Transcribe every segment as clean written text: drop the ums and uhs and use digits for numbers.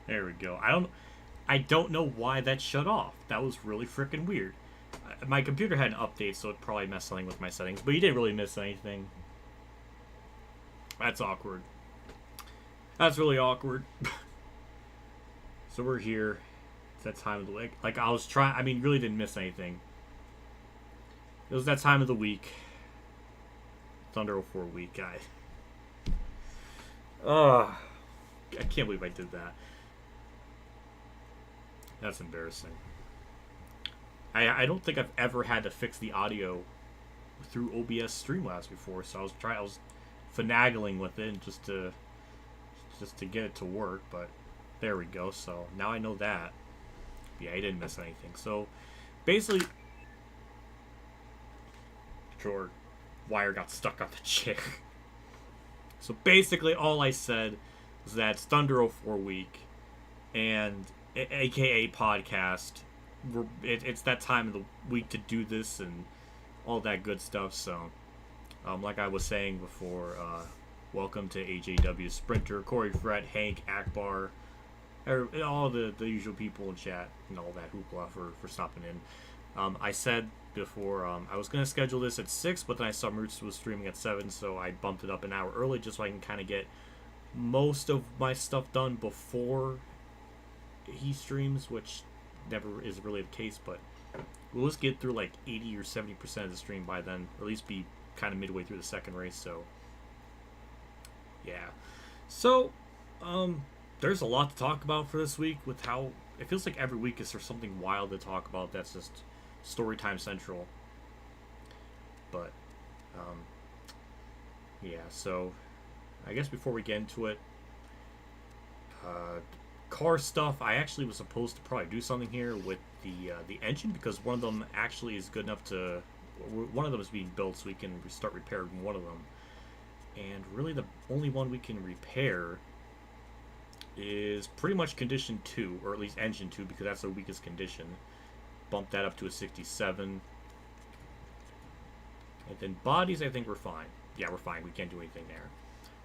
There we go. I don't know why that shut off. That was really freaking weird. My computer had an update, so it probably messed something with my settings. But you didn't really miss anything. That's awkward. That's really awkward. So we're here. It's that time of the week. Like I was trying. I mean, really didn't miss anything. It was that time of the week. Thunder 04 week, guy. Ugh. I can't believe I did that. That's embarrassing. I don't think I've ever had to fix the audio through OBS Streamlabs before, so I was finagling with it just to get it to work, but there we go. So now I know that. Yeah, I didn't miss anything. So basically, controller wire got stuck on the chair. So basically, all I said was that it's Thunder 04 week, and AKA podcast. It's that time of the week to do this and all that good stuff. So, like I was saying before, welcome to AJW Sprinter, Corey, Fred, Hank, Akbar, all the usual people in chat and all that hoopla for stopping in. I said before I was going to schedule this at 6, but then I saw Roots was streaming at 7, so I bumped it up an hour early just so I can kind of get most of my stuff done before he streams, which never is really the case, but we'll just get through like 80 or 70% of the stream by then, or at least be kind of midway through the second race. So yeah, so there's a lot to talk about for this week, with how it feels like every week is there something wild to talk about that's just Storytime Central. But yeah, so I guess before we get into it, car stuff. I actually was supposed to probably do something here with the engine, because one of them actually is good enough to. One of them is being built, so we can start repairing one of them. And really, the only one we can repair is pretty much condition 2, or at least engine 2, because that's the weakest condition. Bump that up to a 67. And then bodies, I think we're fine. Yeah, we're fine. We can't do anything there.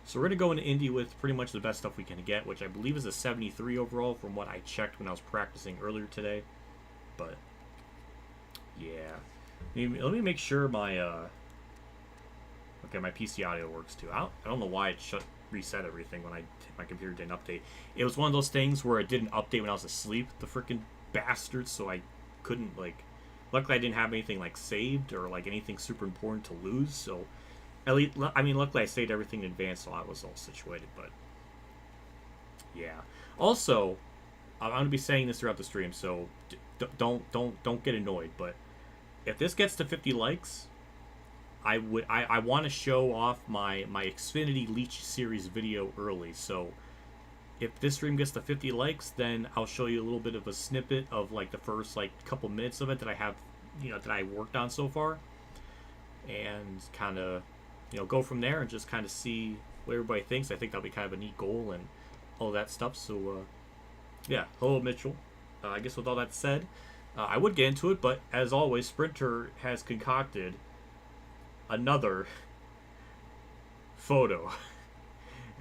So we're going to go into Indy with pretty much the best stuff we can get, which I believe is a 73 overall from what I checked when I was practicing earlier today. But, yeah. Let me make sure my, okay, my PC audio works too. I don't know why it reset everything when my computer didn't update. It was one of those things where it didn't update when I was asleep, the freaking bastard, so I couldn't, like, luckily I didn't have anything, like, saved or, like, anything super important to lose, so at least, I mean, luckily I saved everything in advance, so I was all situated, but yeah. Also, I'm going to be saying this throughout the stream, so don't get annoyed, but if this gets to 50 likes, I want to show off my Xfinity Leech Series video early, so if this stream gets to 50 likes, then I'll show you a little bit of a snippet of, like, the first, like, couple minutes of it that I have, that I worked on so far, and kind of, go from there and just kind of see what everybody thinks. I think that'll be kind of a neat goal and all that stuff. So, yeah. Hello, Mitchell. I guess with all that said, I would get into it, but as always, Sprinter has concocted another photo.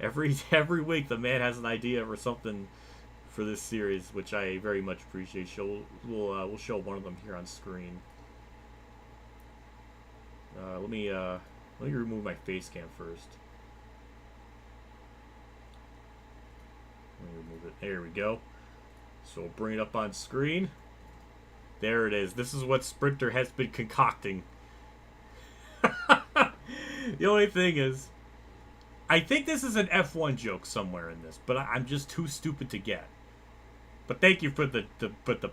Every week, the man has an idea for something for this series, which I very much appreciate. We'll show one of them here on screen. Let me remove my face cam first. Let me remove it. There we go. So we'll bring it up on screen. There it is. This is what Sprinter has been concocting. The only thing is, I think this is an F1 joke somewhere in this, but I'm just too stupid to get. But thank you for the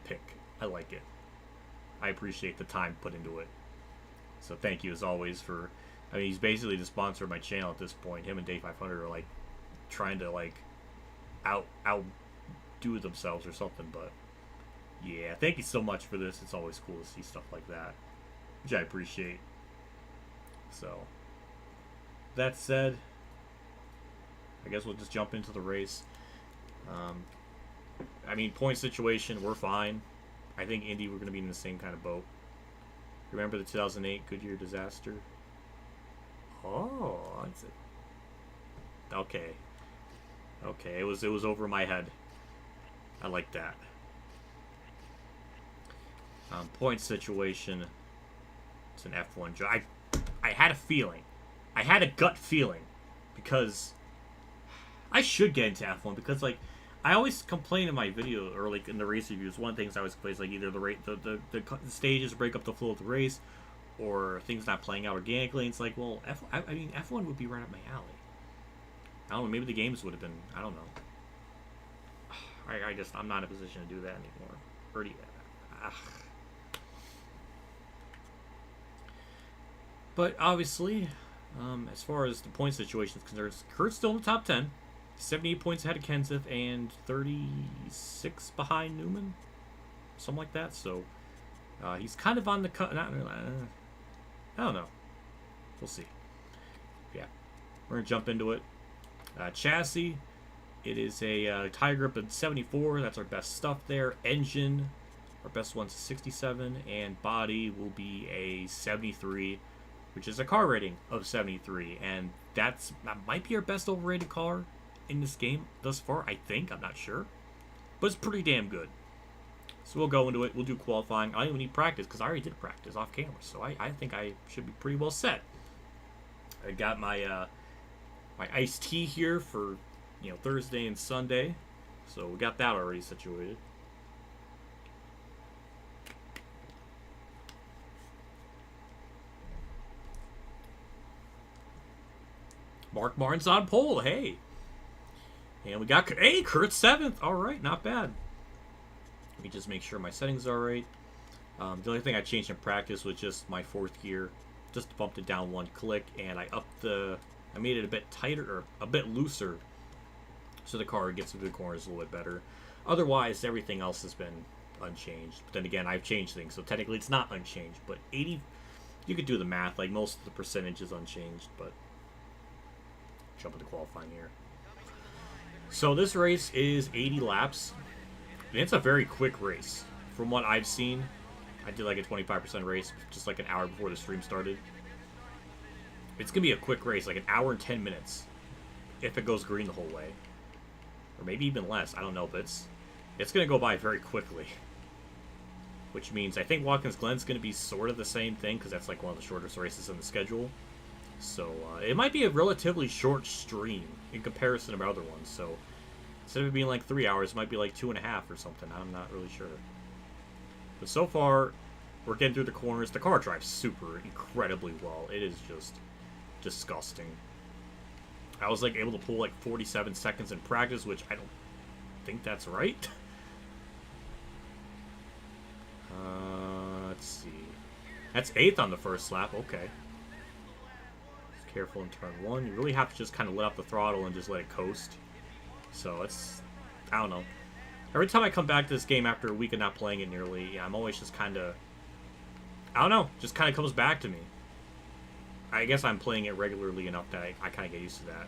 pick. I like it. I appreciate the time put into it. So thank you as always for. I mean, he's basically the sponsor of my channel at this point. Him and Day 500 are, like, trying to, like, outdo themselves or something. But yeah, thank you so much for this. It's always cool to see stuff like that, which I appreciate. So that said, I guess we'll just jump into the race. I mean, point situation, we're fine. I think Indy, we're going to be in the same kind of boat. Remember the 2008 Goodyear disaster? Oh, that's it. Okay. Okay, it was over my head. I like that. Point situation. It's an F1 job. I had a feeling. I had a gut feeling. Because I should get into F1 because, like, I always complain in my video, or, like, in the race reviews, one of the things I always complain is, like, either the stages break up the flow of the race, or things not playing out organically. And it's like, well, I mean, F1 would be right up my alley. I don't know, maybe the games would have been, I don't know. I'm not in a position to do that anymore. Already, But, obviously, as far as the point situation is concerned, Kurt's still in the top 10. 78 points ahead of Kenseth and 36 behind Newman. Something like that. So, he's kind of on the cut. I don't know. We'll see. Yeah. We're going to jump into it. Chassis. It is a tire grip of 74. That's our best stuff there. Engine. Our best one's a 67. And body will be a 73, which is a car rating of 73. And that might be our best overrated car in this game thus far, I think. I'm not sure. But it's pretty damn good. So we'll go into it. We'll do qualifying. I don't even need practice because I already did practice off camera. So I think I should be pretty well set. I got my my iced tea here for, you know, Thursday and Sunday. So we got that already situated. Mark Martin's on pole. Hey. And we got, hey, Kurt's 7th. All right, not bad. Let me just make sure my settings are right. The only thing I changed in practice was just my 4th gear. Just bumped it down 1 click, and I made it a bit tighter, or a bit looser, so the car gets through the corners a little bit better. Otherwise, everything else has been unchanged. But then again, I've changed things, so technically it's not unchanged. But 80, you could do the math. Like, most of the percentage is unchanged, but jump into qualifying here. So this race is 80 laps, and it's a very quick race. From what I've seen, I did like a 25% race just like an hour before the stream started. It's going to be a quick race, like an hour and 10 minutes, if it goes green the whole way. Or maybe even less, I don't know, but it's going to go by very quickly. Which means I think Watkins Glen's going to be sort of the same thing, because that's like one of the shortest races in the schedule. So, it might be a relatively short stream in comparison to other ones. So, instead of it being like 3 hours, it might be like 2.5 or something. I'm not really sure. But so far, we're getting through the corners. The car drives incredibly well. It is just disgusting. I was like able to pull like 47 seconds in practice, which I don't think that's right. Let's see. That's 8th on the first lap. Okay. Careful in turn 1. You really have to just kind of let up the throttle and just let it coast. So it's, I don't know. Every time I come back to this game after a week of not playing it nearly, I'm always just kind of, I don't know, just kind of comes back to me. I guess I'm playing it regularly enough that I kind of get used to that.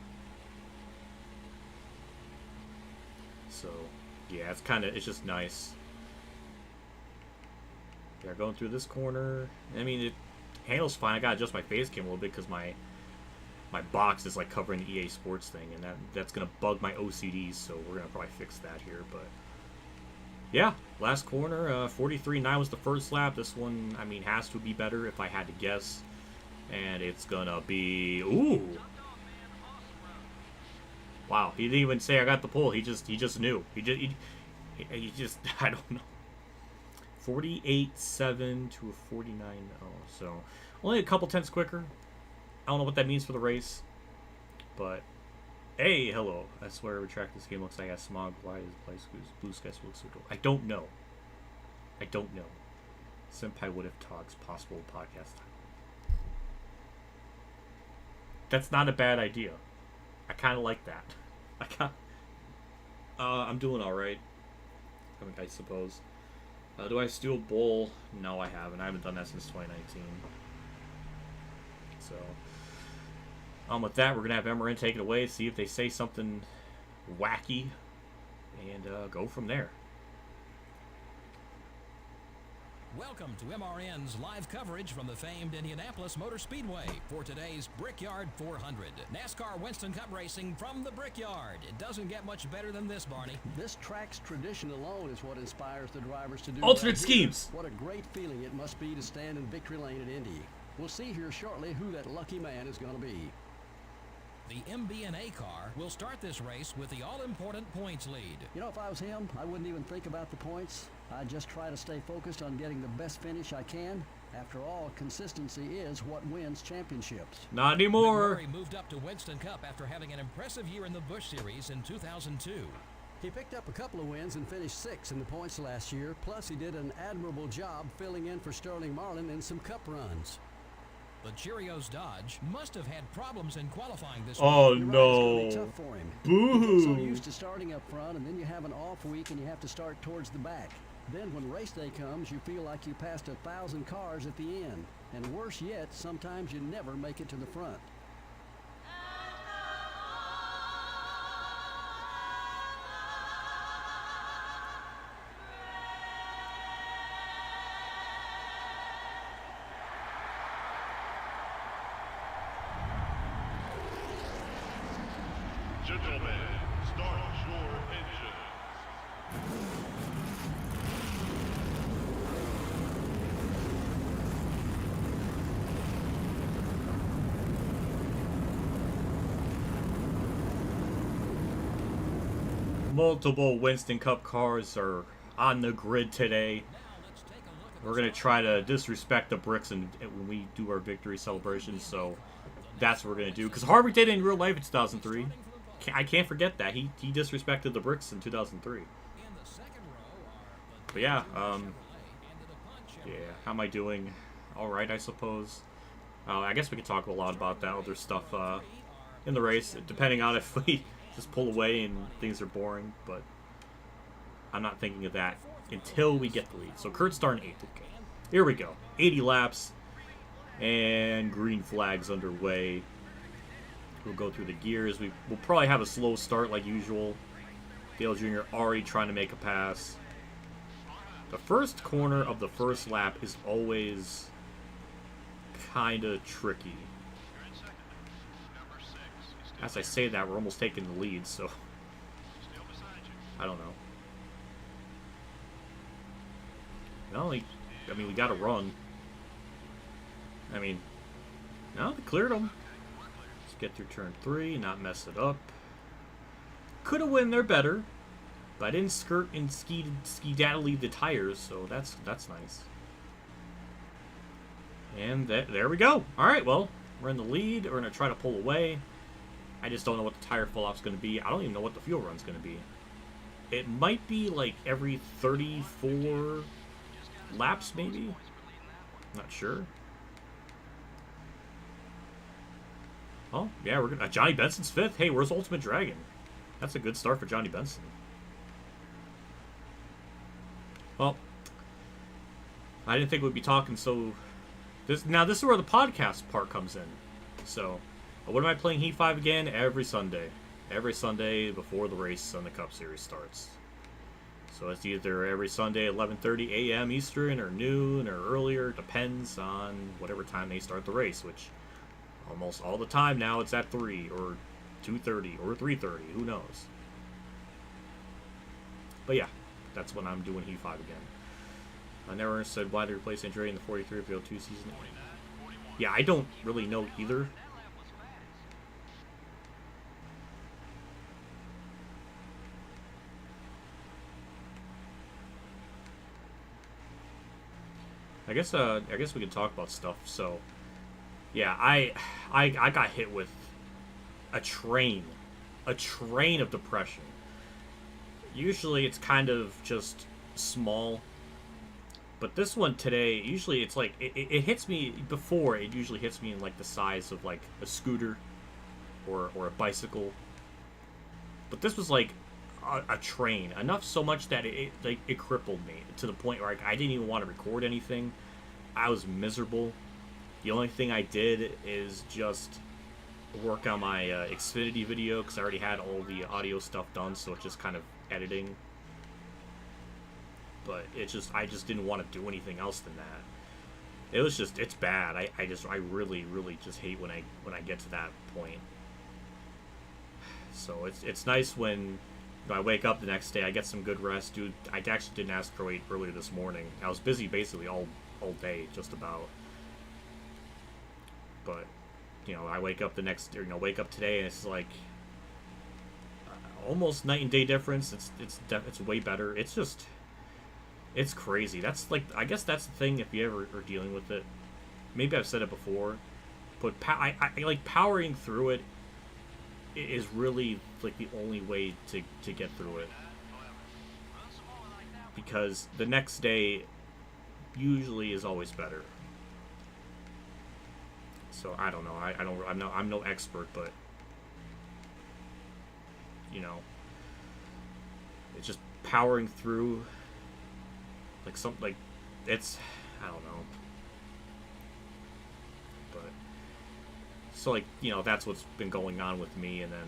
So, yeah, it's just nice. Yeah, going through this corner. I mean, it handles fine. I gotta adjust my face cam a little bit because my box is like covering the EA Sports thing, and that's gonna bug my OCDs, so we're gonna probably fix that here. But yeah, last corner, 43.9 was the first lap. This one, I mean, has to be better if I had to guess, and it's gonna be, ooh, wow, he didn't even say I got the pole. He just knew. He just I don't know. 48.7 to a 49.0, so only a couple tenths quicker. I don't know what that means for the race, but hey, hello. I swear every track this game looks like I smog. Why is blue sky look so cool? I don't know. Senpai What If Talks possible podcast time. That's not a bad idea. I kind of like that. I'm doing all right. I suppose. Do I steal bowl? No, I haven't. I haven't done that since 2019. So, with that, we're going to have Emma take it away, see if they say something wacky, and go from there. Welcome to MRN's live coverage from the famed Indianapolis Motor Speedway for today's Brickyard 400. NASCAR Winston Cup racing from the Brickyard. It doesn't get much better than this, Barney. This track's tradition alone is what inspires the drivers to do alternate schemes. What a great feeling it must be to stand in victory lane at Indy. We'll see here shortly who that lucky man is going to be. The MB&A car will start this race with the all-important points lead. You know, if I was him, I wouldn't even think about the points. I'd just try to stay focused on getting the best finish I can. After all, consistency is what wins championships. Not anymore. McMurray moved up to Winston Cup after having an impressive year in the Busch Series in 2002. He picked up a couple of wins and finished 6th in the points last year. Plus, he did an admirable job filling in for Sterling Marlin in some Cup runs. The Cheerios Dodge must have had problems in qualifying this Oh week. no. It's gonna be tough for him. Boo. You get so used to starting up front, and then you have an off week and you have to start towards the back. Then when race day comes, you feel like you passed 1,000 cars at the end. And worse yet, sometimes you never make it to the front. Gentlemen, start your engines. Multiple Winston Cup cars are on the grid today. We're going to try to disrespect the bricks and when we do our victory celebrations, so that's what we're going to do. Because Harvick did it in real life in 2003. I can't forget that. He disrespected the bricks in 2003. But yeah, yeah, how am I doing? Alright, I suppose. I guess we can talk a lot about that other stuff in the race, depending on if we just pull away and things are boring, but I'm not thinking of that until we get the lead. So Kurt's starting 8th. Okay. Here we go. 80 laps, and green flag's underway. We'll go through the gears. We'll probably have a slow start like usual. Dale Jr. already trying to make a pass. The first corner of the first lap is always kind of tricky. As I say that, we're almost taking the lead, so I don't know. I mean, we got to run. I mean, no, they cleared them. Let's get through turn 3, not mess it up. Could have win there better, but I didn't skirt and ski-daddle the tires, so that's nice. And there we go. All right, well, we're in the lead. We're going to try to pull away. I just don't know what the tire fall-off's going to be. I don't even know what the fuel run's going to be. It might be like every 34 laps, maybe? Not sure. Oh, yeah, we're good. Johnny Benson's 5th. Hey, where's Ultimate Dragon? That's a good start for Johnny Benson. Well, I didn't think we'd be talking so... Now, this is where the podcast part comes in. So, what am I playing Heat 5 again? Every Sunday. Every Sunday before the race on the Cup Series starts. So it's either every Sunday at 11:30 a.m. Eastern or noon or earlier. Depends on whatever time they start the race, which almost all the time now it's at 3 or 2:30 or 3:30. Who knows? But yeah, that's when I'm doing Heat 5 again. I never understood why they replaced Andre in the 43 of the 02 season. Yeah, I don't really know either. I guess we can talk about stuff. So, yeah, I got hit with a train of depression. Usually it's kind of just small, but this one today, usually it's like it hits me before. It usually hits me in like the size of like a scooter or a bicycle. But this was like a train, enough so much that it crippled me to the point where I didn't even want to record anything. I was miserable. The only thing I did is just work on my Xfinity video because I already had all the audio stuff done, so it's just kind of editing. but I just didn't want to do anything else than that. It was just, it's bad. I really just hate when I get to that point. So it's nice when I wake up the next day, I get some good rest. Dude, I actually did Nascar 8 earlier this morning. I was busy basically all day, just about. But, you know, I wake up the next, or, you know, wake up today and it's like almost night and day difference. It's way better. It's just, it's crazy. That's like, I guess that's the thing if you ever are dealing with it. Maybe I've said it before, but I like powering through it is really like the only way to get through it, because the next day usually is always better. So I don't know. I'm no expert, but you know, it's just powering through. Like it's, I don't know. But so like, you know, that's what's been going on with me, and then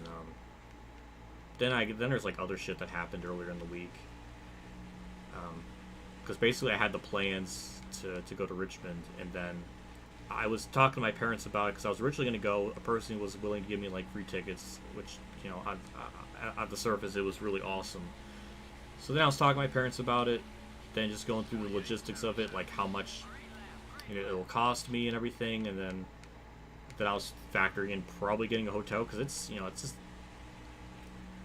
there's like other shit that happened earlier in the week. Because basically I had the plans to go to Richmond, and then I was talking to my parents about it because I was originally going to go. A person was willing to give me like free tickets, which, you know, on the surface it was really awesome. So then I was talking to my parents about it, then just going through the logistics of it, like how much, you know, it'll cost me and everything, and then I was factoring in probably getting a hotel, because it's, you know, it's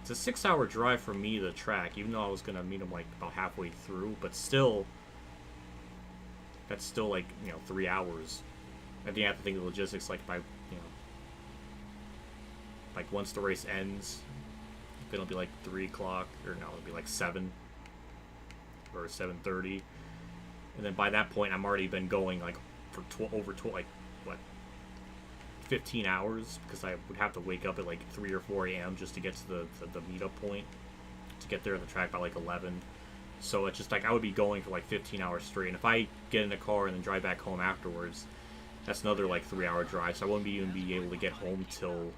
a 6-hour drive from me to the track, even though I was gonna meet them like about halfway through, but still, that's still like, you know, 3 hours. I think you have to think of the logistics, like by, you know, like once the race ends, then it'll be like 3 o'clock, or no, it'll be like 7 or 7:30, and then by that point I'm already been going like for over 15 hours, because I would have to wake up at like 3 or 4 a.m. just to get to the meetup point, to get there at the track by like 11. So it's just like I would be going for like 15 hours straight, and if I get in a car and then drive back home afterwards, that's another like 3-hour drive, so I wouldn't even be able to get home till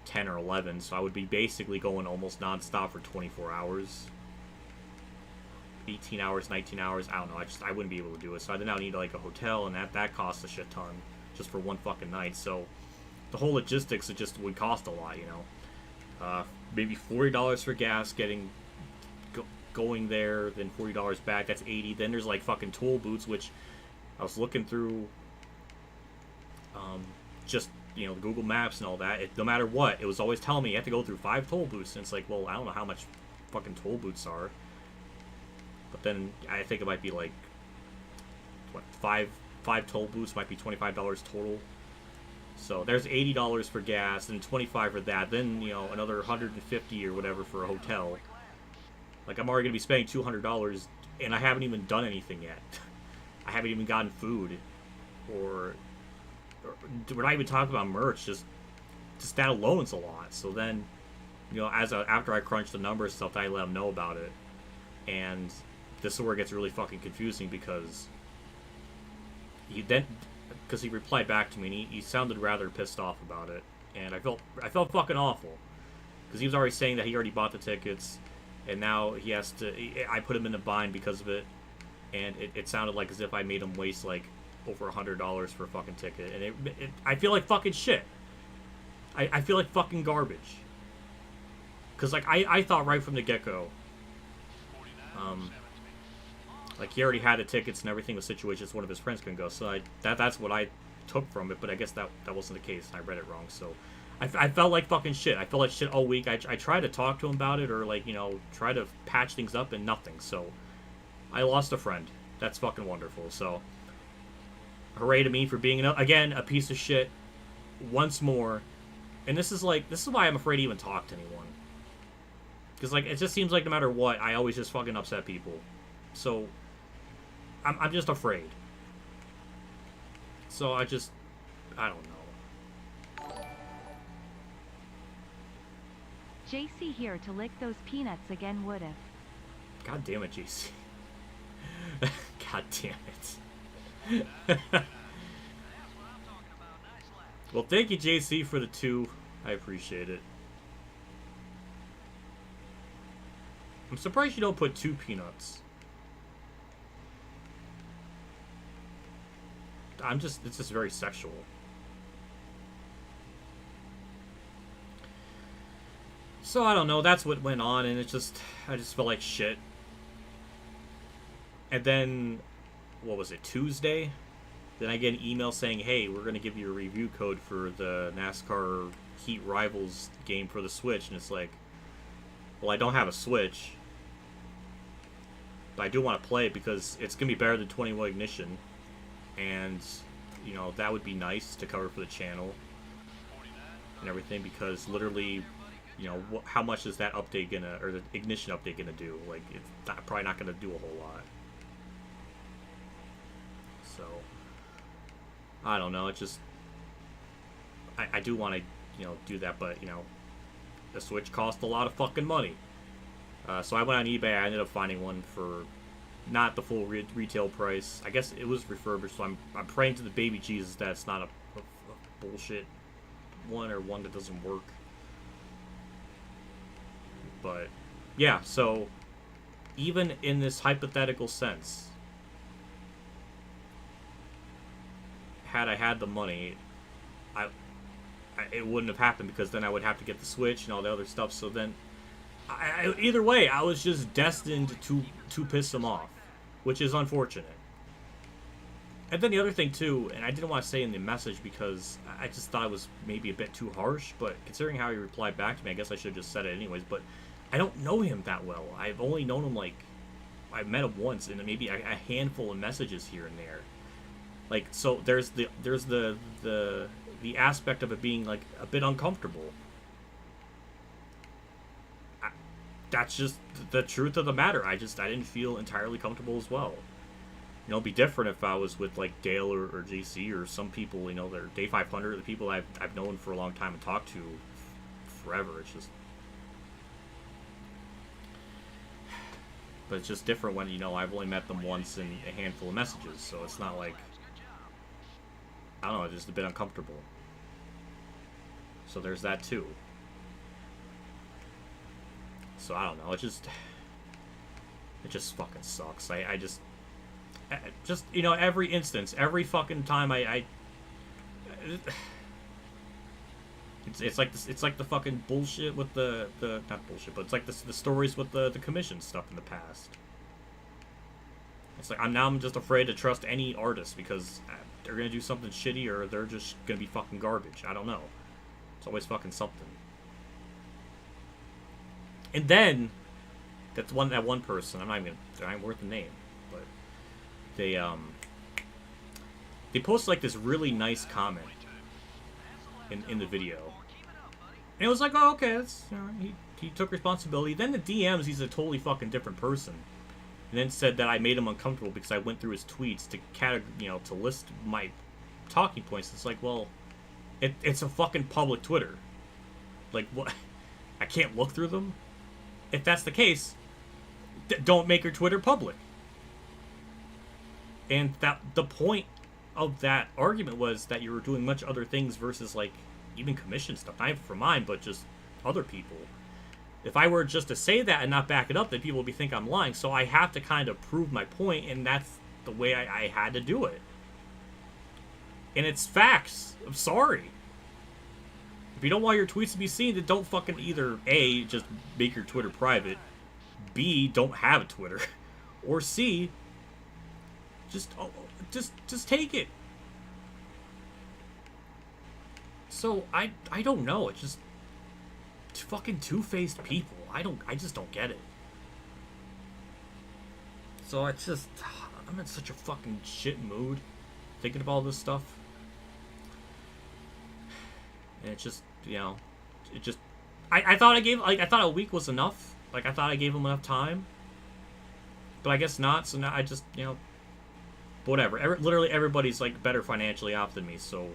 10 or 11, so I would be basically going almost non-stop for 24 hours. 18 hours, 19 hours, I don't know, I wouldn't be able to do it. So then I would need like a hotel, and that costs a shit ton just for one fucking night. So the whole logistics, it just would cost a lot, you know. Maybe $40 for gas going there, then $40 back, that's $80. Then there's like fucking toll booths, which I was looking through, just, you know, the Google Maps and all that. No matter what, it was always telling me you have to go through 5 toll booths, and it's like, well, I don't know how much fucking toll booths are. But then I think it might be like, what, five toll booths might be $25 total. So there's $80 for gas and $25 for that. Then, you know, another $150 or whatever for a hotel. Like, I'm already gonna be spending $200, and I haven't even done anything yet. I haven't even gotten food, or we're not even talking about merch. Just that alone is a lot. So then, you know, after I crunch the numbers and stuff, I let them know about it, and this is where it gets really fucking confusing, because he replied back to me, and he sounded rather pissed off about it, and I felt fucking awful, because he was already saying that he already bought the tickets, and now he has to. I put him in a bind because of it, and it sounded like as if I made him waste like over $100 for a fucking ticket, and I feel like fucking shit. I feel like fucking garbage, because like I thought right from the get-go, like he already had the tickets and everything was situated, just one of his friends couldn't go, so that's what I took from it, but I guess that wasn't the case, and I read it wrong. So I felt like fucking shit. I felt like shit all week. I tried to talk to him about it, or like, you know, try to patch things up, and nothing. So I lost a friend. That's fucking wonderful. So hooray to me for being again a piece of shit once more. And this is why I'm afraid to even talk to anyone, because like it just seems like no matter what, I always just fucking upset people. So I'm just afraid. So I don't know. JC here to lick those peanuts again, would've. God damn it, JC. God damn it. Well, thank you, JC, for the 2. I appreciate it. I'm surprised you don't put 2 peanuts. it's just very sexual. So I don't know, that's what went on, and I just felt like shit. And then, what was it, Tuesday? Then I get an email saying, hey, we're going to give you a review code for the NASCAR Heat Rivals game for the Switch. And it's like, well, I don't have a Switch, but I do want to play it because it's going to be better than 21 Ignition. And, you know, that would be nice to cover for the channel and everything, because literally, you know, how much is that update gonna, or the Ignition update gonna do? Like, it's probably not gonna do a whole lot. So, I don't know. It just, I do want to, you know, do that, but, you know, the Switch cost a lot of fucking money. So I went on eBay. I ended up finding one for not the full retail price. I guess it was refurbished, so I'm praying to the baby Jesus that it's not a bullshit one, or one that doesn't work. But yeah, so even in this hypothetical sense, had I had the money, it wouldn't have happened, because then I would have to get the Switch and all the other stuff. So then, either way, I was just destined to piss him off, which is unfortunate. And then the other thing too, and I didn't want to say in the message because I just thought it was maybe a bit too harsh, but considering how he replied back to me, I guess I should have just said it anyways. But I don't know him that well. I've only known him, like, I've met him once, and maybe a handful of messages here and there. Like, so there's the aspect of it being, like, a bit uncomfortable. That's just the truth of the matter. I didn't feel entirely comfortable as well. You know, it'd be different if I was with, like, Dale or GC or some people, you know, they're Day 500, the people I've known for a long time and talked to forever. It's just, but it's just different when, you know, I've only met them once in a handful of messages, so it's not like, I don't know, it's just a bit uncomfortable. So there's that too. So I don't know, it just fucking sucks. I just, you know, every instance, every fucking time it's like this, it's like the fucking bullshit with the not bullshit, but it's like the stories with the commission stuff in the past. It's like I'm just afraid to trust any artist because they're gonna do something shitty, or they're just gonna be fucking garbage. I don't know. It's always fucking something. And then that one person, they're not worth the name, but they posted like this really nice comment in the video. And it was like, oh, okay, that's, you know, he took responsibility. Then the DMs, he's a totally fucking different person. And then said that I made him uncomfortable because I went through his tweets to list my talking points. It's like, well, it's a fucking public Twitter. Like, what? I can't look through them? If that's the case, don't make your Twitter public. And that the point of that argument was that you were doing much other things versus, like, even commission stuff. Not even for mine, but just other people. If I were just to say that and not back it up, then people would think I'm lying. So I have to kind of prove my point, and that's the way I had to do it. And it's facts. I'm sorry. If you don't want your tweets to be seen, then don't fucking either A, just make your Twitter private, B, don't have a Twitter, or C, just take it. So I don't know. It's just fucking two-faced people. I just don't get it. So it's just, I'm in such a fucking shit mood thinking about all this stuff. And it's just, you know, it just, I thought I thought a week was enough. Like, I thought I gave him enough time. But I guess not, so now I just, you know, whatever. Literally everybody's, like, better financially off than me, so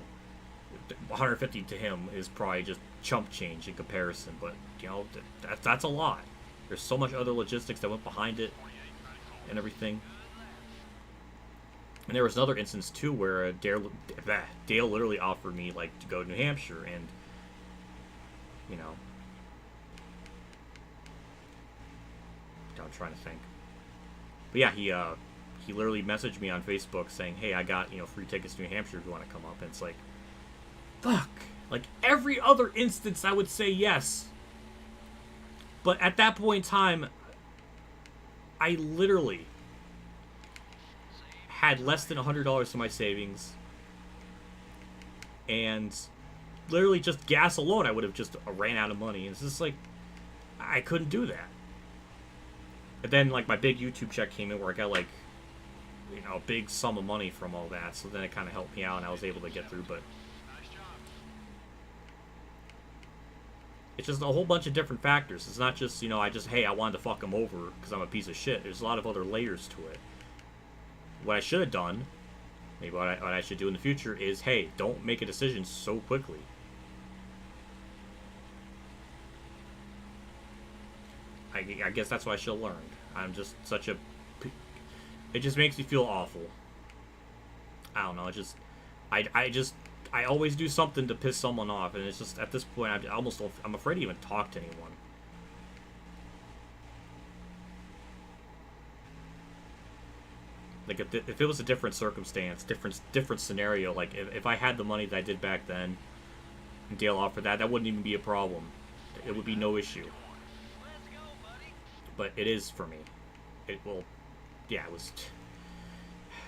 150 to him is probably just chump change in comparison. But, you know, that's a lot. There's so much other logistics that went behind it and everything. And there was another instance, too, where Dale literally offered me, like, to go to New Hampshire, and, you know, I'm trying to think. But yeah, he literally messaged me on Facebook saying, hey, I got, you know, free tickets to New Hampshire if you want to come up. And it's like, fuck. Like, every other instance I would say yes. But at that point in time, I literally had less than $100 in my savings. And literally just gas alone, I would have just ran out of money. And it's just like, I couldn't do that. And then, like, my big YouTube check came in where I got, like, you know, a big sum of money from all that. So then it kind of helped me out and I was able to get through. But it's just a whole bunch of different factors. It's not just, you know, hey, I wanted to fuck him over because I'm a piece of shit. There's a lot of other layers to it. What I should have done, maybe what I should do in the future is, hey, don't make a decision so quickly. I guess that's what I should have learned. I'm just such a... It just makes me feel awful. I don't know, it just... I always do something to piss someone off, and it's just, at this point, I'm afraid to even talk to anyone. Like, if it was a different circumstance, different scenario, like, if I had the money that I did back then, and Dale offered that wouldn't even be a problem. It would be no issue. But it is for me. It will... Yeah, it was...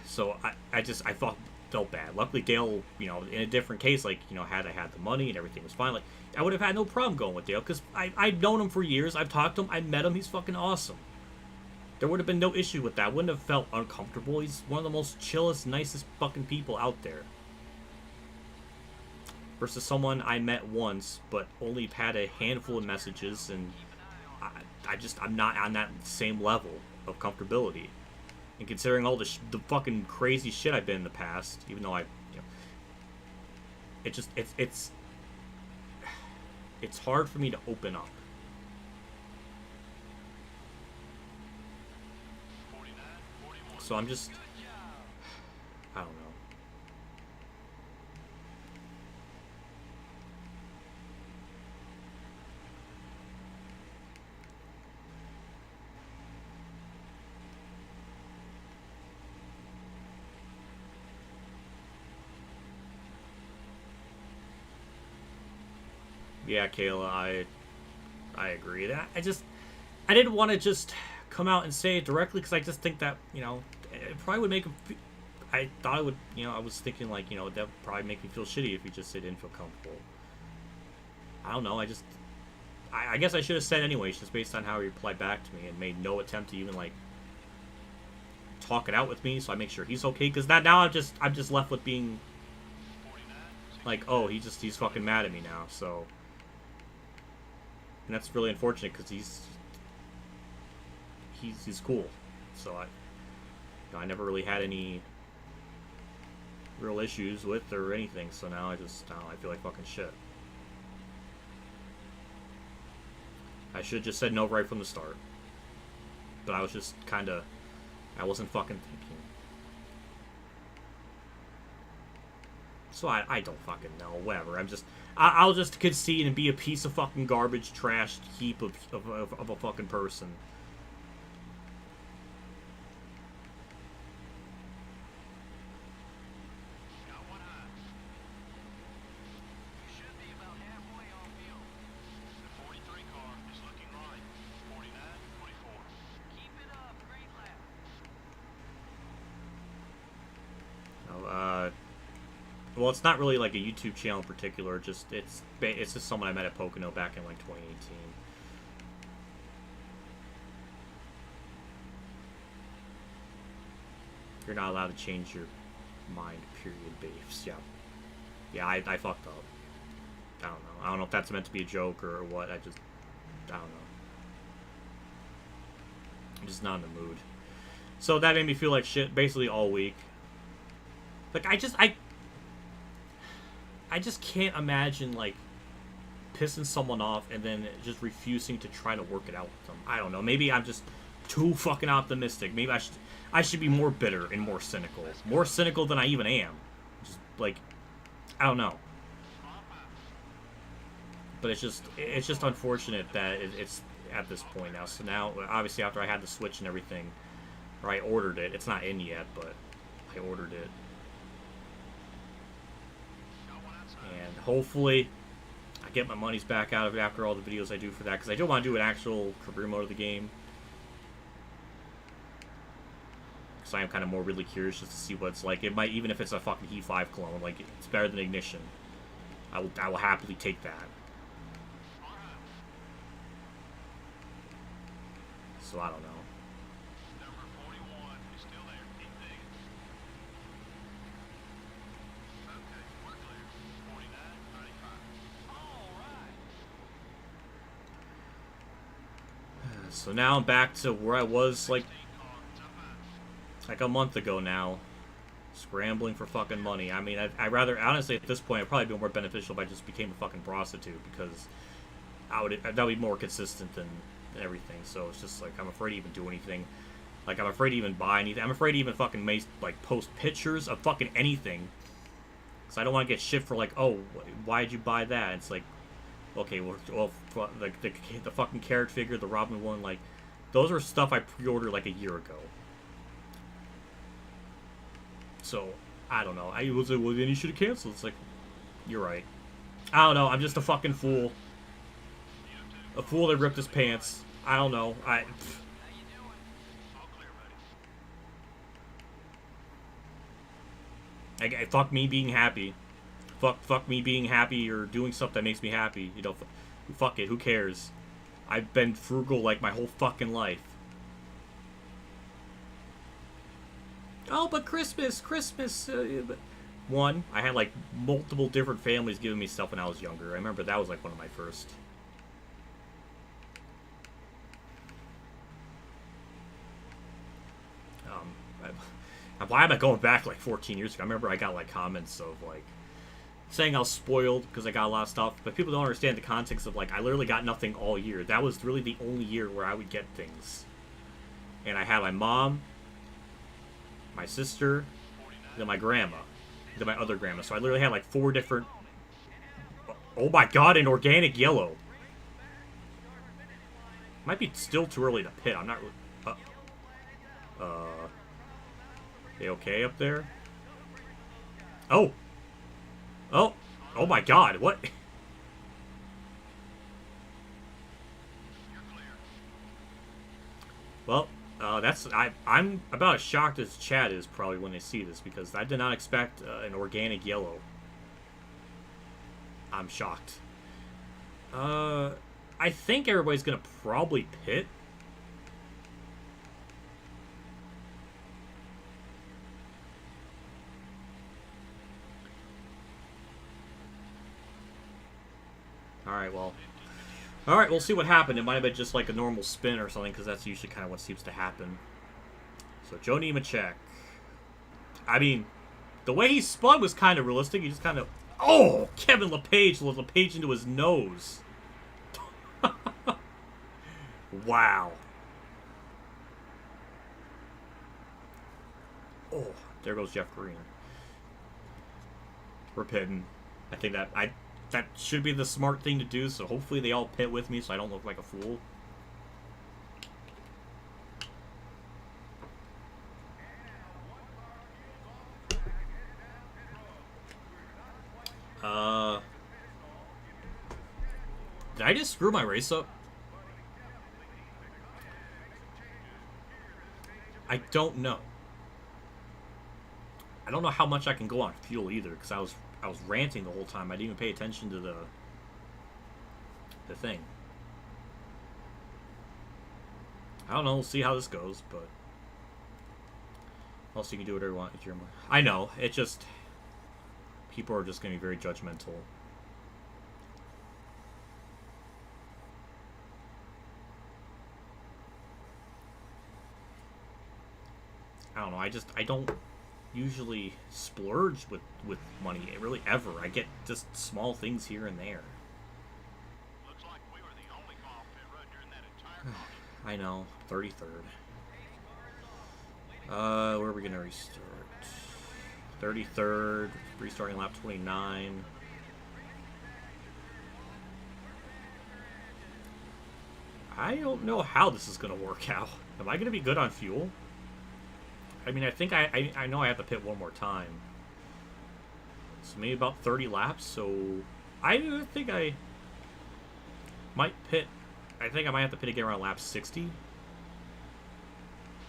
So, I felt bad. Luckily, Dale, you know, in a different case, like, you know, had I had the money and everything was fine, like, I would have had no problem going with Dale, because I've known him for years, I've talked to him, I met him, he's fucking awesome. There would have been no issue with that. I wouldn't have felt uncomfortable. He's one of the most chillest, nicest fucking people out there. Versus someone I met once, but only had a handful of messages, and I'm not on that same level of comfortability. And considering all the fucking crazy shit I've been in the past, even though it's hard for me to open up. So I'm just, I don't know. Yeah, Kayla, I agree. That I didn't want to just come out and say it directly because I just think that, you know, it probably would make him. I thought it would, you know, I was thinking like, you know, that would probably make me feel shitty if he just said didn't feel comfortable. I don't know. I guess I should have said anyways, just based on how he replied back to me and made no attempt to even like talk it out with me, so I make sure he's okay. Because now I'm just left with being like, oh, he's fucking mad at me now. So. And that's really unfortunate because he's cool. So I never really had any real issues with or anything. So now I feel like fucking shit. I should have just said no right from the start. But I was just I wasn't fucking thinking. So I don't fucking know. Whatever. I'll just concede and be a piece of fucking garbage, trash heap of a fucking person. Well, it's not really like a YouTube channel in particular. Just it's just someone I met at Pocono back in like 2018. You're not allowed to change your mind. Period. Babes. Yeah. I fucked up. I don't know. I don't know if that's meant to be a joke or what. I don't know. I'm just not in the mood. So that made me feel like shit basically all week. Like I just can't imagine, like, pissing someone off and then just refusing to try to work it out with them. I don't know. Maybe I'm just too fucking optimistic. Maybe I should be more bitter and more cynical. More cynical than I even am. Just, like, I don't know. But it's just unfortunate that it's at this point now. So now, obviously, after I had the Switch and everything, Or I ordered it. It's not in yet, but I ordered it. And hopefully I get my money's back out of it after all the videos I do for that, because I do want to do an actual career mode of the game. Because I am kind of more really curious just to see what it's like. It might, even if it's a fucking Heat 5 clone, like, it's better than Ignition. I will happily take that. So I don't know. Number 41 is still there. Keep digging. Okay, we're clear. 49, 95. All right. So now I'm back to where I was, like a month ago now. Scrambling for fucking money. I mean, I'd rather, honestly, at this point, it'd probably be more beneficial if I just became a fucking prostitute, because that would be more consistent than everything. So it's just like, I'm afraid to even do anything. Like, I'm afraid to even buy anything. I'm afraid to even fucking post pictures of fucking anything. Because I don't want to get shit for, like, oh, why did you buy that? It's like, okay, well like, the fucking carrot figure, the Robin one, like, those are stuff I pre-ordered, like, a year ago. So, I don't know. I was like, well, then you should have canceled. It's like, you're right. I don't know. I'm just a fucking fool. A fool that ripped his pants. I don't know. Fuck me being happy. Fuck me being happy or doing stuff that makes me happy. You know, fuck it. Who cares? I've been frugal like my whole fucking life. Oh, but Christmas. One, I had like multiple different families giving me stuff when I was younger. I remember that was like one of my first. Why am I going back like 14 years ago? I remember I got like comments of like saying I was spoiled because I got a lot of stuff, but people don't understand the context of like I literally got nothing all year. That was really the only year where I would get things. And I had my mom, my sister, then my grandma, then my other grandma. So I literally had like 4 different. Oh my god, an organic yellow. Might be still too early to pit. I'm not. They okay up there? Oh. Oh. Oh my god. What? Well. I'm about as shocked as Chad is probably when they see this, because I did not expect an organic yellow. I'm shocked. I think everybody's gonna probably pit. Alright, well. Alright, we'll see what happened. It might have been just like a normal spin or something, because that's usually kind of what seems to happen. So, Joe Nemechek. I mean, the way he spun was kind of realistic. He just kind of... Oh! Kevin LePage with LePage into his nose. Wow. Oh, there goes Jeff Green. We're pitting. I think that should be the smart thing to do, so hopefully they all pit with me so I don't look like a fool. Did I just screw my race up? I don't know. I don't know how much I can go on fuel either, because I was ranting the whole time. I didn't even pay attention to the thing. I don't know. We'll see how this goes, but also you can do whatever you want with your money. I know. It just, people are just going to be very judgmental. I don't know. I don't usually splurge with money, really, ever. I get just small things here and there. Looks like we were the only car pit road during that entire caution. I know, 33rd. Where are we gonna restart? 33rd, restarting lap 29. I don't know how this is gonna work out. Am I gonna be good on fuel? I mean, I think I know I have to pit one more time. So maybe about 30 laps. So I think I might pit. I think I might have to pit again around lap 60.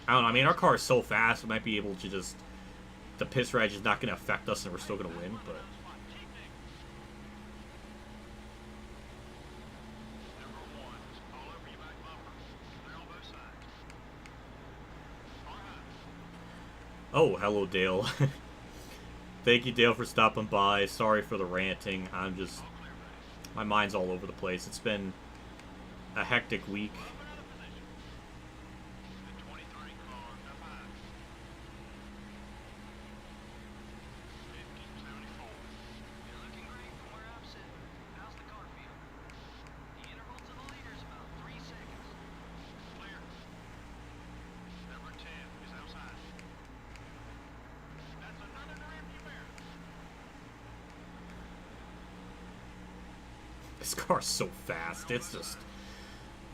I don't know. I mean, our car is so fast, we might be able to just... The pit strategy is not going to affect us, and we're still going to win, but... Oh, hello, Dale. Thank you, Dale, for stopping by. Sorry for the ranting. I'm just... My mind's all over the place. It's been a hectic week. This car's so fast. It's just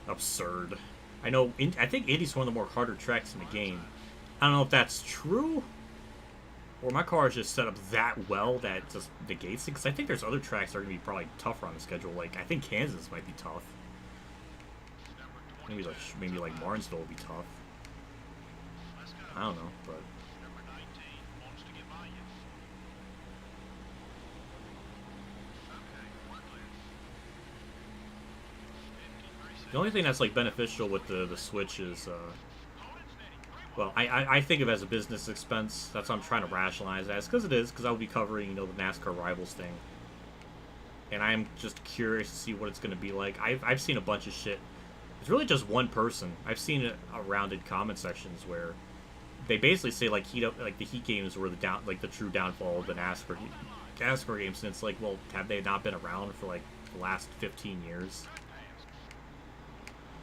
absurd. I know. I think Indy's one of the more harder tracks in the game. I don't know if that's true, or my car is just set up that well that it just negates it. Because I think there's other tracks that are gonna be probably tougher on the schedule. Like I think Kansas might be tough. Maybe like Martinsville will be tough. I don't know, but. The only thing that's like beneficial with the Switch is, well, I think of it as a business expense. That's what I'm trying to rationalize as, because it is, because I'll be covering, you know, the NASCAR Rivals thing, and I'm just curious to see what it's going to be like. I've seen a bunch of shit. It's really just one person. I've seen it around in comment sections where they basically say like the Heat games were the true downfall of the NASCAR games, and it's like, well, have they not been around for like the last 15 years?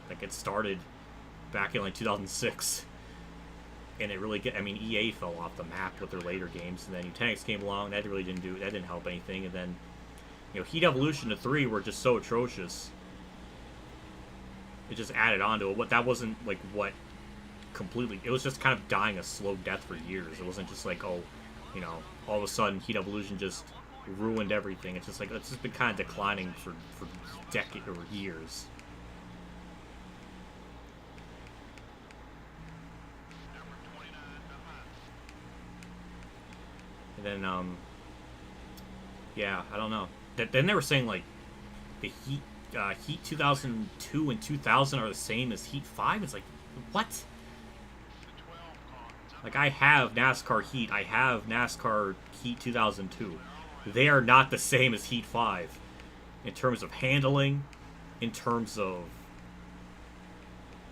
Like, it started back in, like, 2006. And it really I mean, EA fell off the map with their later games. And then Nutanix came along. That really didn't help anything. And then, you know, Heat Evolution to 3 were just so atrocious. It just added on to it. That wasn't, like, what completely... It was just kind of dying a slow death for years. It wasn't just like, oh, you know, all of a sudden Heat Evolution just ruined everything. It's just like, it's just been kind of declining for decades or years. And then, yeah, I don't know. Then they were saying, like, the Heat 2002 and 2000 are the same as Heat 5? It's like, what? Like, I have NASCAR Heat. I have NASCAR Heat 2002. They are not the same as Heat 5. In terms of handling, in terms of,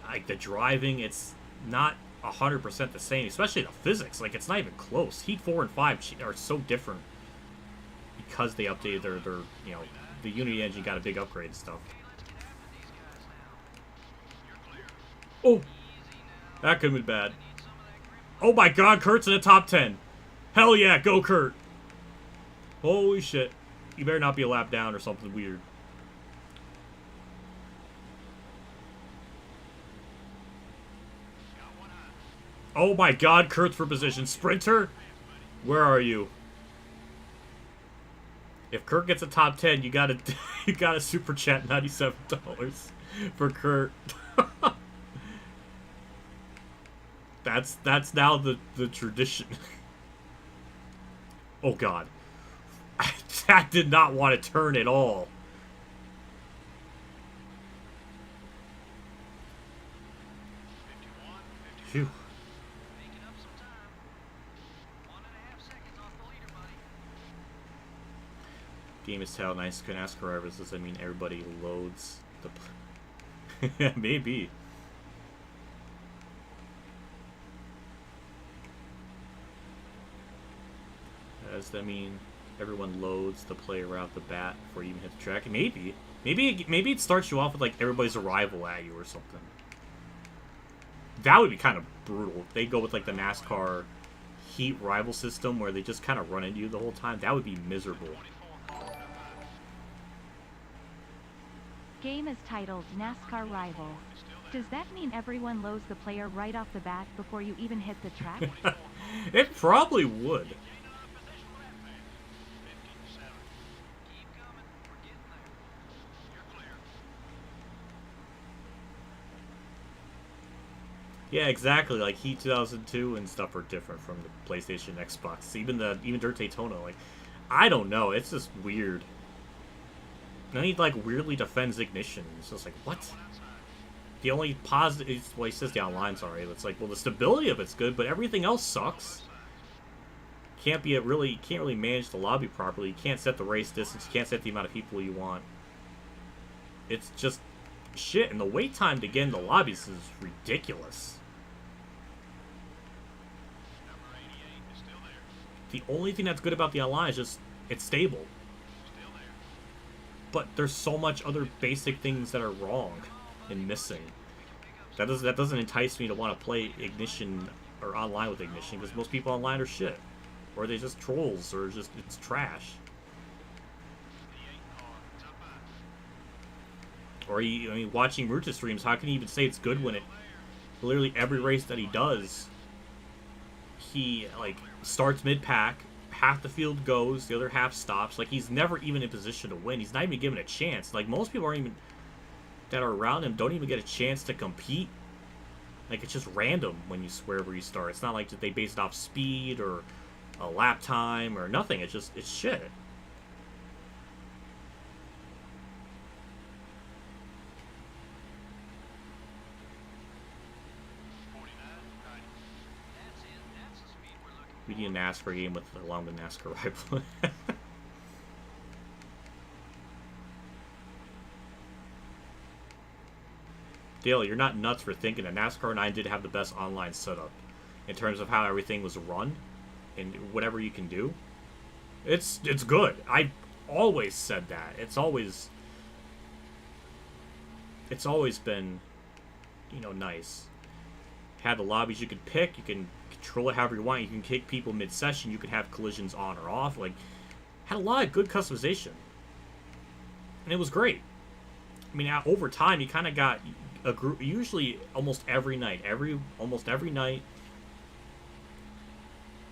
like, the driving, it's not 100% the same, especially the physics. Like, it's not even close. Heat 4 and 5 are so different because they updated their you know, the Unity engine got a big upgrade and stuff. Oh! That could have been bad. Oh my god, Kurt's in the top 10. Hell yeah, go Kurt. Holy shit. You better not be a lap down or something weird. Oh my god, Kurt's for position. Sprinter? Where are you? If Kurt gets a top 10, you gotta super chat $97 for Kurt. That's now the tradition. Oh god. That did not want to turn at all. Phew. Game is titled Nice NASCAR Rivals. Does that mean everybody loads the... Yeah, maybe. Does that mean everyone loads the play right off the bat before you even hit the track? Maybe. Maybe it starts you off with, like, everybody's a rival at you or something. That would be kind of brutal. They go with, like, the NASCAR Heat rival system where they just kind of run into you the whole time. That would be miserable. Game is titled NASCAR Rival. Does that mean everyone loads the player right off the bat before you even hit the track? It probably would. Yeah, exactly. Like Heat 2002 and stuff are different from the PlayStation, Xbox. Even Dirt Daytona. Like, I don't know. It's just weird. And then he like weirdly defends Ignition. It's just like, what? The only positive, well, he says the online's alright. It's like, well, the stability of it's good, but everything else sucks. Can't really manage the lobby properly. You can't set the race distance. You can't set the amount of people you want. It's just shit. And the wait time to get in the lobbies is ridiculous. The only thing that's good about the online is just it's stable. But there's so much other basic things that are wrong and missing. That doesn't entice me to want to play Ignition or online with Ignition, because most people online are shit. Or they're just trolls, or just it's trash. Or watching Ruta streams, how can he even say it's good when literally every race that he does, he like starts mid-pack, half the field goes, the other half stops. Like, he's never even in position to win. He's not even given a chance. Like, most people that are around him don't even get a chance to compete. Like, it's just random wherever you start. It's not like they base it off speed or a lap time or nothing. It's shit. We need a NASCAR game along the NASCAR rival. Dale, you're not nuts for thinking that NASCAR 9 did have the best online setup in terms of how everything was run and whatever you can do. It's good. I always said that. It's always been, nice. Had the lobbies you could pick. You can control it however you want. You can kick people mid-session. You can have collisions on or off. Like, had a lot of good customization, and it was great. I mean, over time, you kind of got a group. Usually, almost every night,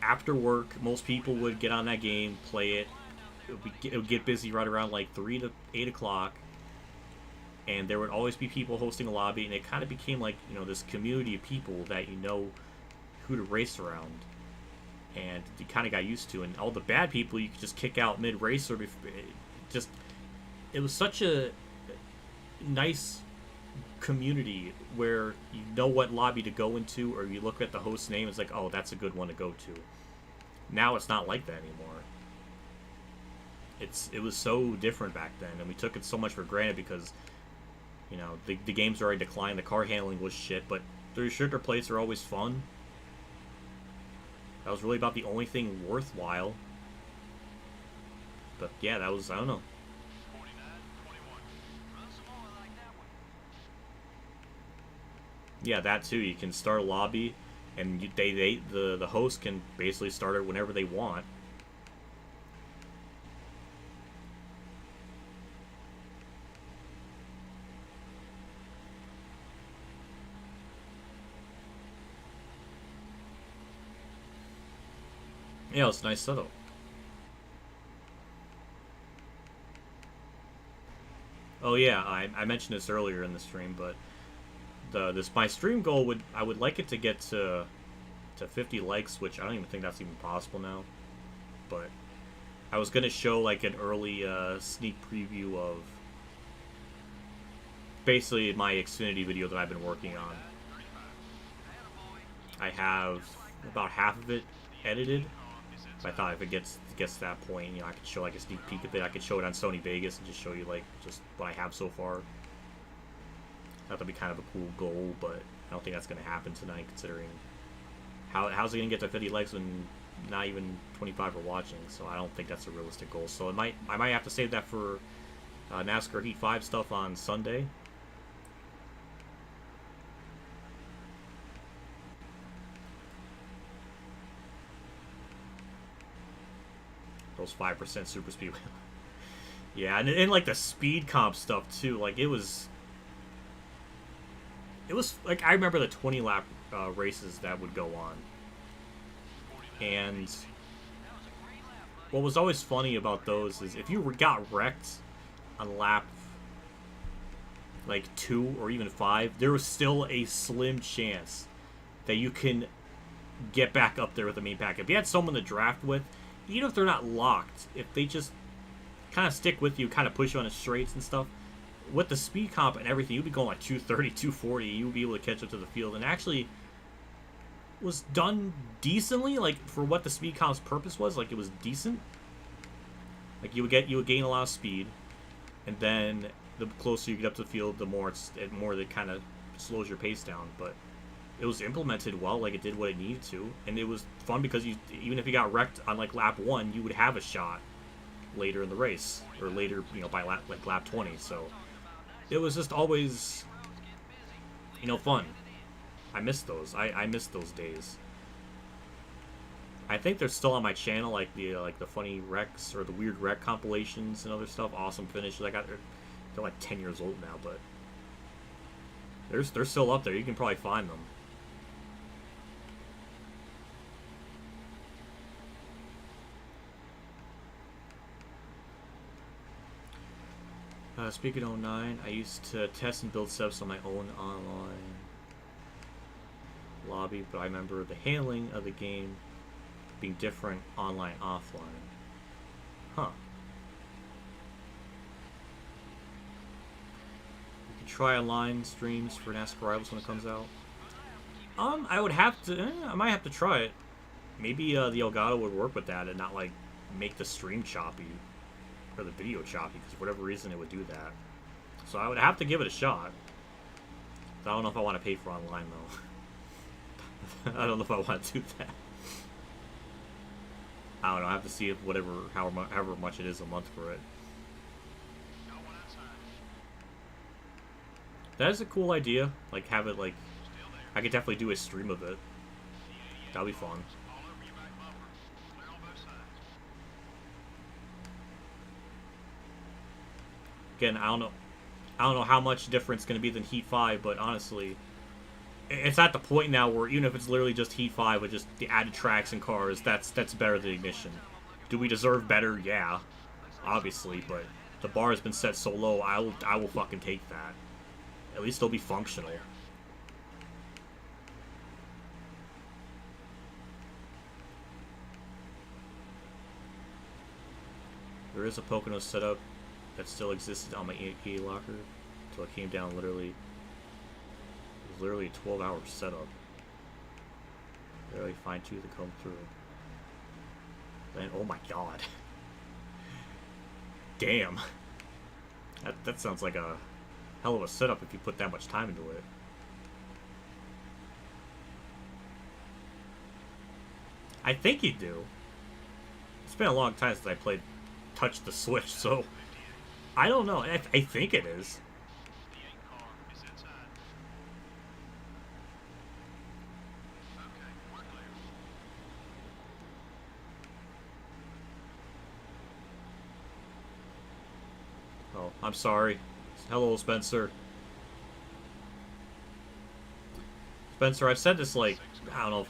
after work, most people would get on that game, play it. It would get busy right around like 3 to 8 o'clock. And there would always be people hosting a lobby, and it kind of became like, this community of people that who to race around. And you kind of got used to. And all the bad people you could just kick out mid-race, or it was such a nice community where you know what lobby to go into, or you look at the host name, it's like, oh, that's a good one to go to. Now it's not like that anymore. It was so different back then, and we took it so much for granted because the game's already declined. The car handling was shit, but the restrictor plates are always fun. That was really about the only thing worthwhile. But yeah, that was, I don't know. Yeah, that too. You can start a lobby, and the host can basically start it whenever they want. Yeah, it's a nice setup. Oh yeah, I mentioned this earlier in the stream, but my stream goal I would like it to get to 50 likes, which I don't even think that's even possible now. But I was gonna show like an early sneak preview of basically my Xfinity video that I've been working on. I have about half of it edited. I thought if it gets to that point, I could show like a sneak peek of it. I could show it on Sony Vegas and just show you like just what I have so far. That'd be kind of a cool goal, but I don't think that's going to happen tonight, considering how's it going to get to 50 likes when not even 25 are watching. So I don't think that's a realistic goal. So I might have to save that for NASCAR Heat 5 stuff on Sunday. Those 5% super speed. Yeah, and like the speed comp stuff too. Like it was it was like I remember the 20 lap races that would go on, and what was always funny about those is if you got wrecked on lap like 2 or even 5, there was still a slim chance that you can get back up there with the main pack. If you had someone to draft with, even if they're not locked, if they just kind of stick with you, kind of push you on the straights and stuff, with the speed comp and everything, you'd be going like 230, 240, you would be able to catch up to the field, and actually was done decently, like, for what the speed comp's purpose was. Like, it was decent. Like, you would gain a lot of speed, and then the closer you get up to the field, the more that kind of slows your pace down. But it was implemented well, like it did what it needed to, and it was fun because even if you got wrecked on like lap 1, you would have a shot later in the race, or later, you know, by lap 20. So it was just always, you know, fun. I miss those. I miss those days. I think they're still on my channel, like the funny wrecks or the weird wreck compilations and other stuff. Awesome finishes. They're like 10 years old now, but they're still up there. You can probably find them. Speaking of 09, I used to test and build setups on my own online lobby, but I remember the handling of the game being different online, offline. Huh. You can try online streams for NASCAR Rivals when it comes out. I would have to. I might have to try it. Maybe the Elgato would work with that and not like make the stream choppy or the video choppy, because for whatever reason it would do that. So I would have to give it a shot. I don't know if I want to pay for online though. I don't know if I want to do that. I don't know. I have to see if however much it is a month for it. That is a cool idea. Like, have it like, I could definitely do a stream of it. That'll be fun. Again, I don't know how much different it's going to be than Heat 5, but honestly, it's at the point now where even if it's literally just Heat 5 with just the added tracks and cars, that's better than Ignition. Do we deserve better? Yeah, obviously, but the bar has been set so low, I will fucking take that. At least it'll be functional. There is a Pocono setup that still existed on my 8K locker until it came down literally. It was literally a 12-hour setup. Barely fine-tooth to comb through. And oh my god. Damn. That sounds like a hell of a setup if you put that much time into it. I think you do. It's been a long time since I touched the Switch, so I don't know. I think it is. Oh, I'm sorry. Hello, Spencer. Spencer, I've said this like, I don't know,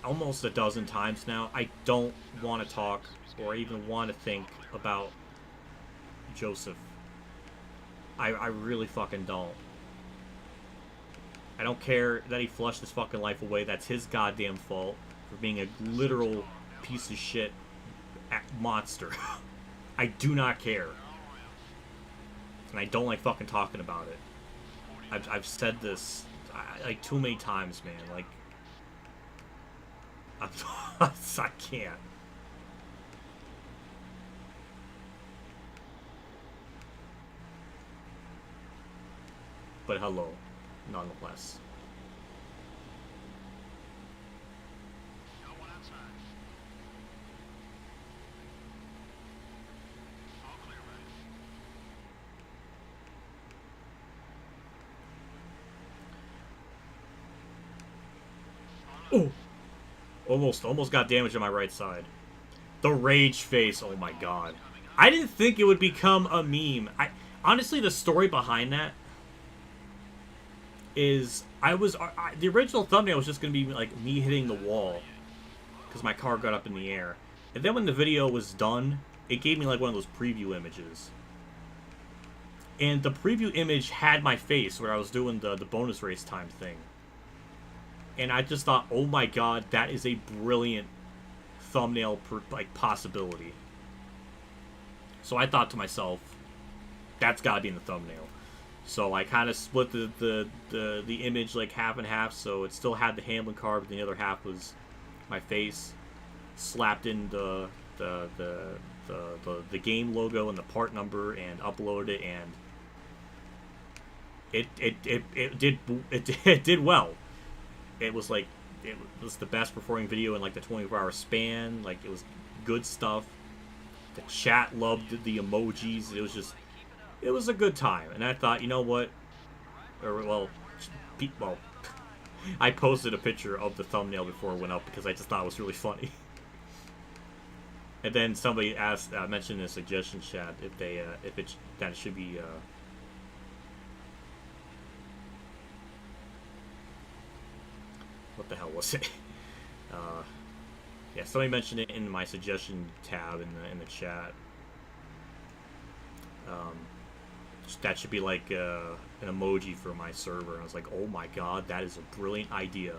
almost a dozen times now. I don't want to talk or even want to think about Joseph. I really fucking don't. I don't care that he flushed his fucking life away. That's his goddamn fault for being a literal piece of shit monster. I do not care. And I don't like fucking talking about it. I've said this like too many times, man. Like, I can't. But hello, nonetheless. Oh! Almost got damage on my right side. The rage face, oh my god. I didn't think it would become a meme. Honestly, the story behind that is the original thumbnail was just gonna be like me hitting the wall because my car got up in the air, and then when the video was done, it gave me like one of those preview images, and the preview image had my face where I was doing the bonus race time thing, and I just thought, oh my god, that is a brilliant thumbnail possibility. So I thought to myself, that's gotta be in the thumbnail. So I kind of split the image like half and half, so it still had the Hamlin car, but the other half was my face, slapped in the game logo and the part number, and uploaded it, and it did well. It was like, it was the best performing video in like the 24-hour span. Like, it was good stuff. The chat loved the emojis. It was a good time, and I thought, you know what? I posted a picture of the thumbnail before it went up because I just thought it was really funny. And then somebody mentioned in a suggestion chat that it should be. What the hell was it? Yeah, somebody mentioned it in my suggestion tab in the chat. That should be like an emoji for my server. And I was like, oh my god, that is a brilliant idea.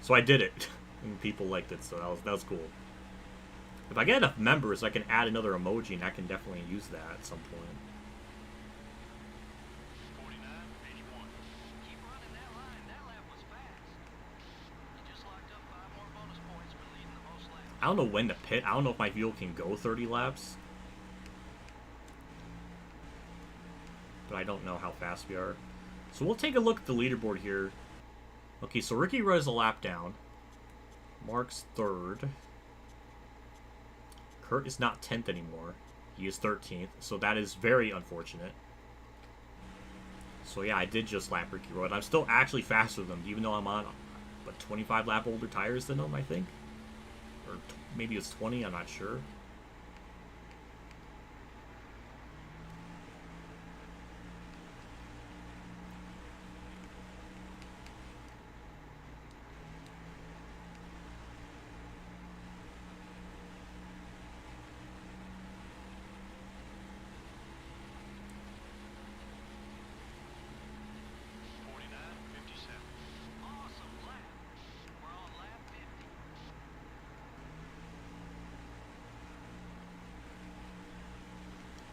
So I did it, and people liked it, so that was cool. If I get enough members, I can add another emoji, and I can definitely use that at some point. 49-81. Keep running that line. That lap was fast. You just locked up 5 more bonus points for leading the most laps. I don't know when to pit. I don't know if my vehicle can go 30 laps. But I don't know how fast we are. So we'll take a look at the leaderboard here. Okay, so Ricky Rudd is a lap down. Mark's 3rd. Kurt is not 10th anymore. He is 13th, so that is very unfortunate. So yeah, I did just lap Ricky Rudd. I'm still actually faster than him, even though I'm on, 25 lap older tires than him, I think? Or maybe it's 20, I'm not sure.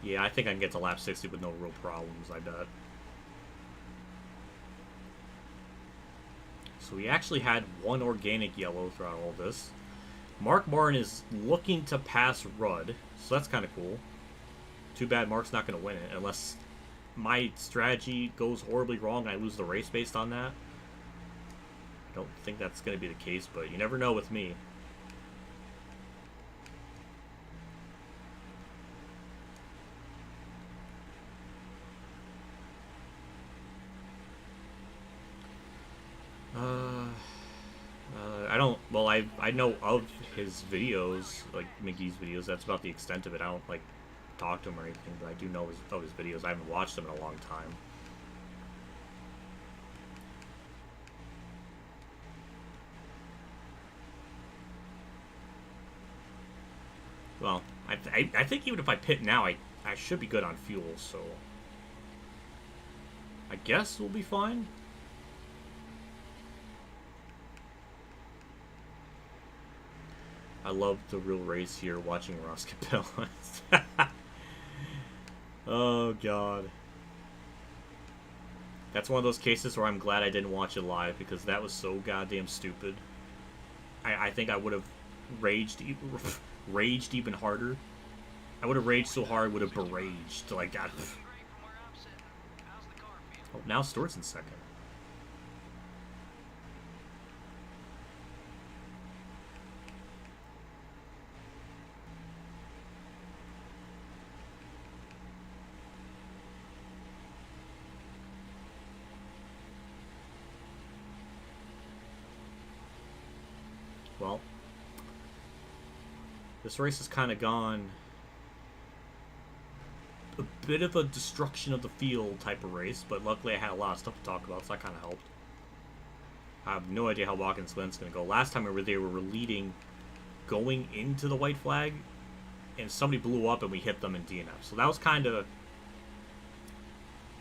Yeah, I think I can get to lap 60 with no real problems, I bet. So we actually had one organic yellow throughout all this. Mark Martin is looking to pass Rudd, so that's kind of cool. Too bad Mark's not going to win it, unless my strategy goes horribly wrong and I lose the race based on that. I don't think that's going to be the case, but you never know with me. I know of his videos, like McGee's videos. That's about the extent of it. I don't like talk to him or anything, but I do know of his videos. I haven't watched them in a long time. Well, I think even if I pit now, I should be good on fuel, so I guess we'll be fine. I love the real race here, watching Ross Capella. Oh, God. That's one of those cases where I'm glad I didn't watch it live, because that was so goddamn stupid. I think I would have raged even harder. I would have raged so hard, would have beraged like that. Oh, now Stewart's in second. Well, this race has kind of gone a bit of a destruction of the field type of race, but luckily I had a lot of stuff to talk about, so that kind of helped. I have no idea how Watkins Glen's going to go. Last time we were there, we were leading going into the white flag, and somebody blew up and we hit them in DNF. So that was kind of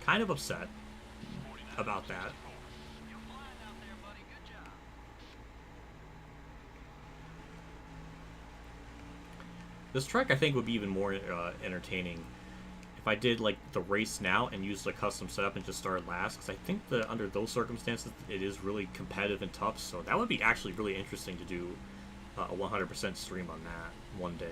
upset about that. You're flying out there, buddy. Good job. This track I think would be even more entertaining if I did like the race now and used the custom setup and just started last, because I think that under those circumstances it is really competitive and tough. So that would be actually really interesting to do a 100% stream on that one day.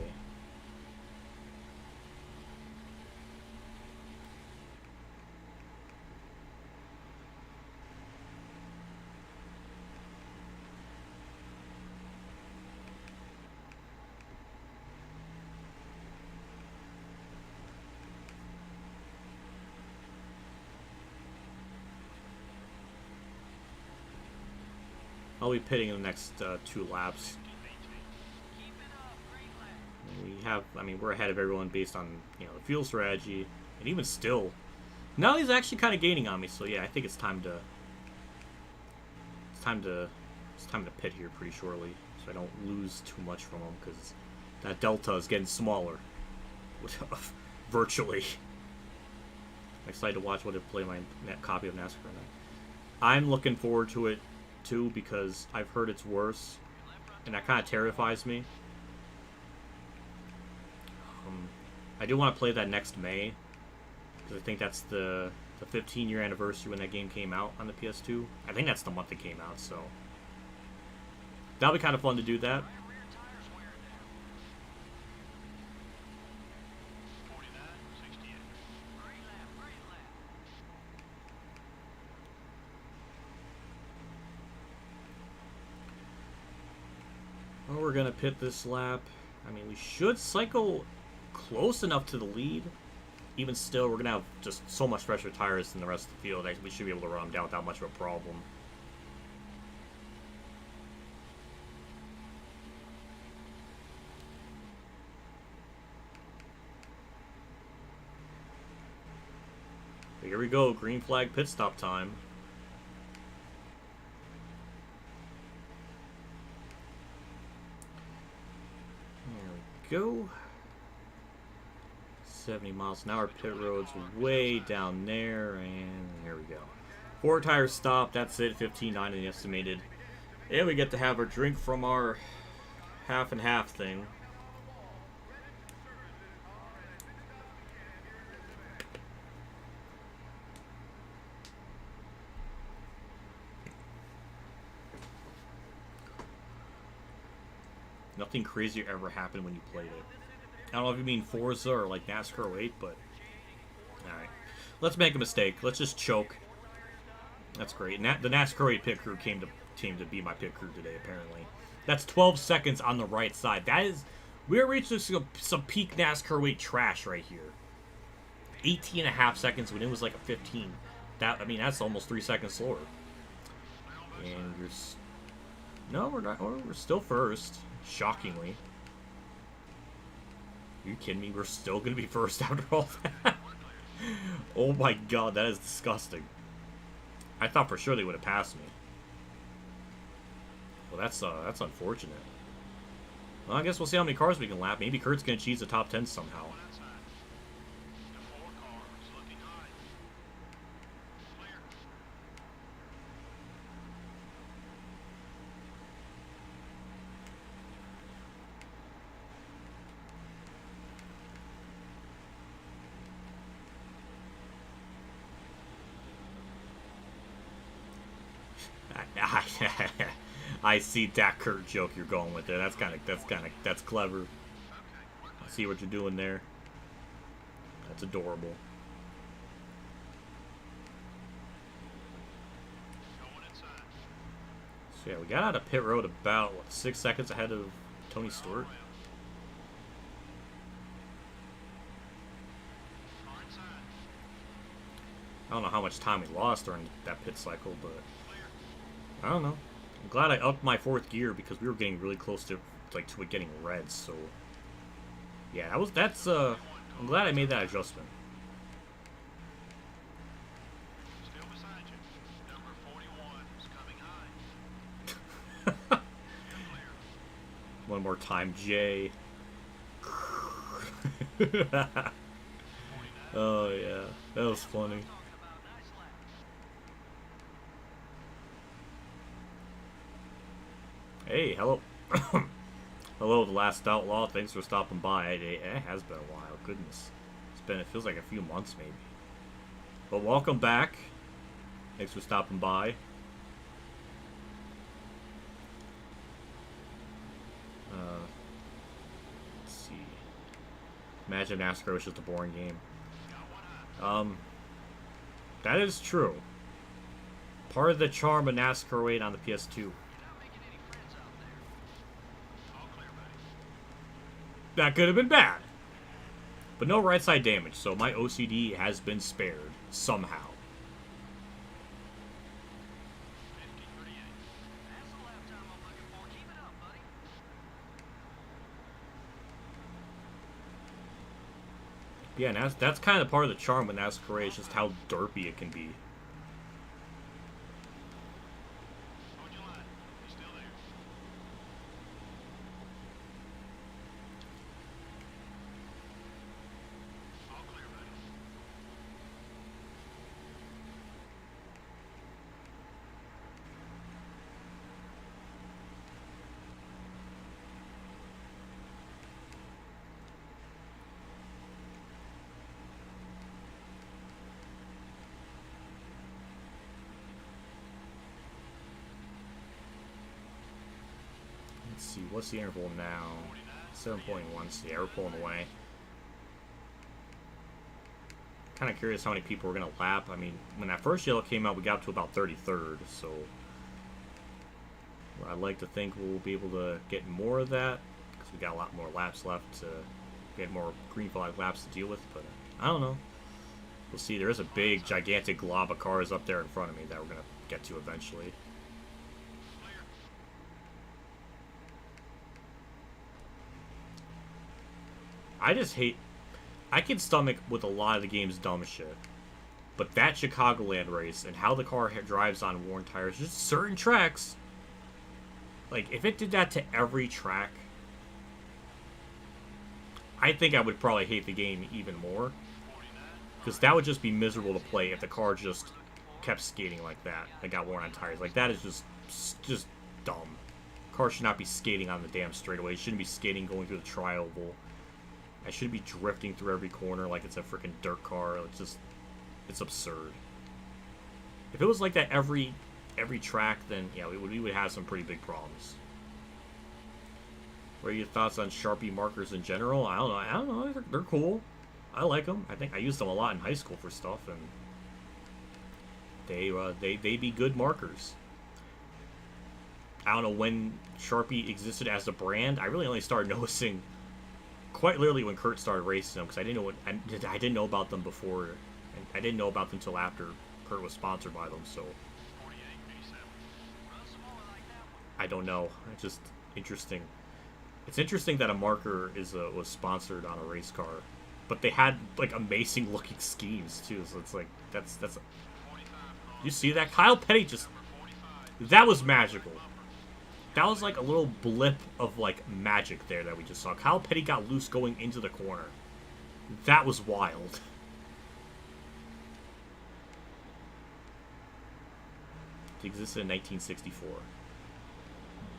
I'll be pitting in the next 2 laps. Keep it up. Great lap. We have, I mean, we're ahead of everyone based on, you know, the fuel strategy, and even still, now he's actually kind of gaining on me. So yeah, I think it's time to pit here pretty shortly, so I don't lose too much from him, because that delta is getting smaller, virtually. I'm excited to watch what it play my copy of NASCAR now. I'm looking forward to it too, because I've heard it's worse, and that kind of terrifies me. I do want to play that next May, because I think that's the 15-year anniversary when that game came out on the PS2. I think that's the month it came out, so that'll be kind of fun to do that. Rear tires wearing down. 49, 68. Great lap. Great lap. Well, we're gonna pit this lap. I mean, we should cycle close enough to the lead. Even still, we're gonna have just so much fresher tires than the rest of the field. We should be able to run them down without much of a problem. But here we go, green flag pit stop time. There we go. 70 miles an hour. Pit road's way down there, and here we go. 4 tires stop. That's it. 15.9 in the estimated. And we get to have our drink from our half and half thing. Nothing crazy ever happened when you played it. I don't know if you mean Forza or like NASCAR 08, but alright. Let's make a mistake. Let's just choke. That's great. The NASCAR 8 pit crew came to be my pit crew today, apparently. That's 12 seconds on the right side. That is... We're reaching some peak NASCAR 8 trash right here. 18.5 seconds when it was like a 15. I mean, that's almost 3 seconds slower. And you're... No, we're not. We're still first. Shockingly. Are you kidding me? We're still going to be first after all that? Oh my god, that is disgusting. I thought for sure they would have passed me. Well, that's unfortunate. Well, I guess we'll see how many cars we can lap. Maybe Kurt's going to cheese the top 10 somehow. I see that Kurt joke you're going with there. That's clever. I see what you're doing there. That's adorable. So yeah, we got out of pit road about what, 6 seconds ahead of Tony Stewart. I don't know how much time we lost during that pit cycle, but I don't know. I'm glad I upped my 4th gear because we were getting really close to it getting red. So yeah, I'm glad I made that adjustment. One more time, Jay. Oh yeah, that was funny. Hey, hello. Hello, the last outlaw. Thanks for stopping by. It has been a while. Goodness, it feels like a few months maybe. But welcome back. Thanks for stopping by. Let's see. Imagine Nascar was just a boring game. That is true. Part of the charm of Nascar 8 on the PS2. That could have been bad. But no right side damage, so my OCD has been spared somehow. Yeah, and that's kind of part of the charm with NASCAR 8, is just how derpy it can be. Let's see, what's the interval now? 7.1, so yeah, we're pulling away. Kind of curious how many people we're going to lap. I mean, when that first yellow came out, we got up to about 33rd, so I'd like to think we'll be able to get more of that, because we got a lot more laps left to get more green flag laps to deal with, but I don't know. We'll see. There is a big, gigantic glob of cars up there in front of me that we're going to get to eventually. I just hate... I can stomach with a lot of the game's dumb shit. But that Chicagoland race and how the car drives on worn tires, just certain tracks... Like, if it did that to every track... I think I would probably hate the game even more. Because that would just be miserable to play if the car just kept skating like that. That got worn on tires. Like, that is just dumb. Car should not be skating on the damn straightaway. It shouldn't be skating going through the tri-oval. I should be drifting through every corner like it's a freaking dirt car. It's absurd. If it was like that every track, then yeah, we would have some pretty big problems. What are your thoughts on Sharpie markers in general? I don't know. They're cool. I like them. I think I used them a lot in high school for stuff, and they be good markers. I don't know when Sharpie existed as a brand. I really only started noticing quite literally when Kurt started racing them, because I didn't know about them before, and I didn't know about them until after Kurt was sponsored by them. So I don't know. It's just interesting. It's interesting that a marker was sponsored on a race car, but they had like amazing looking schemes too. So it's like that's. You see that? Kyle Petty that was magical. That was like a little blip of like magic there that we just saw. Kyle Petty got loose going into the corner. That was wild. It existed in 1964.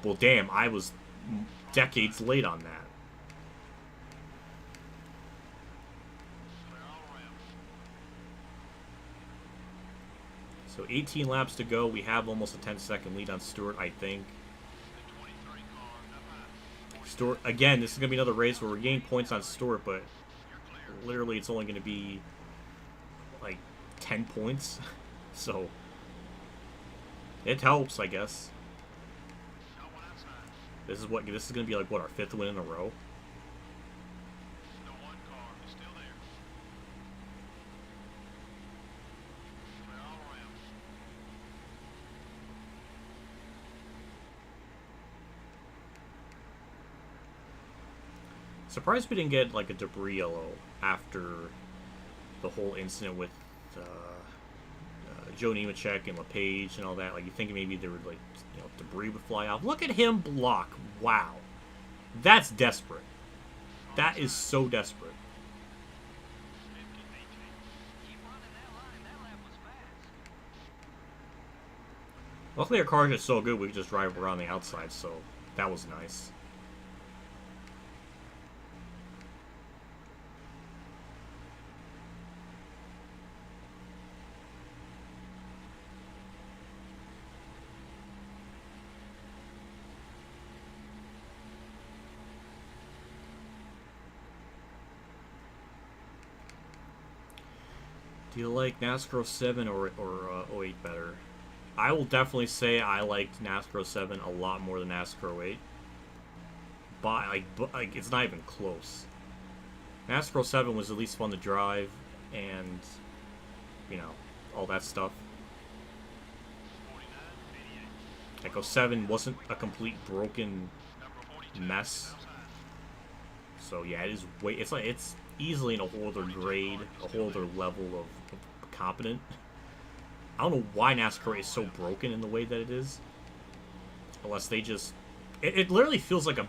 Well, damn, I was decades late on that. So 18 laps to go. We have almost a 10-second lead on Stewart, I think. Stewart, again, this is going to be another race where we're gaining points on Stewart, but literally it's only going to be like 10 points. So it helps, I guess. This is going to be like, what, our 5th win in a row? Surprised we didn't get like a debris yellow after the whole incident with Joe Nemechek and LePage and all that. Like, you think maybe there would, like, you know, debris would fly off. Look at him block. Wow. That's desperate. That is so desperate. Keep running that line. That lap was fast. Luckily, our car is so good we could just drive around the outside, so that was nice. Do you like NASCAR 07 or 08 better? I will definitely say I liked NASCAR 07 a lot more than NASCAR 08. But like it's not even close. NASCAR 07 was at least fun to drive, and you know, all that stuff. Like 07 wasn't a complete broken mess. So yeah, it is way. It's like it's easily in a whole other grade, a whole other level of competent. I don't know why NASCAR is so broken in the way that it is. Unless they just, it literally feels like a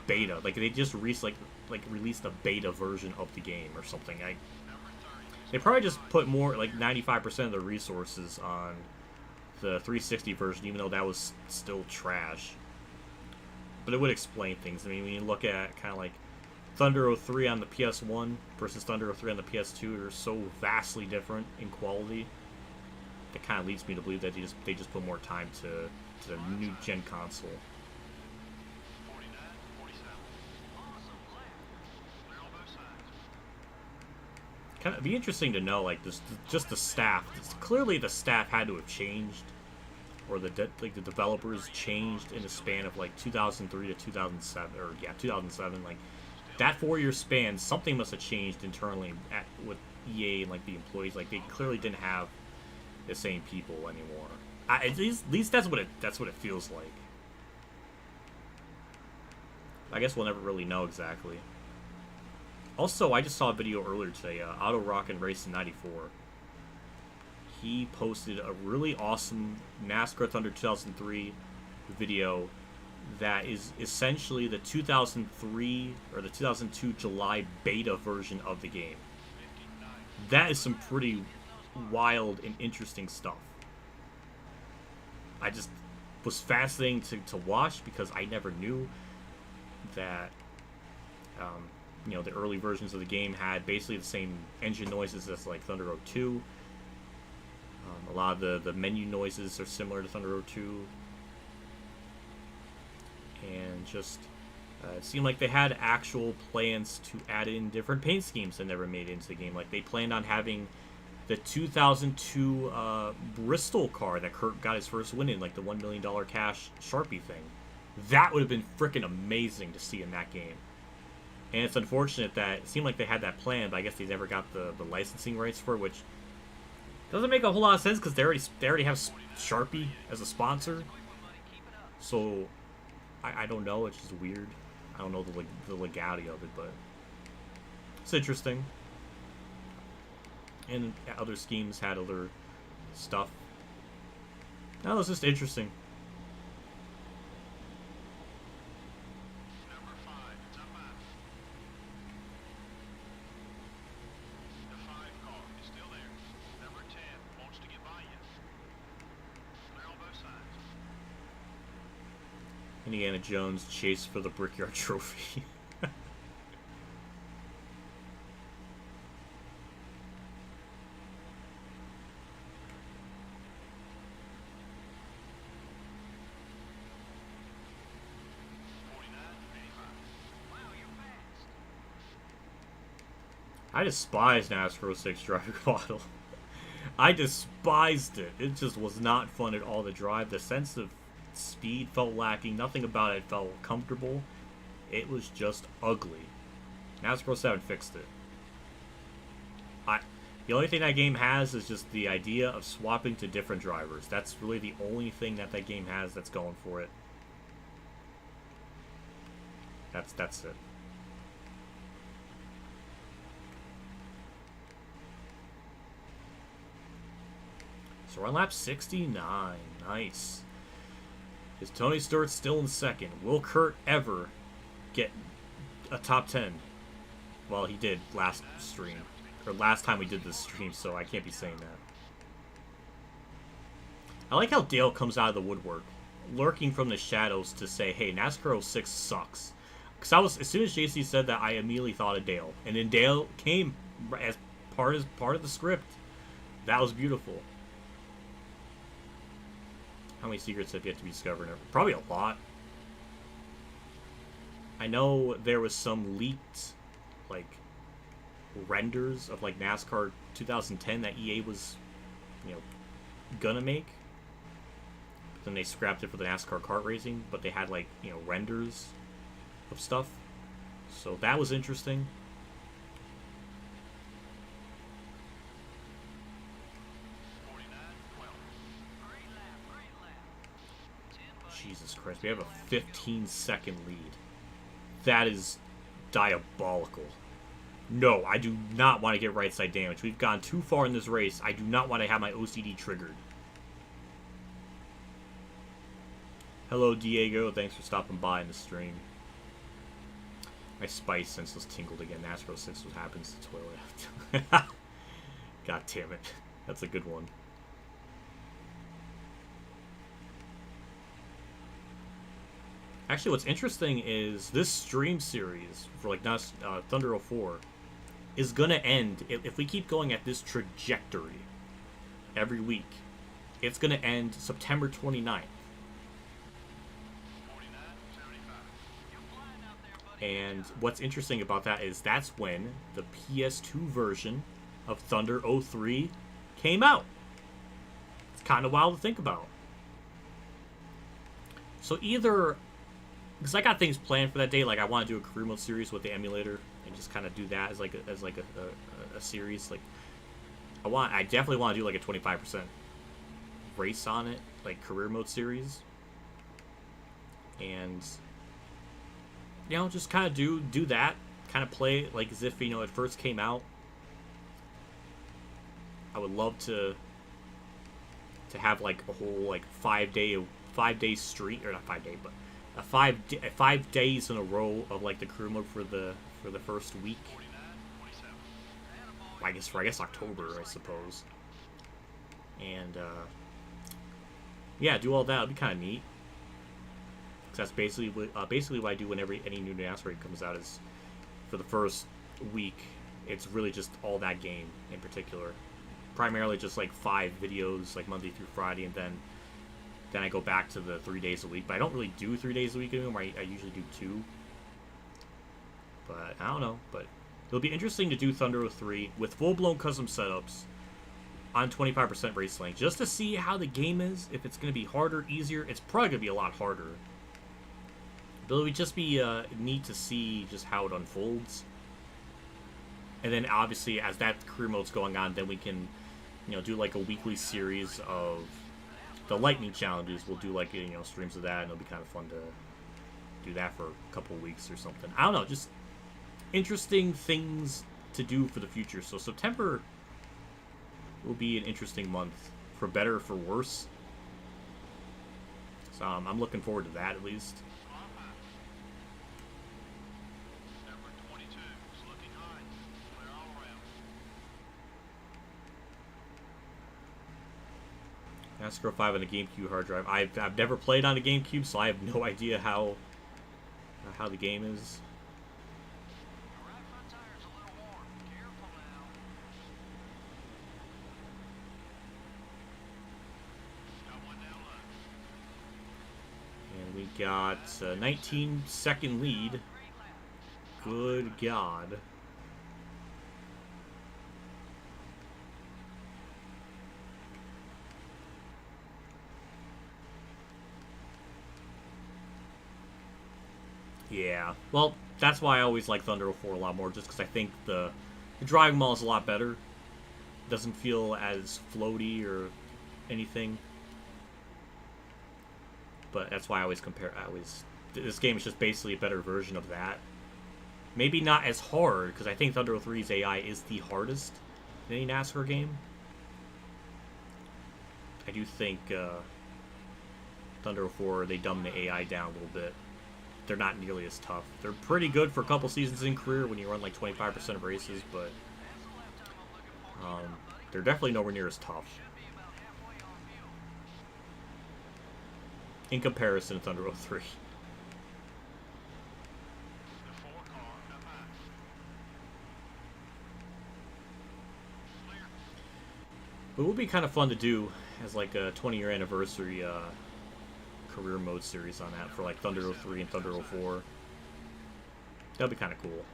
beta. Like they just released a beta version of the game or something. They probably just put more, like 95% of the resources on the 360 version, even though that was still trash. But it would explain things. I mean, when you look at kind of like Thunder 03 on the PS1 versus Thunder 03 on the PS2 are so vastly different in quality. That kind of leads me to believe that they just put more time to the new gen console. Kind of be interesting to know, like this, just the staff. Clearly, the staff had to have changed, or the developers changed in the span of like 2003 to 2007, or yeah, 2007. Like that 4-year span, something must have changed internally with EA and like the employees. Like they clearly didn't have the same people anymore. At least that's what it feels like. I guess we'll never really know exactly. Also, I just saw a video earlier today. Auto Rock and Racing 94. He posted a really awesome NASCAR Thunder 2003 video that is essentially the 2003 or the 2002 July beta version of the game. That is some pretty wild and interesting stuff. I just was fascinating to watch because I never knew that you know, the early versions of the game had basically the same engine noises as like Thunder 02. A lot of the menu noises are similar to Thunder 02. And just it seemed like they had actual plans to add in different paint schemes that never made it into the game. Like they planned on having the 2002 Bristol car that Kurt got his first win in, like the $1 million cash Sharpie thing. That would have been freaking amazing to see in that game. And it's unfortunate that it seemed like they had that plan, but I guess they never got the licensing rights for it, which doesn't make a whole lot of sense because they already have Sharpie as a sponsor. So I don't know. It's just weird. I don't know the legality of it, but it's interesting. And other schemes had other stuff. No, it's just interesting. Indiana Jones chase for the Brickyard trophy. I despise NASCAR 06 driving model. I despised it. It just was not fun at all to drive. The sense of speed felt lacking. Nothing about it felt comfortable. It was just ugly. NASCAR 07 fixed it. The only thing that game has is just the idea of swapping to different drivers. That's really the only thing that game has that's going for it. That's it. So we're on lap 69. Nice. Is Tony Stewart still in second? Will Kurt ever get a top 10? Well, he did last stream. Or last time we did this stream, so I can't be saying that. I like how Dale comes out of the woodwork, lurking from the shadows to say, hey, NASCAR 06 sucks. Because as soon as JC said that, I immediately thought of Dale. And then Dale came as part of the script. That was beautiful. How many secrets have yet to be discovered? Probably a lot. I know there was some leaked, like, renders of, like, NASCAR 2010 that EA was, you know, gonna make. But then they scrapped it for the NASCAR kart racing, but they had, like, you know, renders of stuff. So that was interesting. Jesus Christ, we have a 15-second lead. That is diabolical. No, I do not want to get right side damage. We've gone too far in this race. I do not want to have my OCD triggered. Hello, Diego. Thanks for stopping by in the stream. My spice sense was tingled again. NASCAR 06 what happens to toilet. God damn it. That's a good one. Actually, what's interesting is this stream series for like Thunder 04 is gonna end if we keep going at this trajectory every week. It's gonna end September 29th. And what's interesting about that is that's when the PS2 version of Thunder 03 came out. It's kind of wild to think about. So either, because I got things planned for that day, like I want to do a career mode series with the emulator and just kind of do that as a series. Like I definitely want to do like a 25% race on it, like career mode series, and you know, just kind of do that, kind of play like as if, you know, it first came out. I would love to have like a whole like 5 day streak, or not 5 day, but a 5 days in a row of like the career mode for the first week. I guess October, I suppose. And yeah, do all that. It'd be kind of neat. That's basically what I do whenever any new NASCAR comes out. Is for the first week, it's really just all that game in particular. Primarily just like 5 videos, like Monday through Friday, and then I go back to the 3 days a week. But I don't really do 3 days a week anymore. I usually do 2. But I don't know. But it'll be interesting to do Thunder 03 with full-blown custom setups on 25% race length, just to see how the game is. If it's going to be harder, easier. It's probably going to be a lot harder. But it would just be neat to see just how it unfolds. And then obviously as that career mode's going on, then we can, you know, do like a weekly series of the lightning challenges. We'll do like, you know, streams of that, and it'll be kind of fun to do that for a couple of weeks or something. I don't know, just interesting things to do for the future. So September will be an interesting month, for better or for worse. So I'm looking forward to that at least. NASCAR 5 on the GameCube hard drive. I've never played on a GameCube, so I have no idea how the game is. And we got a 19-second lead. Good God. Yeah, well, that's why I always like Thunder 04 a lot more, just because I think the driving model is a lot better. It doesn't feel as floaty or anything. But that's why I always compare. This game is just basically a better version of that. Maybe not as hard, because I think Thunder 03's AI is the hardest in any NASCAR game. I do think Thunder 04, they dumbed the AI down a little bit. They're not nearly as tough. They're pretty good for a couple seasons in career when you run like 25% of races, but they're definitely nowhere near as tough in comparison to Thunder 03. But it would be kind of fun to do as like a 20-year anniversary career mode series on that for like Thunder 03 and Thunder 04. That'd be kind of cool.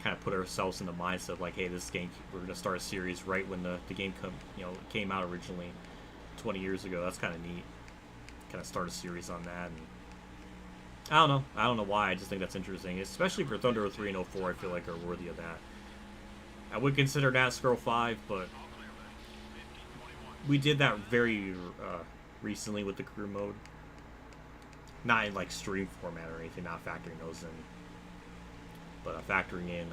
Kind of put ourselves in the mindset of like, hey, this game, we're gonna start a series right when the game came out originally 20 years ago. That's kind of neat. Kind of start a series on that. And I don't know why. I just think that's interesting, especially for Thunder 03 and 04. I feel like are worthy of that. I would consider Nascar 05, but we did that very recently with the career mode. Not in like stream format or anything, not factoring those in. But factoring in,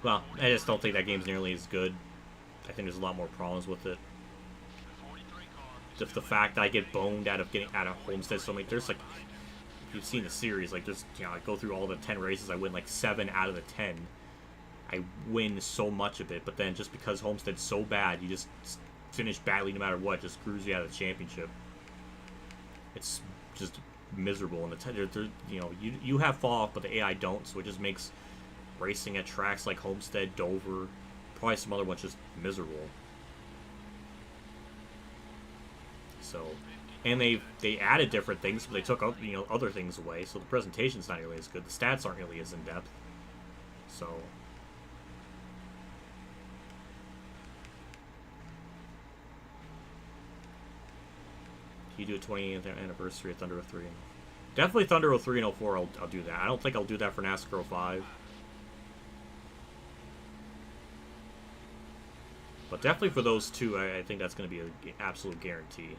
well, I just don't think that game's nearly as good. I think there's a lot more problems with it. Just the fact that I get boned out of Homestead so many. There's like, if you've seen the series, like there's, I go through all the 10 races, I win like 7 out of the 10. I win so much of it, but then just because Homestead's so bad, you just finish badly no matter what, just screws you out of the championship. It's just miserable, and you have fall off, but the AI don't, so it just makes racing at tracks like Homestead, Dover, probably some other ones just miserable. So, and they added different things, but they took other things away, so the presentation's not nearly as good. The stats aren't really as in depth. So you do a 20th anniversary of Thunder 03. Definitely Thunder 03 and 04, I'll do that. I don't think I'll do that for NASCAR 05. But definitely for those two, I think that's going to be an absolute guarantee.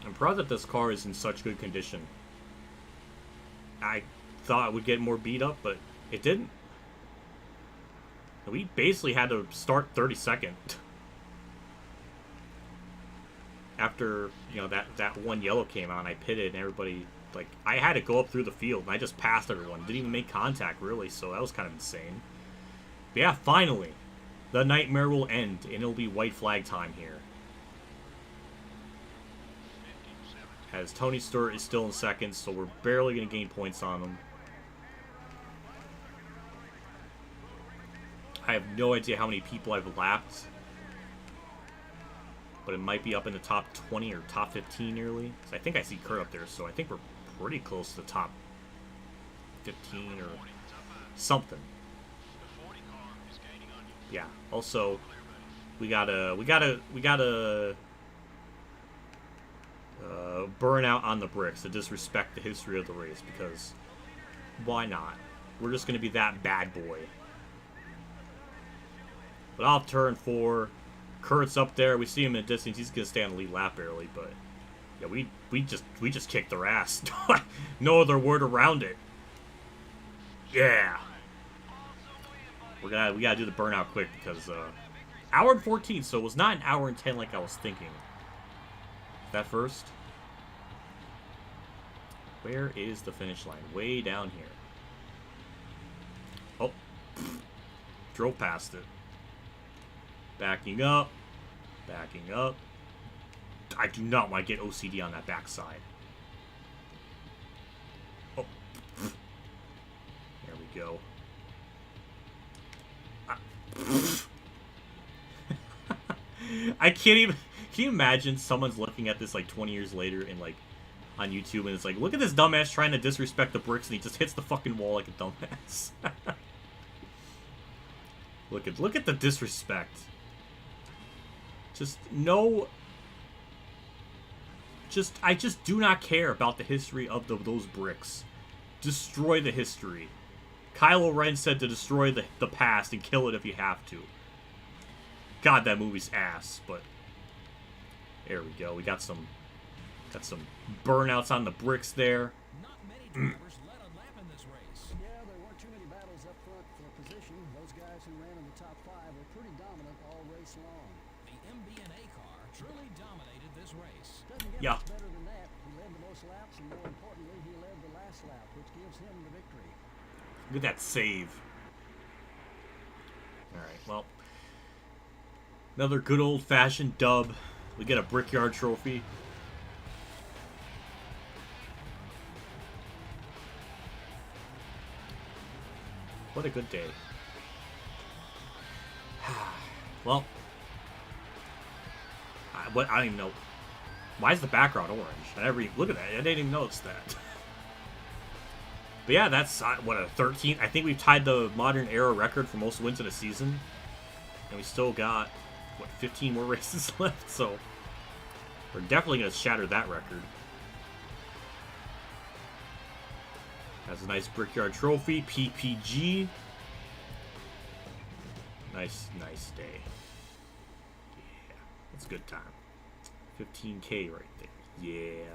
I'm proud that this car is in such good condition. I thought it would get more beat up, but it didn't. We basically had to start 32nd. After, that one yellow came out and I pitted and everybody, like, I had to go up through the field and I just passed everyone. Didn't even make contact, really, so that was kind of insane. But yeah, finally, the nightmare will end and it'll be white flag time here. As Tony Stewart is still in second, so we're barely going to gain points on him. I have no idea how many people I've lapped, but it might be up in the top 20 or top 15 nearly. So I think I see Kurt up there, so I think we're pretty close to the top 15 or something. Yeah. Also, we gotta burn out on the bricks to disrespect the history of the race, because why not? We're just going to be that bad boy. But off turn 4, Kurt's up there. We see him in the distance. He's going to stay on the lead lap barely, but yeah, we just kicked their ass. No other word around it. Yeah. We gotta do the burnout quick, because hour and 14, so it was not an hour and 10 like I was thinking. That first? Where is the finish line? Way down here. Oh. Drove past it. Backing up. Backing up. I do not want to get OCD on that backside. Oh. There we go. I can't even... Can you imagine someone's looking at this like 20 years later and like on YouTube and it's like, look at this dumbass trying to disrespect the bricks and he just hits the fucking wall like a dumbass. Look at the disrespect. Just no. I just do not care about the history of those bricks. Destroy the history. Kylo Ren said to destroy the past and kill it if you have to. God, that movie's ass, but there we go. We got some burnouts on the bricks there. Not many drivers led a lap in this race. Yeah, there weren't too many battles up front for position. Those guys who ran in the top 5 were pretty dominant all race long. The MB&A car truly dominated this race. Doesn't get Yeah. much better than that. He led the most laps, and more importantly, he led the last lap, which gives him the victory. Look at that save. Alright, well. Another good old-fashioned dub. We get a Brickyard trophy. What a good day. Well. I don't even know. Why is the background orange? Look at that. I didn't even notice that. But yeah, that's, what, a 13th? I think we've tied the modern era record for most wins in a season. And we still got, what, 15 more races left? So, we're definitely going to shatter that record. That's a nice Brickyard trophy. PPG. Nice day. Yeah, that's a good time. 15K right there. Yeah.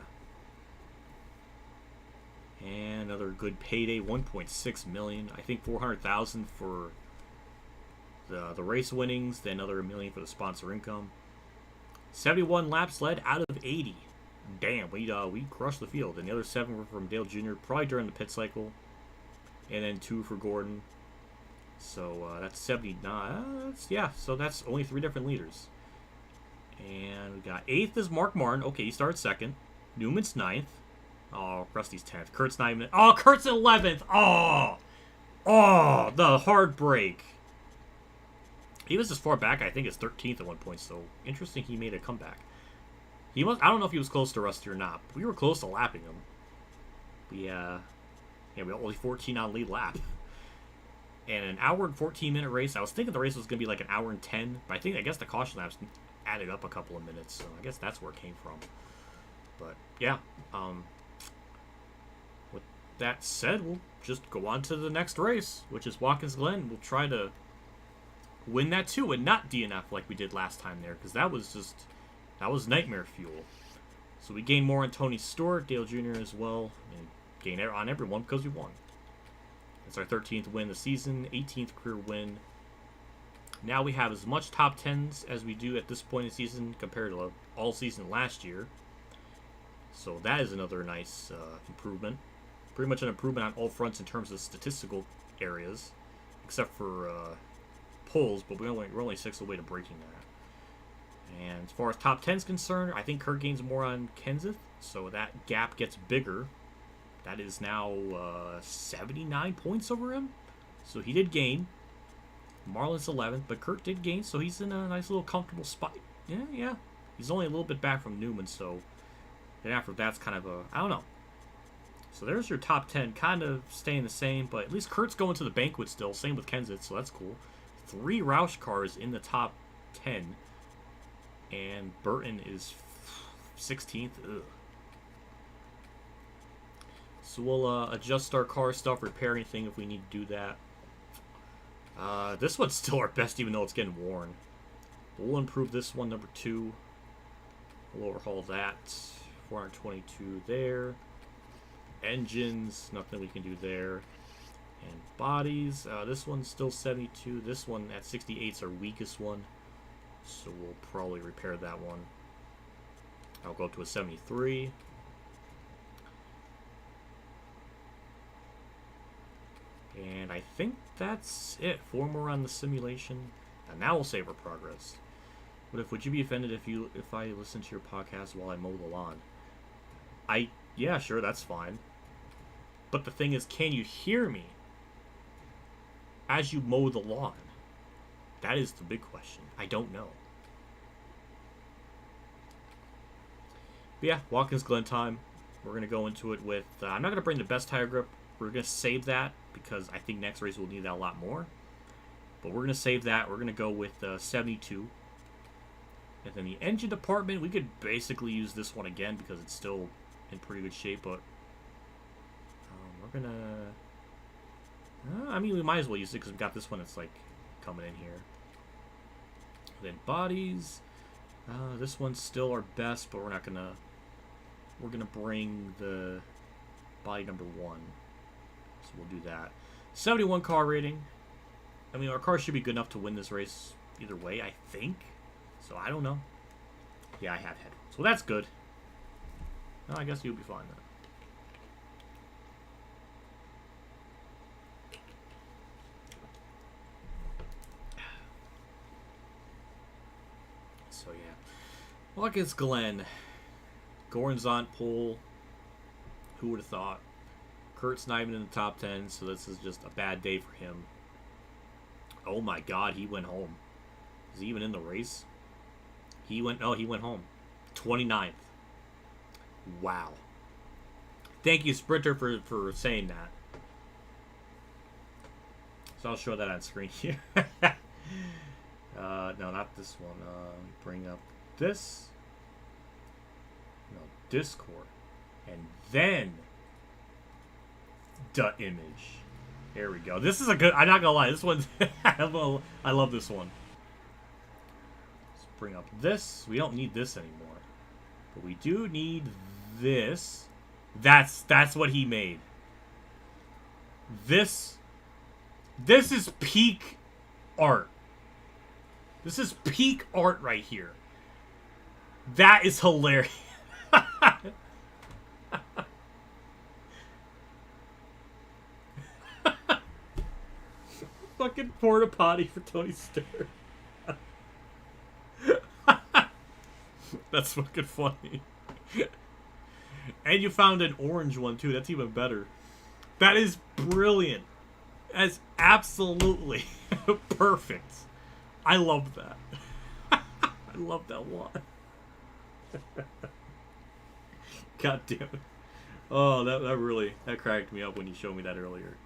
And another good payday, 1.6 million. I think 400,000 for the race winnings, then another $1 million for the sponsor income. 71 laps led out of 80. Damn, we crushed the field. And the other 7 were from Dale Jr., probably during the pit cycle. And then 2 for Gordon. So that's 79. So that's only 3 different leaders. And we got 8th is Mark Martin. Okay, he started 2nd. Newman's 9th. Oh, Rusty's 10th. Kurt's not even... Oh, Kurt's 11th! Oh, the heartbreak. He was as far back, I think, as 13th at one point, so interesting he made a comeback. I don't know if he was close to Rusty or not. But we were close to lapping him. We were only 14 on lead lap. And an hour and 14-minute race. I was thinking the race was going to be like an hour and 10, but I guess the caution laps added up a couple of minutes, so I guess that's where it came from. But, yeah, with that said, we'll just go on to the next race, which is Watkins Glen. We'll try to win that too and not DNF like we did last time there, because that was nightmare fuel. So we gain more on Tony Stewart, Dale Jr. as well, and gain on everyone because we won. It's our 13th win of the season, 18th career win. Now we have as much top 10s as we do at this point in the season compared to all season last year. So that is another nice improvement. Pretty much an improvement on all fronts in terms of statistical areas, except for polls, but we're only 6 away to breaking that. And as far as top 10 is concerned, I think Kurt gains more on Kenseth, so that gap gets bigger. That is now 79 points over him. So he did gain. Marlin's 11th, but Kurt did gain, so he's in a nice little comfortable spot. Yeah. He's only a little bit back from Newman, so then after that's kind of I don't know. So there's your top 10, kind of staying the same, but at least Kurt's going to the banquet still. Same with Kenseth, so that's cool. 3 Roush cars in the top 10, and Burton is 16th. Ugh. So we'll adjust our car stuff, repair anything if we need to do that. This one's still our best, even though it's getting worn. We'll improve this one, number 2. We'll overhaul that. 422 there. Engines, nothing we can do there. And bodies, this one's still 72. This one at 68 is our weakest one. So we'll probably repair that one. I'll go up to a 73. And I think that's it. 4 more on the simulation. And now we'll save our progress. Would you be offended if I listen to your podcast while I mow the lawn? Yeah, sure, that's fine. But the thing is, can you hear me as you mow the lawn? That is the big question. I don't know. But yeah, Watkins Glen time. We're going to go into it with... I'm not going to bring the best tire grip. We're going to save that because I think next race we'll need that a lot more. But we're going to save that. We're going to go with 72. And then the engine department, we could basically use this one again because it's still in pretty good shape. But we're going to... I mean, we might as well use it because we've got this one that's like coming in here. Then bodies. This one's still our best, but we're not going to... We're going to bring the body number 1. So we'll do that. 71 car rating. I mean, our car should be good enough to win this race either way, I think. So I don't know. Yeah, I have headphones. Well, that's good. Well, I guess you'll be fine then. So yeah. Watkins Glen. Gordon's on pole. Who would have thought? Kurt's not even in the top 10, so this is just a bad day for him. Oh my god, he went home. Is he even in the race? He went home. 29th. Wow. Thank you, Sprinter, for saying that. So I'll show that on screen here. No, not this one. Bring up this. No, Discord. And then the image. There we go. This is a good... I'm not gonna lie. This one's... I love this one. Let's bring up this. We don't need this anymore. But we do need this. That's what he made. This is peak art. This is peak art right here. That is hilarious. Fucking porta potty for Tony Stark. That's fucking funny. And you found an orange one too. That's even better. That is brilliant. That's absolutely perfect. I love that. I love that one. God damn it. Oh, that cracked me up when you showed me that earlier.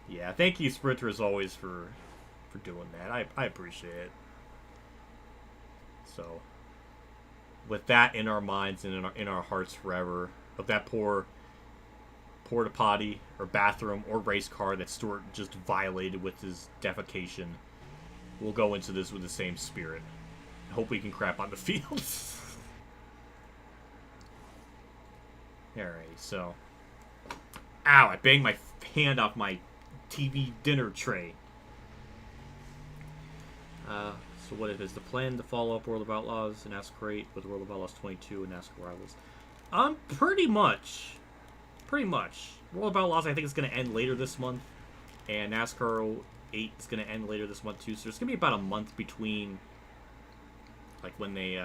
Yeah, thank you, Sprinter, as always, for doing that. I appreciate it. So, with that in our minds and in our hearts forever, of that poor porta potty or bathroom or race car that Stuart just violated with his defecation, we'll go into this with the same spirit. Hope we can crap on the field. Alright, so... Ow, I banged my hand off my TV dinner tray. So what it is, the plan to follow up World of Outlaws and NASCAR 8 with World of Outlaws 22 and NASCAR Rivals? Pretty much. World of Outlaws, I think, is going to end later this month, and NASCAR 8 is going to end later this month too. So there's going to be about a month between, like, when they,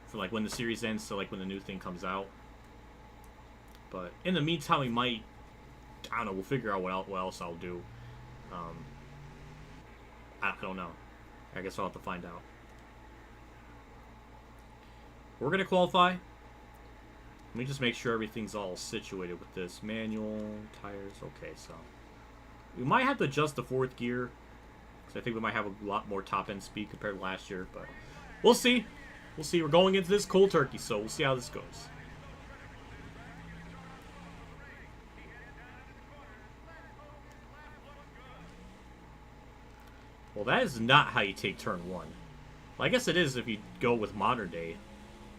for like when the series ends to like when the new thing comes out. But in the meantime, we might, I don't know, we'll figure out what else I'll do. I don't know. I guess I'll have to find out. We're going to qualify. Let me just make sure everything's all situated with this. Manual, tires, okay, so. We might have to adjust the 4th gear, because I think we might have a lot more top-end speed compared to last year, but we'll see. We'll see. We're going into this cold turkey, so we'll see how this goes. Well, that is not how you take turn 1. Well, I guess it is if you go with modern day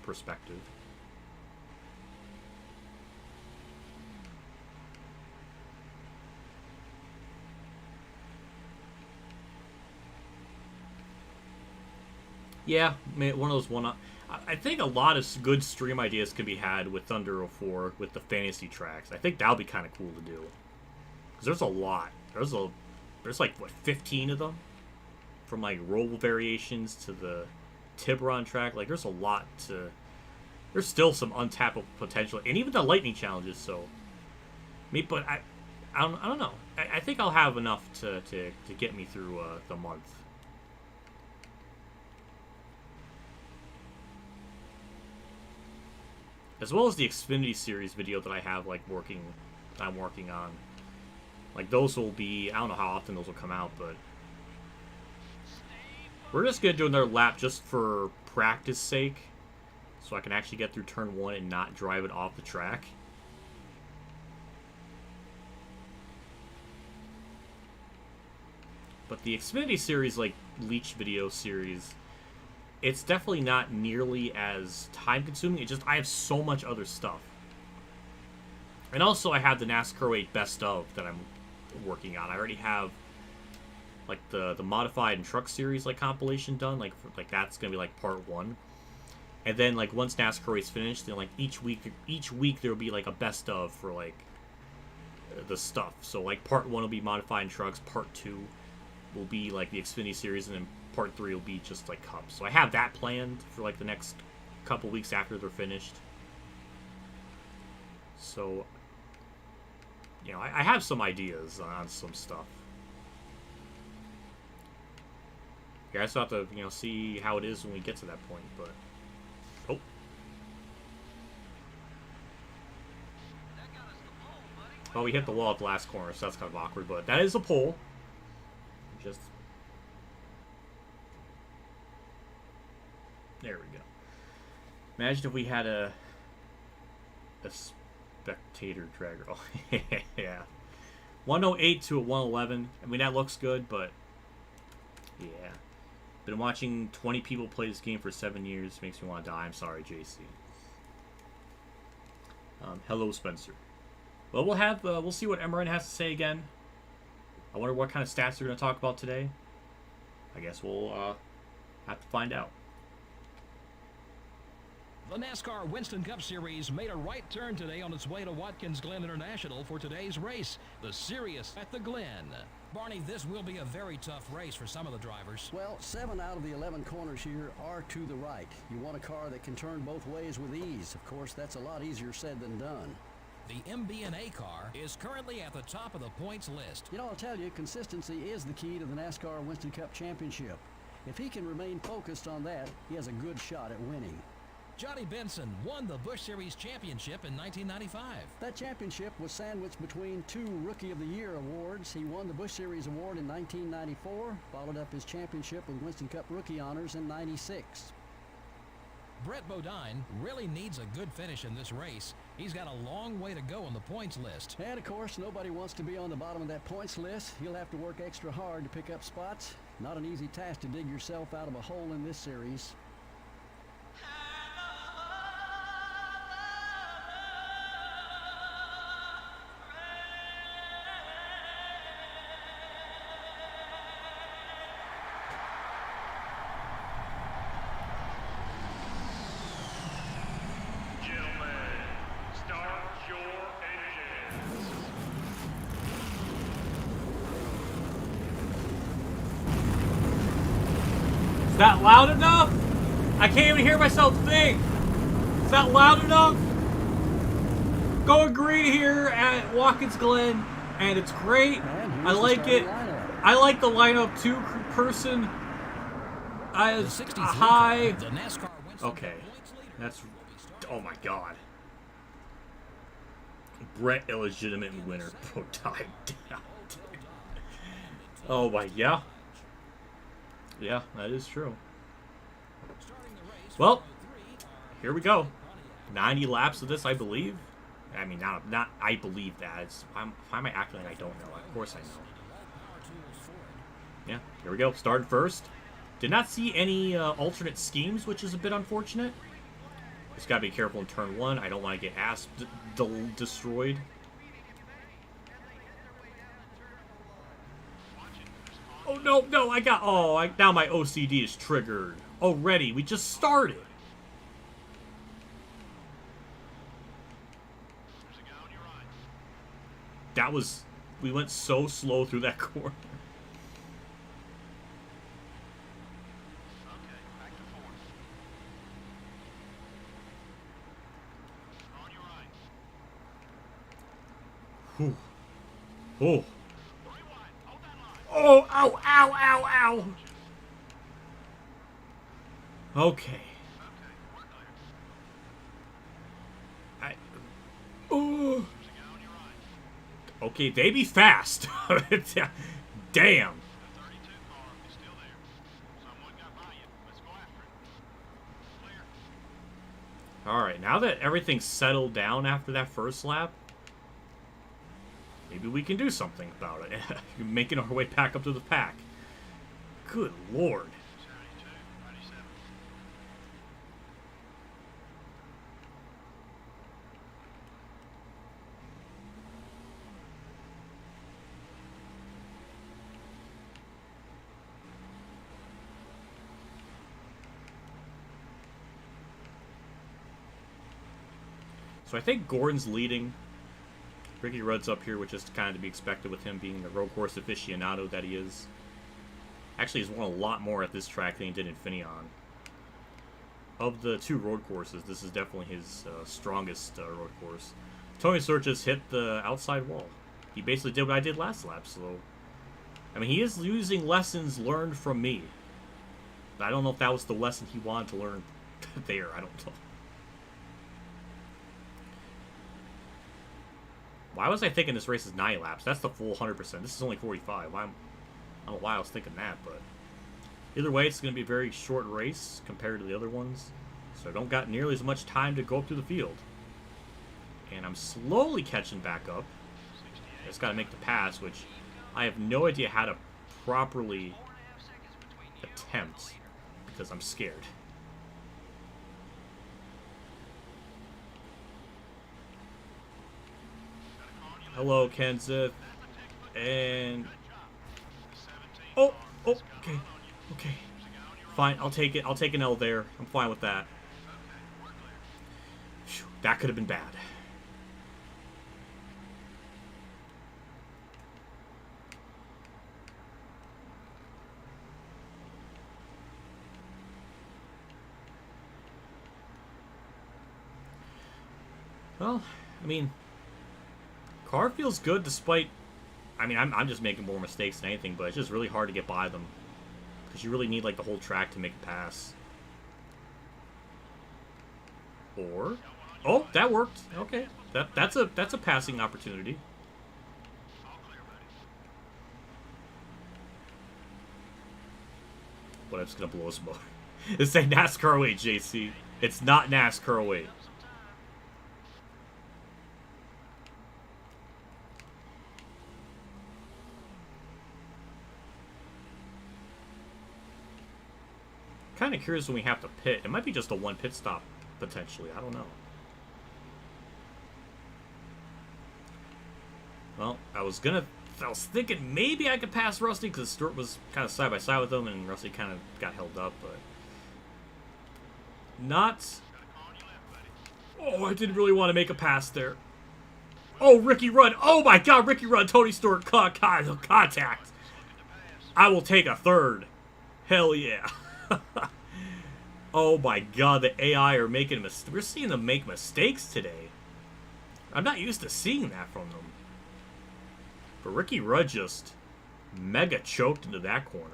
perspective. Yeah, one of those I think a lot of good stream ideas can be had with Thunder 04 with the fantasy tracks. I think that'll be kind of cool to do. Because there's a lot. There's like, what, 15 of them? From like roll variations to the Tiburon track. Like, there's a lot to... There's still some untapped potential. And even the lightning challenges, so... But I don't know. I think I'll have enough to get me through the month. as well as the Xfinity Series video that I have I'm working on. Like those will be, I don't know how often those will come out, but we're just gonna do another lap just for practice sake, so I can actually get through turn 1 and not drive it off the track. But the Xfinity Series, like Leech video series, it's definitely not nearly as time consuming. It just, I have so much other stuff. And also I have the NASCAR 8 best of that I'm working on. I already have like the modified and truck series like compilation done. Like that's gonna be like part 1. And then like once NASCAR 8's finished, then like each week there will be like a best of for like the stuff. So like part 1 will be modified and trucks, part 2 will be like the Xfinity series, and then part 3 will be just like cups. So I have that planned for like the next couple weeks after they're finished. So, you know, I have some ideas on some stuff. You guys have to, you know, see how it is when we get to that point, but... Oh. Well, we hit the wall at the last corner, so that's kind of awkward, but that is a pole. Just... There we go. Imagine if we had a spectator dragger. Oh, yeah. 108 to a 111. I mean, that looks good, but... Yeah. Been watching 20 people play this game for 7 years. Makes me want to die. I'm sorry, JC. Hello, Spencer. Well, we'll see what MRN has to say again. I wonder what kind of stats they're going to talk about today. I guess we'll have to find out. The NASCAR Winston Cup Series made a right turn today on its way to Watkins Glen International for today's race, the Sirius at the Glen. Barney, this will be a very tough race for some of the drivers. Well, 7 out of the 11 corners here are to the right. You want a car that can turn both ways with ease. Of course, that's a lot easier said than done. The MB&A car is currently at the top of the points list. You know, I'll tell you, consistency is the key to the NASCAR Winston Cup Championship. If he can remain focused on that, he has a good shot at winning. Johnny Benson won the Busch Series championship in 1995. That championship was sandwiched between 2 Rookie of the Year awards. He won the Busch Series award in 1994, followed up his championship with Winston Cup rookie honors in 96. Brett Bodine really needs a good finish in this race. He's got a long way to go on the points list. And of course, nobody wants to be on the bottom of that points list. He'll have to work extra hard to pick up spots. Not an easy task to dig yourself out of a hole in this series. Is that loud enough? I can't even hear myself think. Is that loud enough? Going green here at Watkins Glen, and it's great. I like it. I like the lineup too. Person as high. Okay, that's. Oh my God. Brett, illegitimate winner. Oh, died down. Oh my, yeah. Yeah, that is true. Well, here we go. 90 laps of this, I believe. I mean, not I believe that. It's, why am I acting like I don't know? Of course I know. Yeah, here we go. Started first. Did not see any alternate schemes, which is a bit unfortunate. Just gotta be careful in turn 1. I don't want to get ass destroyed. Oh, no, I got... Oh, now my OCD is triggered. Already, we just started. That was... We went so slow through that corner. Whew. Oh. Oh, ow, ow, ow, ow. Okay. Oh. Okay, they be fast. Damn. Alright, now that everything's settled down after that first lap, maybe we can do something about it. Making our way back up to the pack. Good lord. So I think Gordon's leading. Ricky Rudd's up here, which is kind of to be expected with him being the road course aficionado that he is. Actually, he's won a lot more at this track than he did in Finion. Of the two road courses, this is definitely his strongest road course. Tony Stewart just hit the outside wall. He basically did what I did last lap, so... I mean, he is using lessons learned from me. But I don't know if that was the lesson he wanted to learn there. I don't know. Why was I thinking this race is 9 laps? That's the full 100%. This is only 45. I don't know why I was thinking that, but... Either way, it's going to be a very short race compared to the other ones. So I don't got nearly as much time to go up through the field. And I'm slowly catching back up. I just got to make the pass, which I have no idea how to properly attempt. Because I'm scared. Hello, Kenseth. And... Oh, okay. Okay. Fine, I'll take it. I'll take an L there. I'm fine with that. Whew, that could have been bad. Well, I mean... Car feels good despite... I mean, I'm just making more mistakes than anything, but it's just really hard to get by them. Because you really need, like, the whole track to make a pass. Or... Oh, that worked. Okay. That's a passing opportunity. But I'm just going to blow smoke. This ain't NASCAR weight, JC. It's not NASCAR weight. Kind of curious when we have to pit. It might be just a one pit stop, potentially. I don't know. Well, I was thinking maybe I could pass Rusty because Stewart was kind of side by side with him, and Rusty kind of got held up, but not. Oh, I didn't really want to make a pass there. Oh, Ricky Rudd! Oh my God, Ricky Rudd, Tony Stewart contact. I will take a third. Hell yeah. Oh my God, the AI are making mistakes. We're seeing them make mistakes today. I'm not used to seeing that from them. But Ricky Rudd just mega choked into that corner.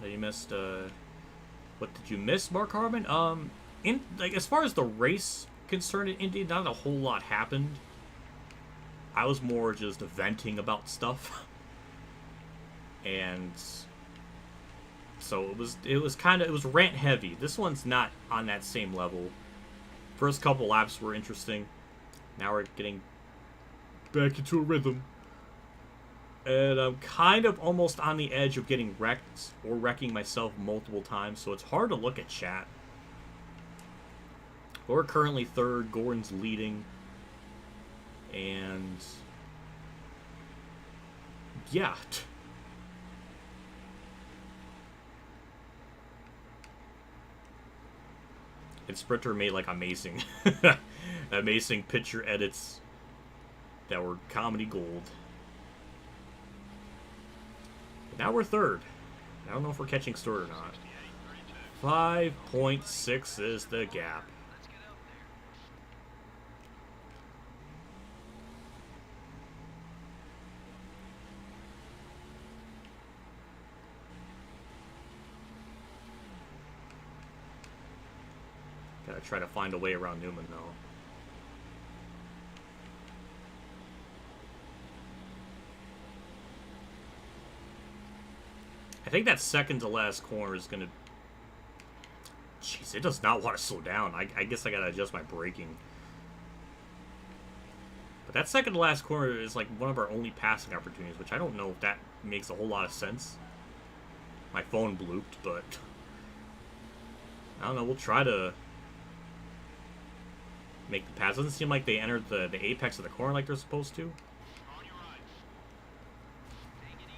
You missed, what did you miss, Mark Harmon? Like, as far as the race concerned in Indy, not a whole lot happened. I was more just venting about stuff. And so it was rant heavy. This one's not on that same level. First couple laps were interesting. Now we're getting back into a rhythm. And I'm kind of almost on the edge of getting wrecked or wrecking myself multiple times, so it's hard to look at chat. But we're currently third. Gordon's leading. And yeah. And Sprinter made like amazing amazing picture edits that were comedy gold. Now we're third. I don't know if we're catching Stewart or not. 5.6 is the gap. Let's get up there. Gotta try to find a way around Newman, though. I think that second to last corner is gonna... Jeez, it does not want to slow down. I guess I gotta adjust my braking. But that second to last corner is like one of our only passing opportunities, which I don't know if that makes a whole lot of sense. My phone blooped, but... I don't know, we'll try to... make the pass. Doesn't seem like they entered the apex of the corner like they're supposed to.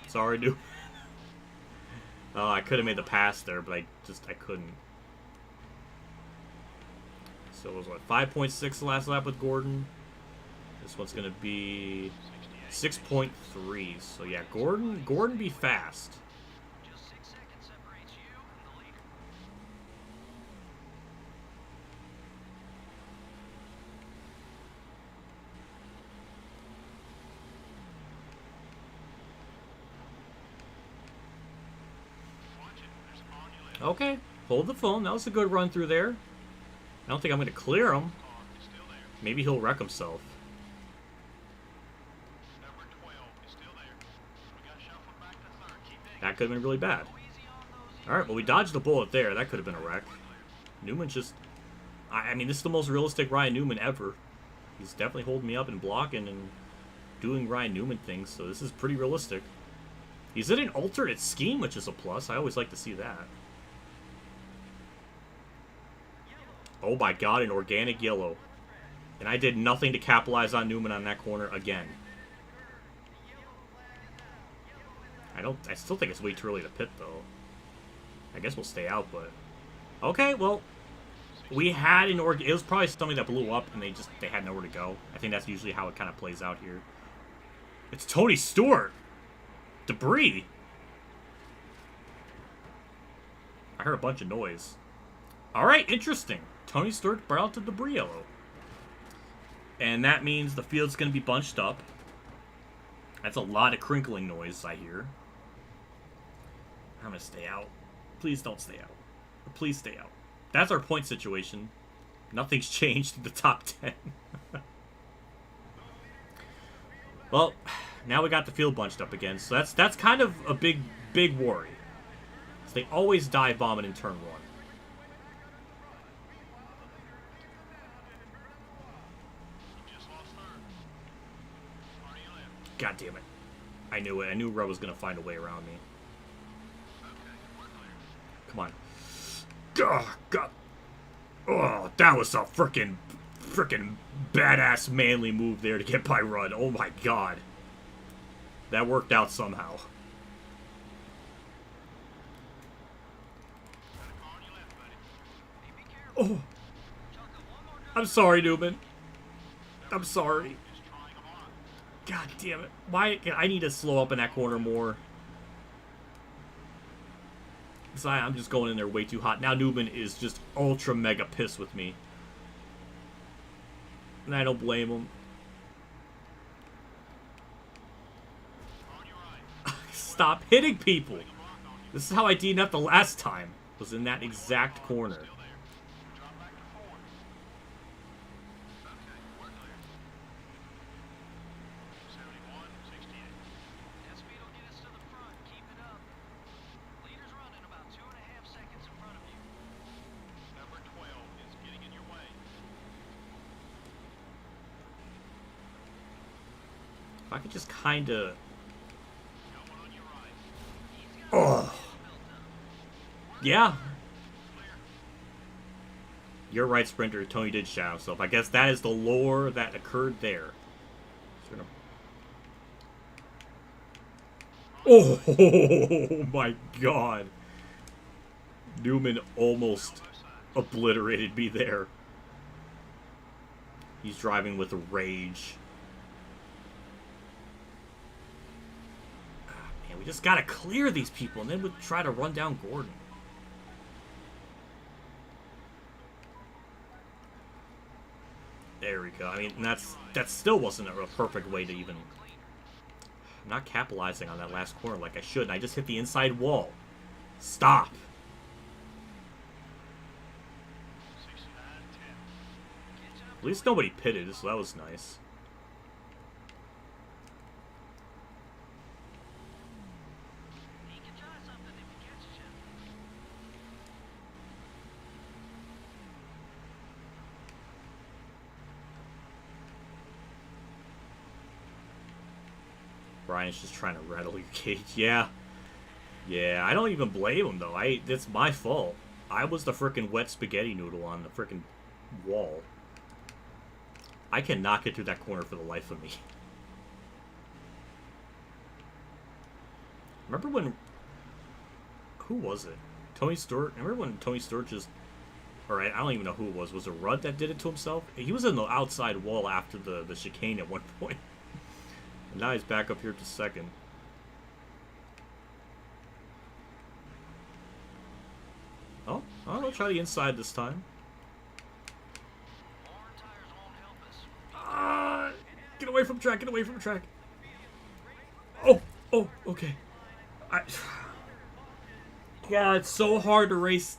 Sorry, dude. Oh, I could have made the pass there, but I couldn't. So it was what, 5.6 the last lap with Gordon. This one's gonna be 6.3. So yeah, Gordon be fast. Just 6 seconds separates you and the leader. Okay, hold the phone. That was a good run through there. I don't think I'm gonna clear him. Maybe he'll wreck himself. That could have been really bad. Alright, well, we dodged the bullet there. That could have been a wreck. Newman just... I mean, this is the most realistic Ryan Newman ever. He's definitely holding me up and blocking and doing Ryan Newman things, so this is pretty realistic. He's in an alternate scheme, which is a plus. I always like to see that. Oh my god, an organic yellow. And I did nothing to capitalize on Newman on that corner again. I still think it's way too early to pit, though. I guess we'll stay out, but... Okay, well... We had an it was probably something that blew up, and they had nowhere to go. I think that's usually how it kind of plays out here. It's Tony Stewart! Debris! I heard a bunch of noise. Alright, interesting. Tony Stewart brought out the debris yellow. And that means the field's going to be bunched up. That's a lot of crinkling noise I hear. I'm going to stay out. Please don't stay out. Please stay out. That's our point situation. Nothing's changed in the top 10. Well, now we got the field bunched up again. So that's kind of a big worry. So they always dive bomb it in turn 1. God damn it. I knew it. I knew Rudd was going to find a way around me. Come on. Oh, God. Oh, that was a frickin' badass manly move there to get by Rudd. Oh my god. That worked out somehow. Oh. I'm sorry, Newman. I'm sorry. God damn it. Why? I need to slow up in that corner more. Because I'm just going in there way too hot. Now Newman is just ultra mega pissed with me. And I don't blame him. Stop hitting people. This is how I DNF'd the last time. Was in that exact corner. If I could just kind of... Oh. Yeah. You're right, Sprinter. Tony did shout himself. I guess that is the lore that occurred there. Oh my god. Newman almost obliterated me there. He's driving with rage. We just gotta clear these people, and then we'll try to run down Gordon. There we go. I mean, that still wasn't a perfect way to even... I'm not capitalizing on that last corner like I should, and I just hit the inside wall. Stop! At least nobody pitted, so that was nice. He can try something if he catches you. Brian's just trying to rattle your cage. Yeah. Yeah, I don't even blame him, though. It's my fault. I was the frickin' wet spaghetti noodle on the frickin' wall. I cannot get through that corner for the life of me. Remember when... Who was it? Tony Stewart? Remember when Tony Stewart just... Or I don't even know who it was. Was it Rudd that did it to himself? He was in the outside wall after the chicane at one point. And now he's back up here to second. Oh, I'll try the inside this time. Get away from the track, get away from the track. Oh, okay. Yeah, it's so hard to race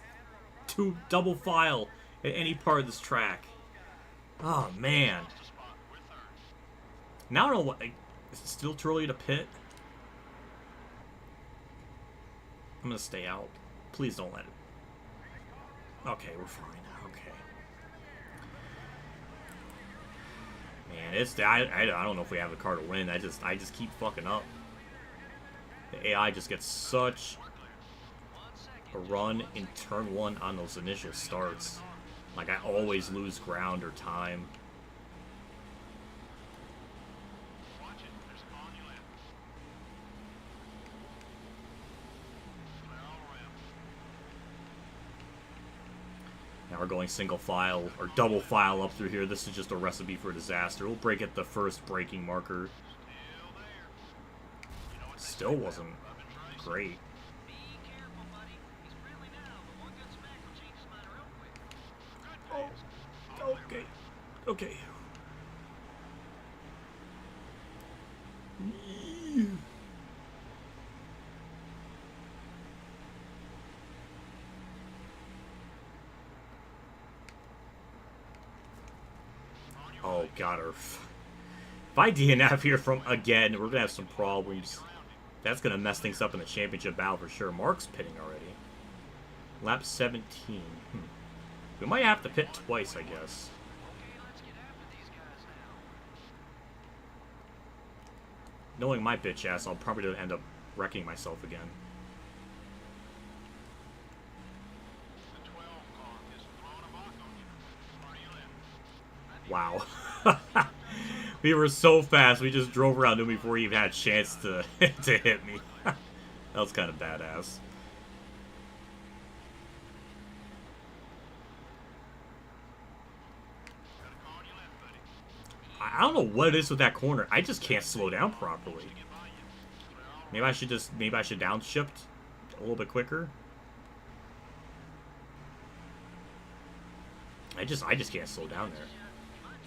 to double file at any part of this track. Oh, man. Now I don't know what... Is it still too early to pit? I'm gonna stay out. Please don't let it. Okay, we're fine. Okay. Man, it's I don't know if we have the car to win. I just keep fucking up. The AI just gets such a run in turn 1 on those initial starts. Like I always lose ground or time. Now we're going single file or double file up through here. This is just a recipe for disaster. We'll break at the first braking marker. Still wasn't great. Oh, okay. Okay. Oh, God. If I DNF here from again, we're going to have some problems. That's going to mess things up in the championship battle for sure. Mark's pitting already. Lap 17. We might have to pit twice, I guess. Knowing my bitch ass, I'll probably end up wrecking myself again. Wow. We were so fast, we just drove around him before he even had a chance to, to hit me. That was kind of badass. I don't know what it is with that corner. I just can't slow down properly. Maybe I should downshift a little bit quicker. I just can't slow down there.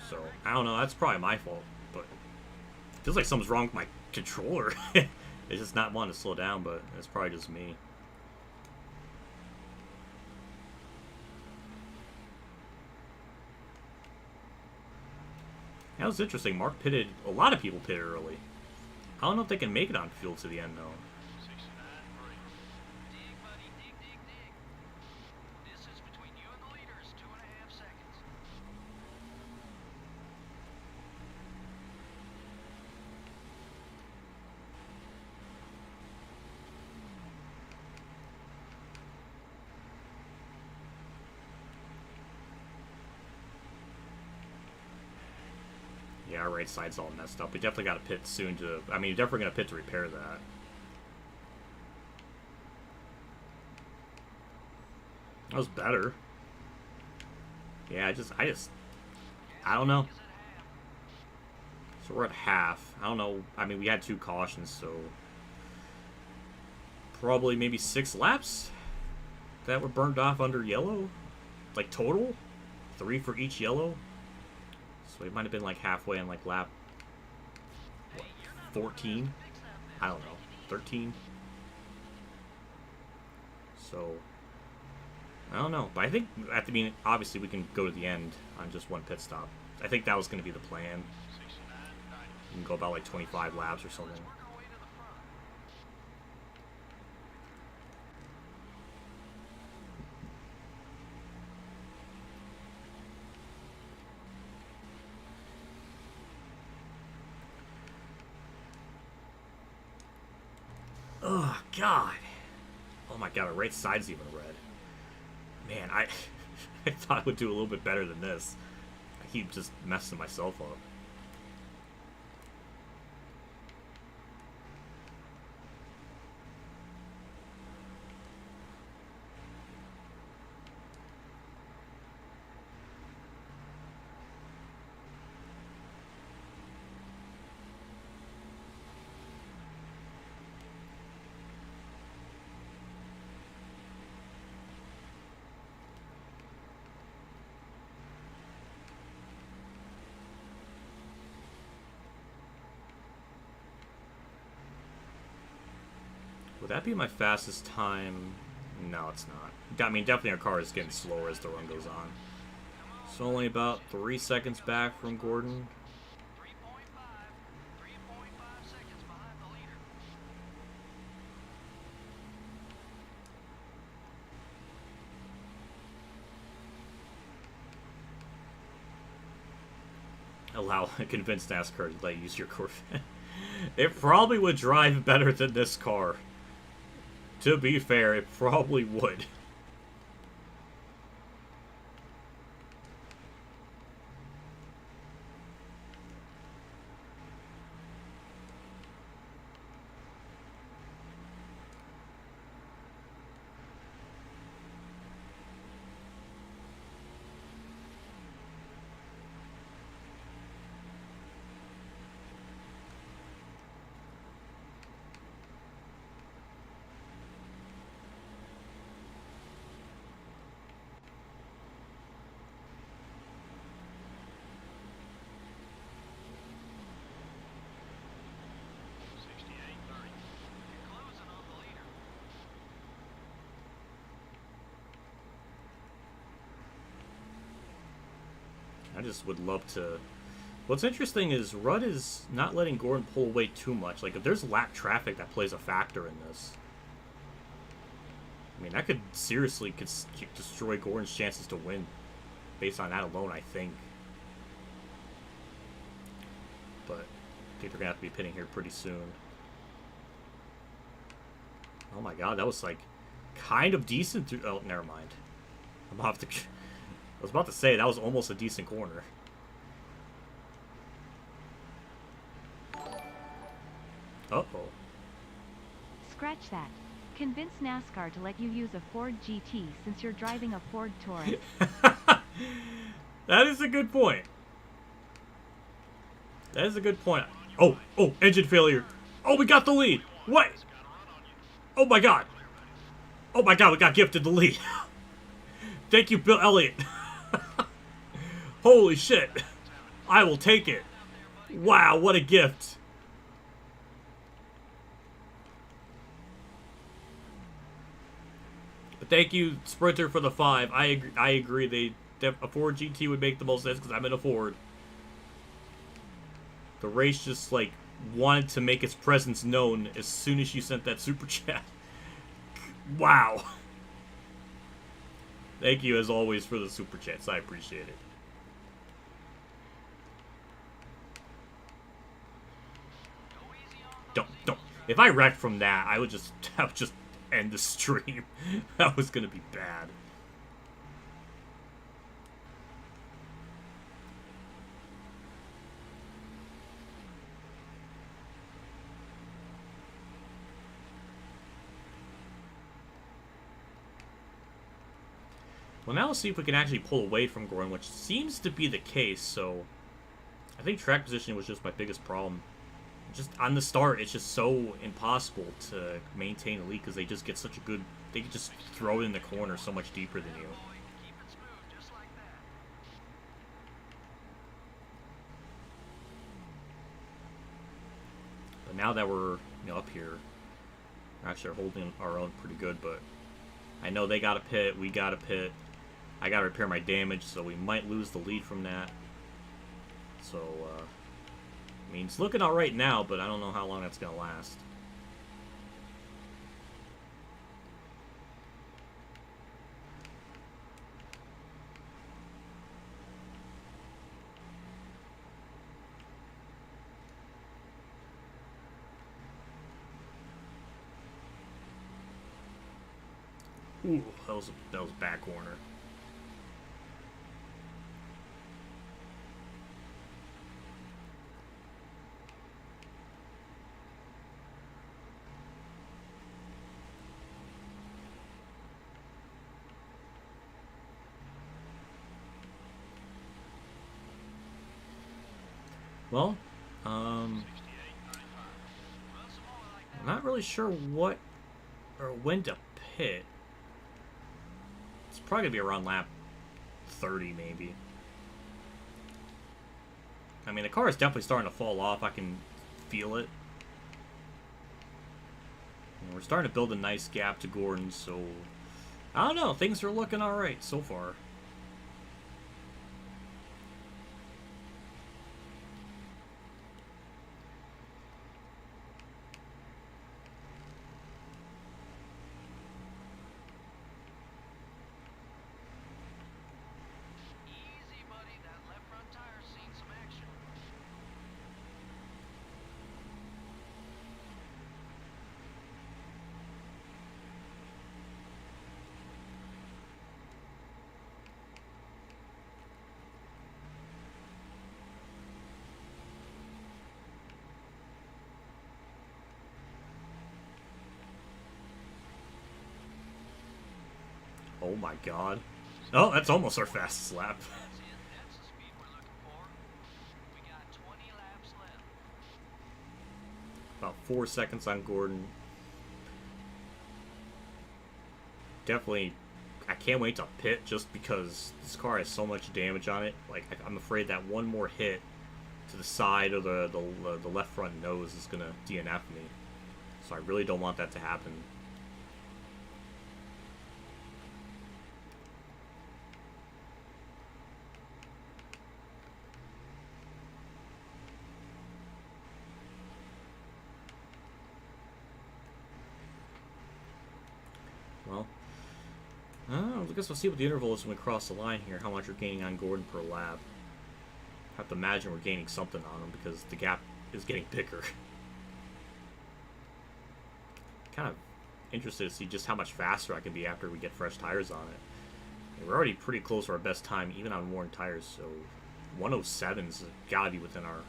So, I don't know, that's probably my fault, but it feels like something's wrong with my controller. It's just not wanting to slow down, but it's probably just me. That was interesting. Mark pitted, a lot of people pitted early. I don't know if they can make it on fuel to the end, though. Yeah, our right side's all messed up. We definitely got to pit soon to... I mean, definitely going to pit to repair that. That was better. Yeah, I don't know. So we're at half. I don't know. I mean, we had 2 cautions, so... Probably maybe 6 laps that were burned off under yellow. Like, total? 3 for each yellow. So he might have been like halfway on like lap, what, 14? I don't know, 13? So, I don't know. But I think, at the beginning, obviously we can go to the end on just one pit stop. I think that was going to be the plan. You can go about like 25 laps or something. Oh, God. Oh, my God. The right side's even red. Man, I thought I would do a little bit better than this. I keep just messing myself up. Would that be my fastest time? No, it's not. I mean, definitely our car is getting slower as the run goes on. It's only about 3 seconds back from Gordon. 3.5 seconds behind the leader. Convince NASCAR to let you use your Corvette. It probably would drive better than this car. To be fair, it probably would. I just would love to... What's interesting is Rudd is not letting Gordon pull away too much. Like, if there's lap traffic that plays a factor in this, I mean, that could seriously destroy Gordon's chances to win based on that alone, I think. But I think they're going to have to be pitting here pretty soon. Oh my god, that was like kind of decent. Oh, never mind. I'm off the... I was about to say, that was almost a decent corner. Uh-oh. Scratch that. Convince NASCAR to let you use a Ford GT since you're driving a Ford Taurus. That is a good point. That is a good point. Oh, engine failure. Oh, we got the lead. What? Oh my god. Oh my god, we got gifted the lead. Thank you, Bill Elliott. Holy shit. I will take it. Wow, what a gift. But thank you, Sprinter, for the 5. I agree. A Ford GT would make the most sense because I'm in a Ford. The race just, like, wanted to make its presence known as soon as you sent that super chat. Wow. Thank you, as always, for the super chats. I appreciate it. Don't. If I wrecked from that, I would just end the stream. That was gonna be bad. Well, now let's see if we can actually pull away from Gordon, which seems to be the case, so... I think track positioning was just my biggest problem. Just on the start, it's just so impossible to maintain the lead because they just get such a good... They can just throw it in the corner so much deeper than you. Keep it smooth, just like that. But now that we're up here, we're actually holding our own pretty good. But I know they got a pit, we got a pit. I got to repair my damage, so we might lose the lead from that. So, I mean, it's looking alright now, but I don't know how long that's going to last. Ooh, that was back corner. Well, I'm not really sure what or when to pit. It's probably gonna be around lap 30, maybe. I mean, the car is definitely starting to fall off. I can feel it. And we're starting to build a nice gap to Gordon, so I don't know. Things are looking all right so far. Easy, buddy. That left front tire's seen some action. Oh my god. Oh, that's almost our fastest lap. That's it. That's the speed we're looking for. We got 20 laps left. About 4 seconds on Gordon. Definitely, I can't wait to pit just because this car has so much damage on it. Like, I'm afraid that one more hit to the side of the left front nose is gonna DNF me. So I really don't want that to happen. Well, I guess we'll see what the interval is when we cross the line here, how much we're gaining on Gordon per lap. I have to imagine we're gaining something on him because the gap is getting bigger. Kind of interested to see just how much faster I can be after we get fresh tires on it. And we're already pretty close to our best time, even on worn tires, so 107's gotta be within our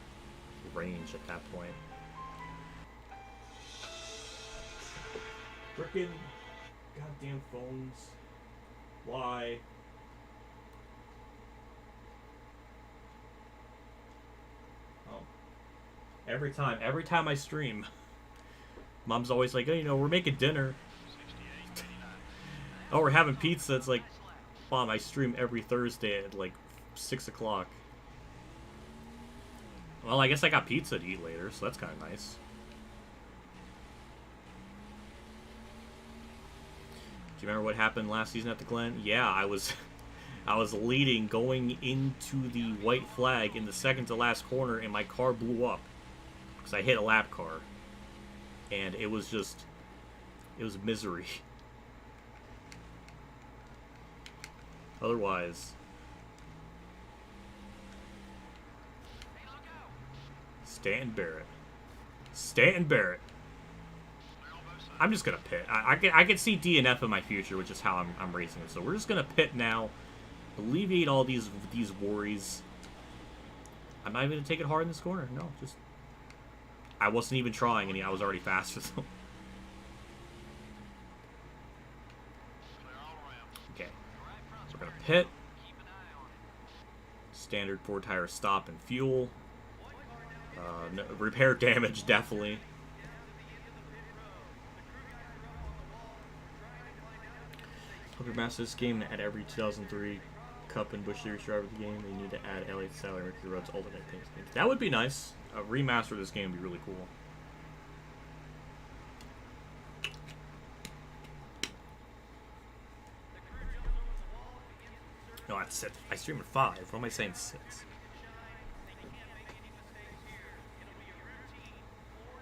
range at that point. Frickin' goddamn phones. Why? Oh. Every time I stream, Mom's always like, oh, you know, we're making dinner. Oh, we're having pizza. It's like, Mom, I stream every Thursday at like 6 o'clock. Well, I guess I got pizza to eat later, so that's kind of nice. Do you remember what happened last season at the Glen? Yeah, I was leading going into the white flag in the second to last corner, and my car blew up because I hit a lap car, and it was misery. Otherwise, Stanton Barrett. I'm just gonna pit. I can see DNF in my future, which is how I'm racing it. So we're just gonna pit now, alleviate all these worries. I'm not even gonna take it hard in this corner. No, just I wasn't even trying, and I was already faster. So. Okay, so we're gonna pit. Standard 4-tire stop and fuel. No, repair damage definitely. Hope your master this game and add every 2003 Cup and Busch Series driver of the game. They need to add LA Salary Mercury Roads alternate things. That would be nice. A remaster of this game would be really cool. No, that's it. I stream at 5. What am I saying? 6.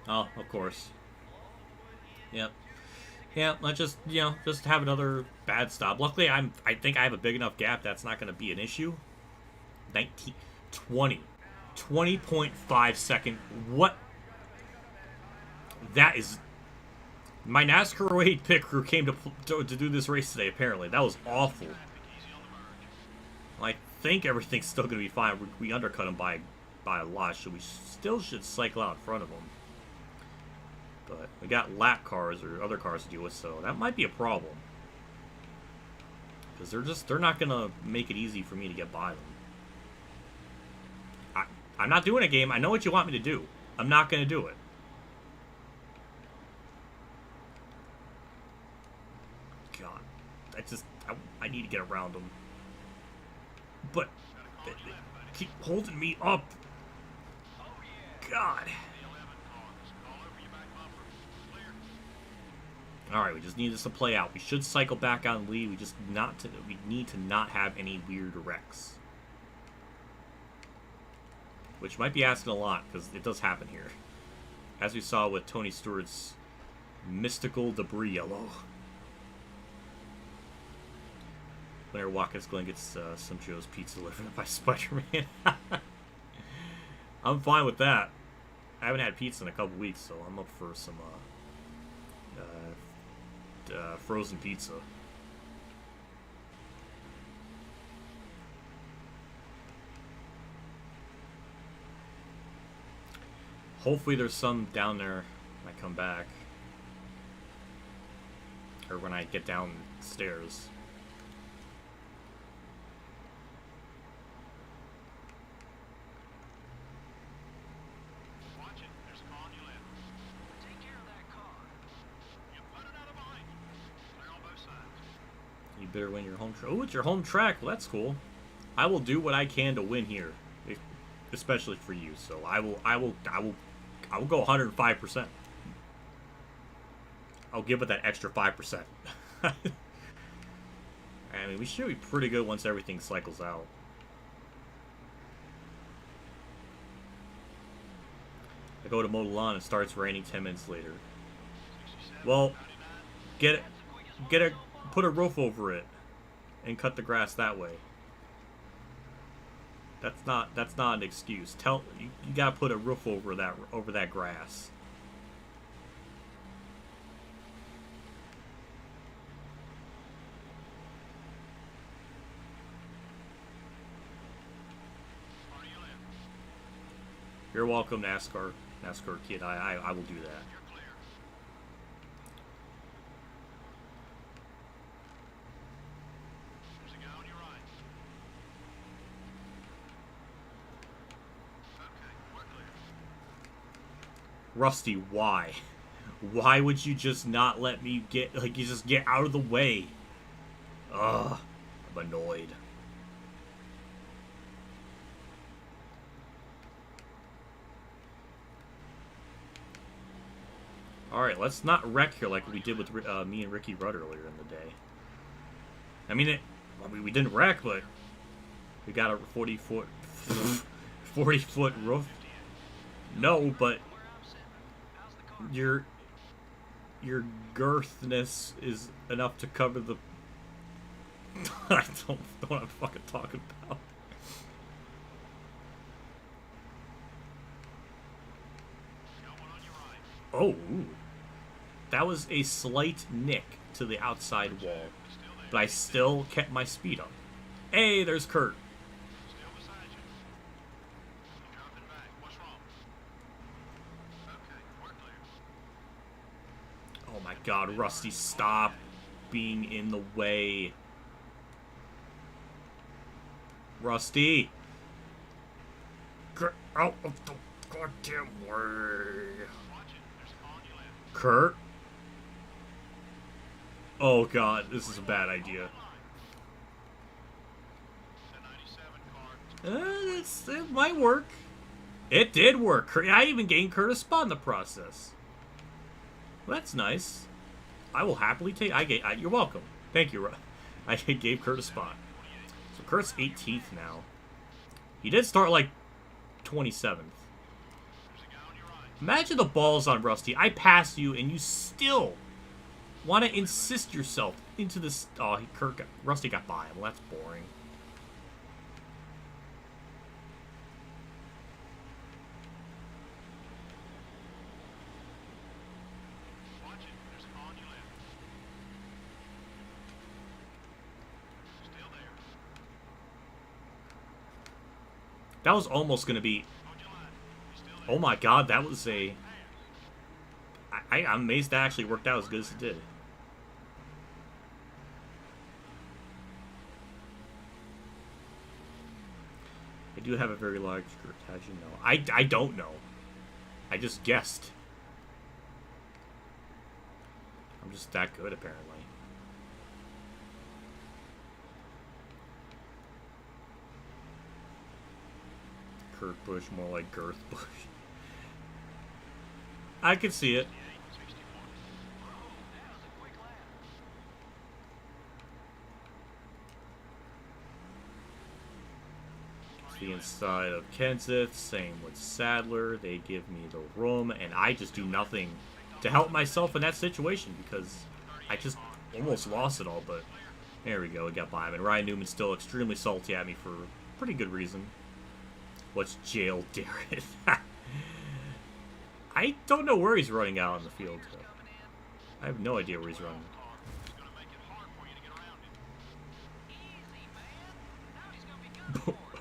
Oh, of course. Yep. Yeah, let's just, you know, just have another bad stop. Luckily, I think I have a big enough gap that's not going to be an issue. 20.5 second. What? That is... My NASCAR 08 pit crew came to do this race today, apparently. That was awful. I think everything's still going to be fine. We undercut him by a lot, so we still should cycle out in front of him. But we got lap cars or other cars to deal with, so that might be a problem. Because they're not going to make it easy for me to get by them. I'm not doing a game. I know what you want me to do. I'm not going to do it. God. I need to get around them. But they keep holding me up. God. Alright, we just need this to play out. We should cycle back out and lead. We need to not have any weird wrecks. Which might be asking a lot, because it does happen here. As we saw with Tony Stewart's mystical debris yellow. Whenever Watkins Glen gets some Joe's Pizza delivered by Spider-Man. I'm fine with that. I haven't had pizza in a couple weeks, so I'm up for some frozen pizza. Hopefully there's some down there when I come back. Or when I get downstairs. Watch it. There's a car on your left. Take care of that car. You put another behind you. Clear on both sides. You better win your home track. Oh, it's your home track. Well, that's cool. I will do what I can to win here, especially for you. So I will go 105%. I'll give it that extra 5%. I mean, we should be pretty good once everything cycles out. I go to mow the lawn and it starts raining 10 minutes later. Well, put a roof over it and cut the grass that way. That's not an excuse. You gotta put a roof over that grass. You're welcome, NASCAR kid. I will do that. Rusty, why? Why would you just not let me you just get out of the way? Ugh, I'm annoyed. Alright, let's not wreck here like we did with me and Ricky Rudd earlier in the day. I mean, we didn't wreck, but we got a 40-foot roof. No, but your girthness is enough to cover the... I don't know what I'm fucking talking about. Oh, ooh. That was a slight nick to the outside wall, but I still kept my speed up. Hey, there's Kurt. Oh my God, Rusty, stop being in the way. Rusty! Get out of the goddamn way. Kurt? Oh God, this is a bad idea. It might work. It did work. I even gained Kurt a spot in the process. Well, that's nice. I will happily take... you're welcome. Thank you. I gave Kurt a spot. So Kurt's 18th now. He did start like 27th. Imagine the balls on Rusty. I pass you and you still want to insist yourself into this. Oh, Rusty got by him. Well, that's boring. That was almost going to be... Oh my god, that was a... I'm amazed that actually worked out as good as it did. I do have a very large group, as you know. I don't know. I just guessed. I'm just that good, apparently. Kurt Busch, more like Girth Busch. I could see it. It's the inside of Kenseth, same with Sadler. They give me the room, and I just do nothing to help myself in that situation because I just almost lost it all, but there we go, we got by him. And Ryan Newman's still extremely salty at me for pretty good reason. Let's jail Darren. I don't know where he's running out on the field. I have no idea where he's running.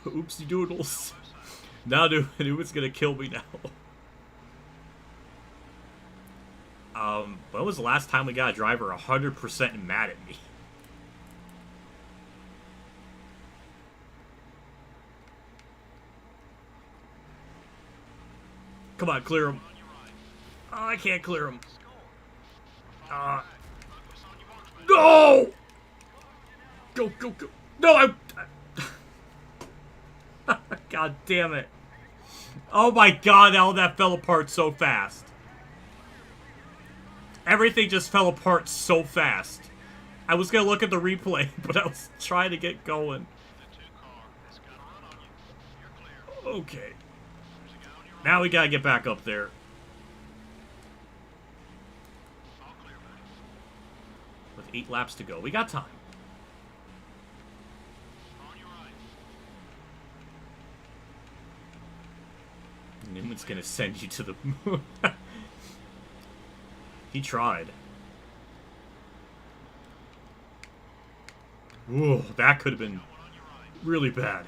Oopsie doodles. Now Newman's gonna kill me now. When was the last time we got a driver 100% mad at me? Come on, clear him. Oh, I can't clear him. No! Go, go, go. No, God damn it. Oh my god, how that fell apart so fast. Everything just fell apart so fast. I was gonna look at the replay, but I was trying to get going. Okay. Now we gotta get back up there. With 8 laps to go. We got time. Newman's gonna send you to the moon. He tried. Whoa, that could have been really bad.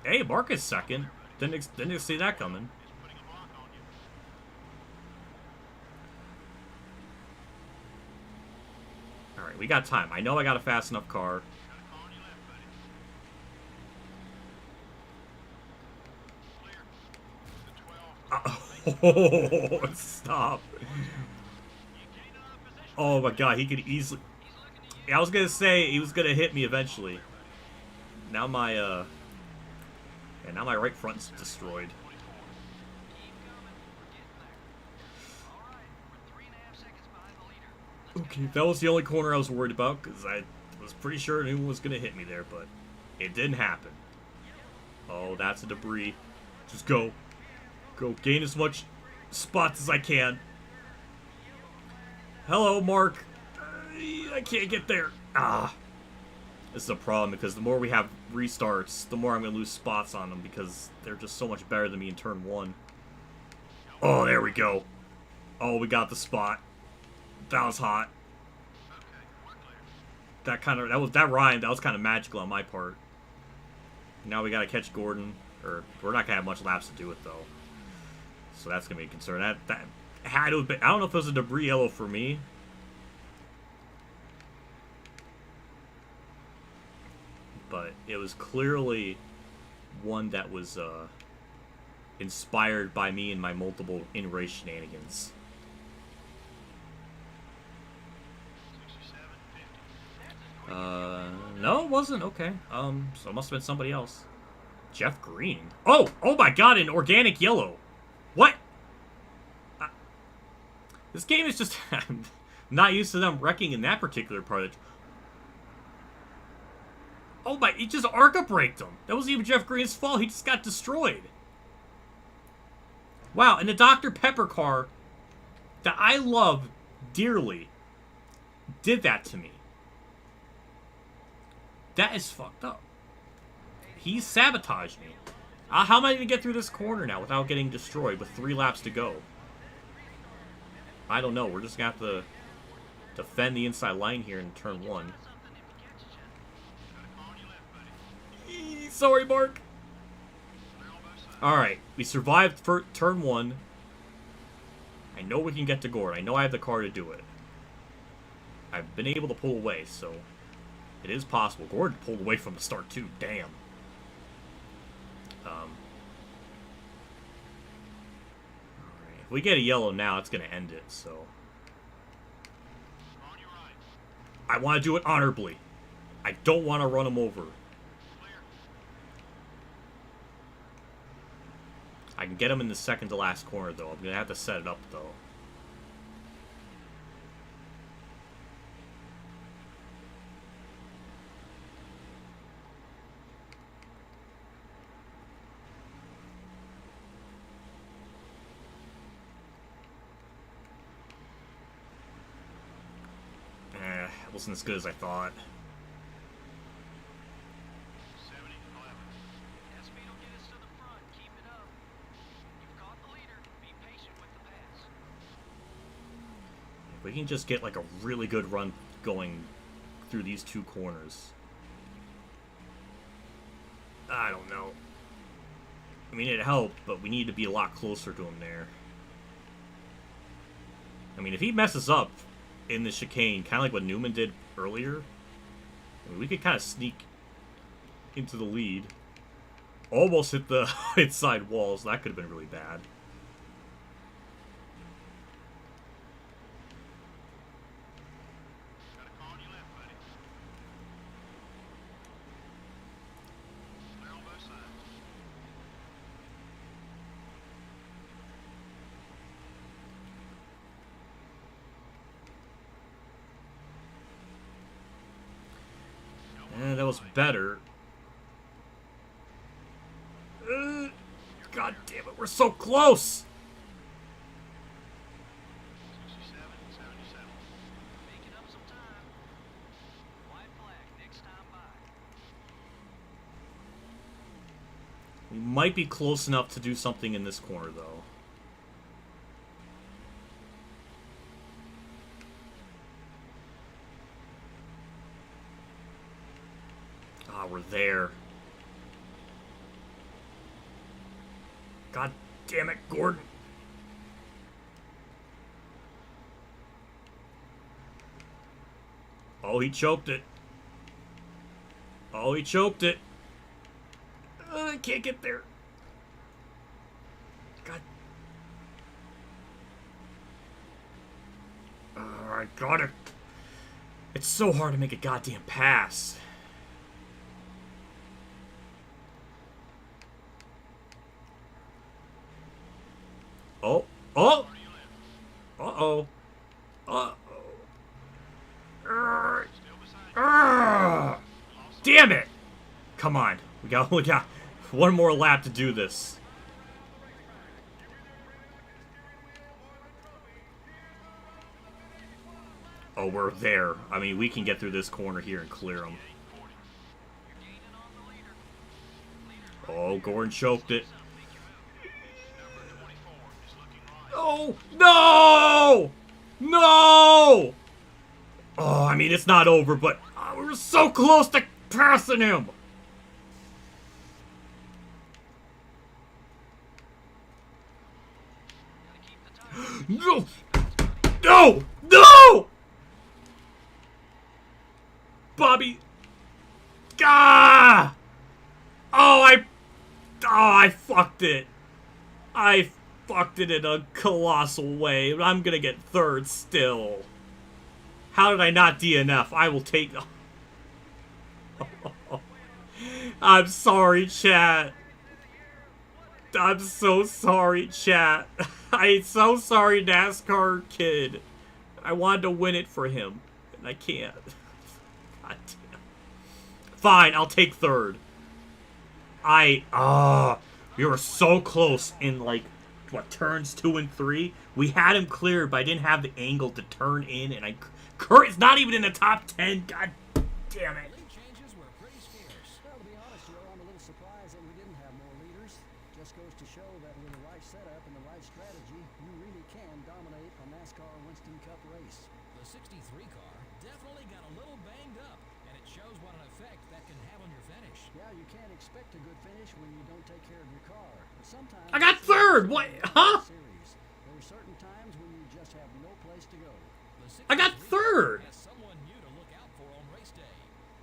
Hey, Marcus second. Didn't see that coming. Alright, we got time. I know I got a fast enough car. Oh, stop. Oh my god, he could easily... I was gonna say he was gonna hit me eventually. Now my, yeah, now my right front's destroyed. Okay, that was the only corner I was worried about, because I was pretty sure anyone was gonna hit me there, but it didn't happen. Oh, that's a debris. Just go. Go gain as much spots as I can. Hello, Mark. I can't get there. Ah. This is a problem because the more we have restarts, the more I'm going to lose spots on them because they're just so much better than me in turn 1. Oh, there we go. Oh, we got the spot. That was hot. That rhymed. That was kind of magical on my part. Now we got to catch Gordon. Or we're not going to have much laps to do it though. So that's going to be a concern. That had to have been, I don't know if it was a debris yellow for me. But it was clearly one that was inspired by me and my multiple in-race shenanigans. No, it wasn't. Okay. So it must have been somebody else. Jeff Green. Oh my god, an organic yellow. What? This game is just... I'm not used to them wrecking in that particular part of Oh my, he just Arca braked him. That wasn't even Jeff Green's fault. He just got destroyed. Wow, and the Dr. Pepper car that I love dearly did that to me. That is fucked up. He sabotaged me. How am I going to get through this corner now without getting destroyed with 3 laps to go? I don't know. We're just going to have to defend the inside line here in turn 1. Sorry, Mark. Alright, we survived for turn 1. I know we can get to Gord. I know I have the car to do it. I've been able to pull away, so it is possible. Gord pulled away from the start, too. Damn. Alright, if we get a yellow now, it's going to end it, so. I want to do it honorably. I don't want to run him over. I can get him in the second to last corner, though. I'm going to have to set it up, though. It wasn't as good as I thought. We can just get like a really good run going through these 2 corners. I don't know. I mean, it helped, but we need to be a lot closer to him there. I mean, if he messes up in the chicane, kind of like what Newman did earlier, I mean, we could kind of sneak into the lead. Almost hit the inside walls. That could have been really bad. That was better. God damn it, we're so close! 67, 77. Making up some time. White flag, next time by. We might be close enough to do something in this corner, though. Ah, we're there. God damn it, Gordon. Oh, he choked it. Oh, he choked it. I can't get there. God. I got it. It's so hard to make a goddamn pass. Oh. Oh. Uh-oh. Uh-oh. Damn it. Come on. We got one more lap to do this. Oh, we're there. I mean, we can get through this corner here and clear them. Oh, Gordon choked it. Oh, no! No! Oh, I mean, it's not over, but we were so close to passing him. No! No! No! Bobby. Gah! Oh, I fucked it. I fucked it in a colossal way. I'm gonna get third still. How did I not DNF? I will take... I'm sorry, chat. I'm so sorry, chat. I'm so sorry, NASCAR kid. I wanted to win it for him, and I can't. God damn. Fine, I'll take third. We were so close in, like, what, turns 2 and 3? We had him cleared, but I didn't have the angle to turn in, and Kurt's not even in the top 10. God damn it. Lead changes were pretty scarce. Well, to be honest, Joe, I'm a little surprised that we didn't have more leaders. Just goes to show that with the right setup and the right strategy, you really can dominate a NASCAR Winston Cup race. The 63 car definitely got a little banged up, and it shows what an effect that can have on your finish. Yeah, you can't expect a good finish when you don't take care of your car. But sometimes I got third! What? Huh? There are certain times when you just have no place to go. The I got 63 third! has someone new to look out for on race day.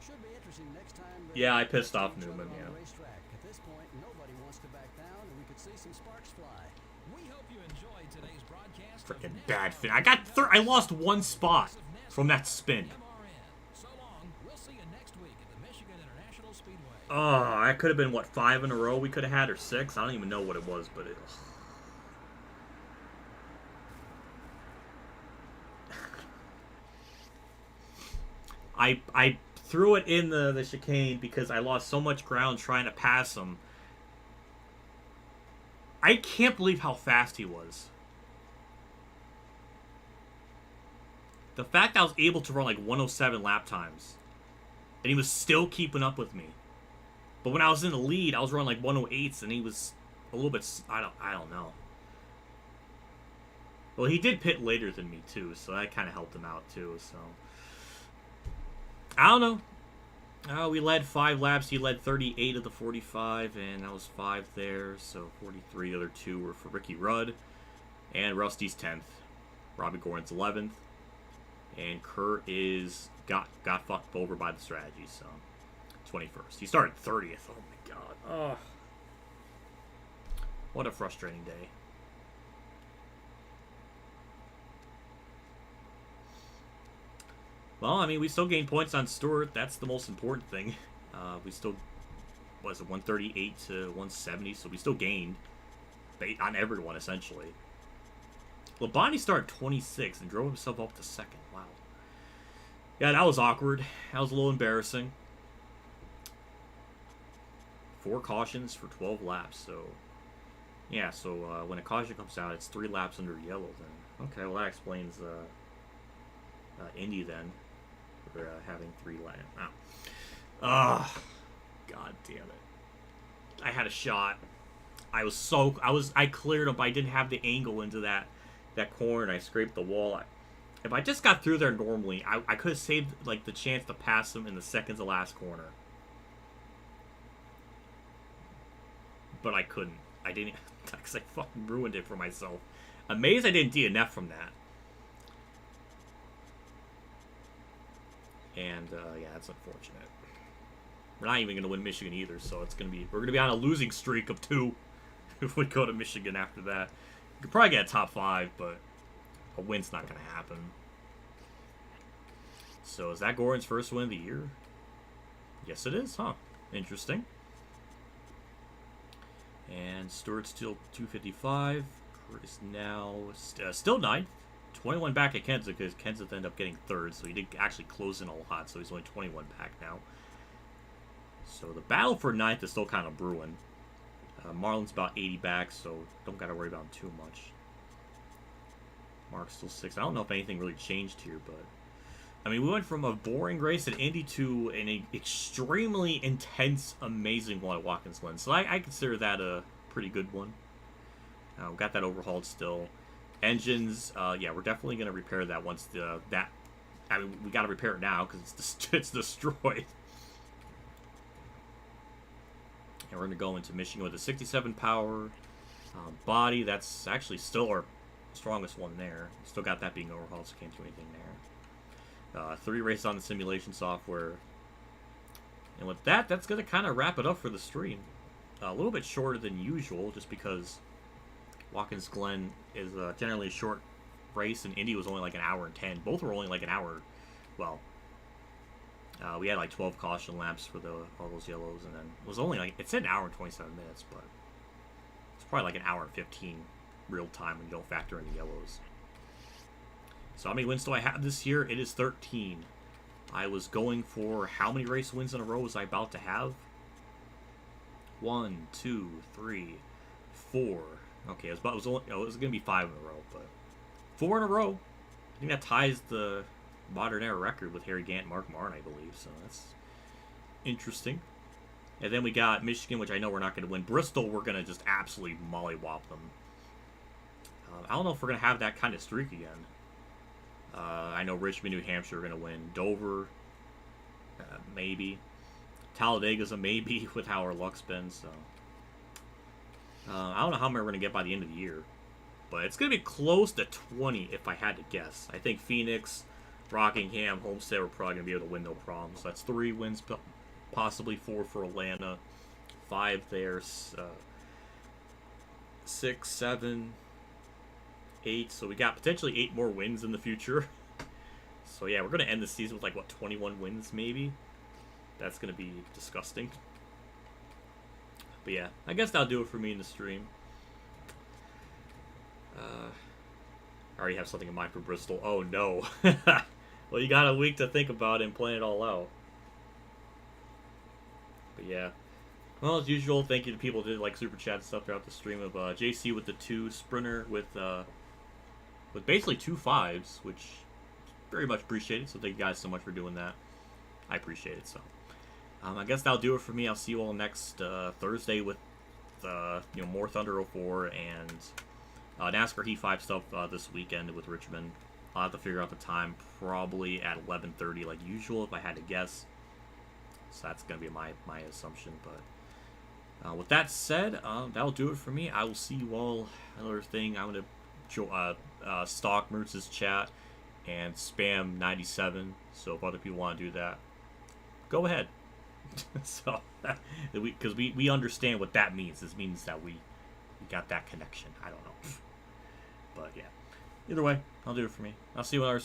Should be interesting next time. Yeah, I pissed off each other Newman, on yeah. the racetrack. At this point, nobody wants to back down, and we could see some sparks fly. We hope you enjoyed today's broadcast. of Freaking NASCAR bad fin. I got third. I lost 1 spot from that spin. MRN. So long. We'll see you next week at the Michigan International Speedway. Oh, I could have been, what, 5 in a row we could have had, or 6? I don't even know what it was, but it... I threw it in the chicane because I lost so much ground trying to pass him. I can't believe how fast he was. The fact I was able to run like 107 lap times, and he was still keeping up with me. But when I was in the lead, I was running like 108s, and he was a little bit... I don't know. Well, he did pit later than me, too, so that kind of helped him out, too, so... I don't know. We led 5 laps. He led 38 of the 45, and that was 5 there, so 43. The other 2 were for Ricky Rudd, and Rusty's 10th. Robbie Gordon's 11th, and Kurt got fucked over by the strategy, so 21st. He started 30th. Oh my god. Oh, what a frustrating day. Well, I mean, we still gained points on Stewart. That's the most important thing. We still, was it 138 to 170? So we still gained on everyone, essentially. Labonte started 26 and drove himself up to 2nd. Wow. Yeah, that was awkward. That was a little embarrassing. 4 cautions for 12 laps. So, yeah, so when a caution comes out, it's 3 laps under yellow then. Okay, well, that explains Indy then. For having 3 laps. Oh, god damn it! I had a shot. I cleared him, but I didn't have the angle into that corner. And I scraped the wall. If I just got through there normally, I could have saved like the chance to pass him in the second to last corner. But I couldn't. I didn't, because I fucking ruined it for myself. Amazed I didn't DNF from that. And, yeah, that's unfortunate. We're not even going to win Michigan either, so we're going to be on a losing streak of 2 if we go to Michigan after that. We could probably get a top 5, but a win's not going to happen. So is that Gordon's first win of the year? Yes, it is, huh? Interesting. And Stewart's still 255. Kurt is now still 9th. 21 back at Kenseth, because Kenseth ended up getting 3rd, so he did actually close in a lot, so he's only 21 back now. So the battle for 9th is still kind of brewing. Marlin's about 80 back, so don't got to worry about him too much. Mark's still 6th. I don't know if anything really changed here, but... I mean, we went from a boring race at Indy to an extremely intense, amazing one at Watkins Glen. So I consider that a pretty good one. We got that overhauled still. Engines, yeah, we're definitely going to repair that once I mean, we got to repair it now because it's destroyed. And we're going to go into Michigan with a 67 power body. That's actually still our strongest one there. Still got that being overhauled, so can't do anything there. 3 races on the simulation software. And with that, that's going to kind of wrap it up for the stream. A little bit shorter than usual, just because Watkins Glen is generally a short race, and Indy was only like an hour and 10. Both were only like an hour. Well, we had like 12 caution laps for all those yellows, and then it was only like, it said an hour and 27 minutes, but it's probably like an hour and 15 real time when you don't factor in the yellows. So how many wins do I have this year? It is 13. I was going for how many race wins in a row was I about to have? 1, 2, 3, 4. Okay, it was gonna be 5 in a row, but 4 in a row. I think that ties the modern era record with Harry Gant and Mark Martin, I believe. So that's interesting. And then we got Michigan, which I know we're not going to win. Bristol, we're going to just absolutely mollywop them. I don't know if we're going to have that kind of streak again. I know Richmond, New Hampshire are going to win. Dover, maybe. Talladega's a maybe with how our luck's been. So I don't know how many we're going to get by the end of the year. But it's going to be close to 20 if I had to guess. I think Phoenix, Rockingham, Homestead are probably going to be able to win no problem. So that's 3 wins, possibly 4 for Atlanta, 5 there, 6, 7, 8. So we got potentially 8 more wins in the future. So yeah, we're going to end the season with like, what, 21 wins maybe? That's going to be disgusting. But yeah, I guess that'll do it for me in the stream. I already have something in mind for Bristol. Oh no. Well, you got a week to think about it and plan it all out. But yeah. Well, as usual, thank you to people who did like super chat and stuff throughout the stream of JC with the 2, Sprinter with basically 2 5s, which very much appreciated. So thank you guys so much for doing that. I appreciate it. So I guess that'll do it for me. I'll see you all next Thursday with more Thunder 04 and NASCAR Heat 5 stuff this weekend with Richmond. I'll have to figure out the time, probably at 11:30 like usual if I had to guess. So that's going to be my assumption. But with that said, that'll do it for me. I will see you all. Another thing, I'm going to stalk Mertz's chat and spam 97. So if other people want to do that, go ahead. So, because we understand what that means. This means that we got that connection. I don't know. But yeah. Either way, I'll do it for me. I'll see you on our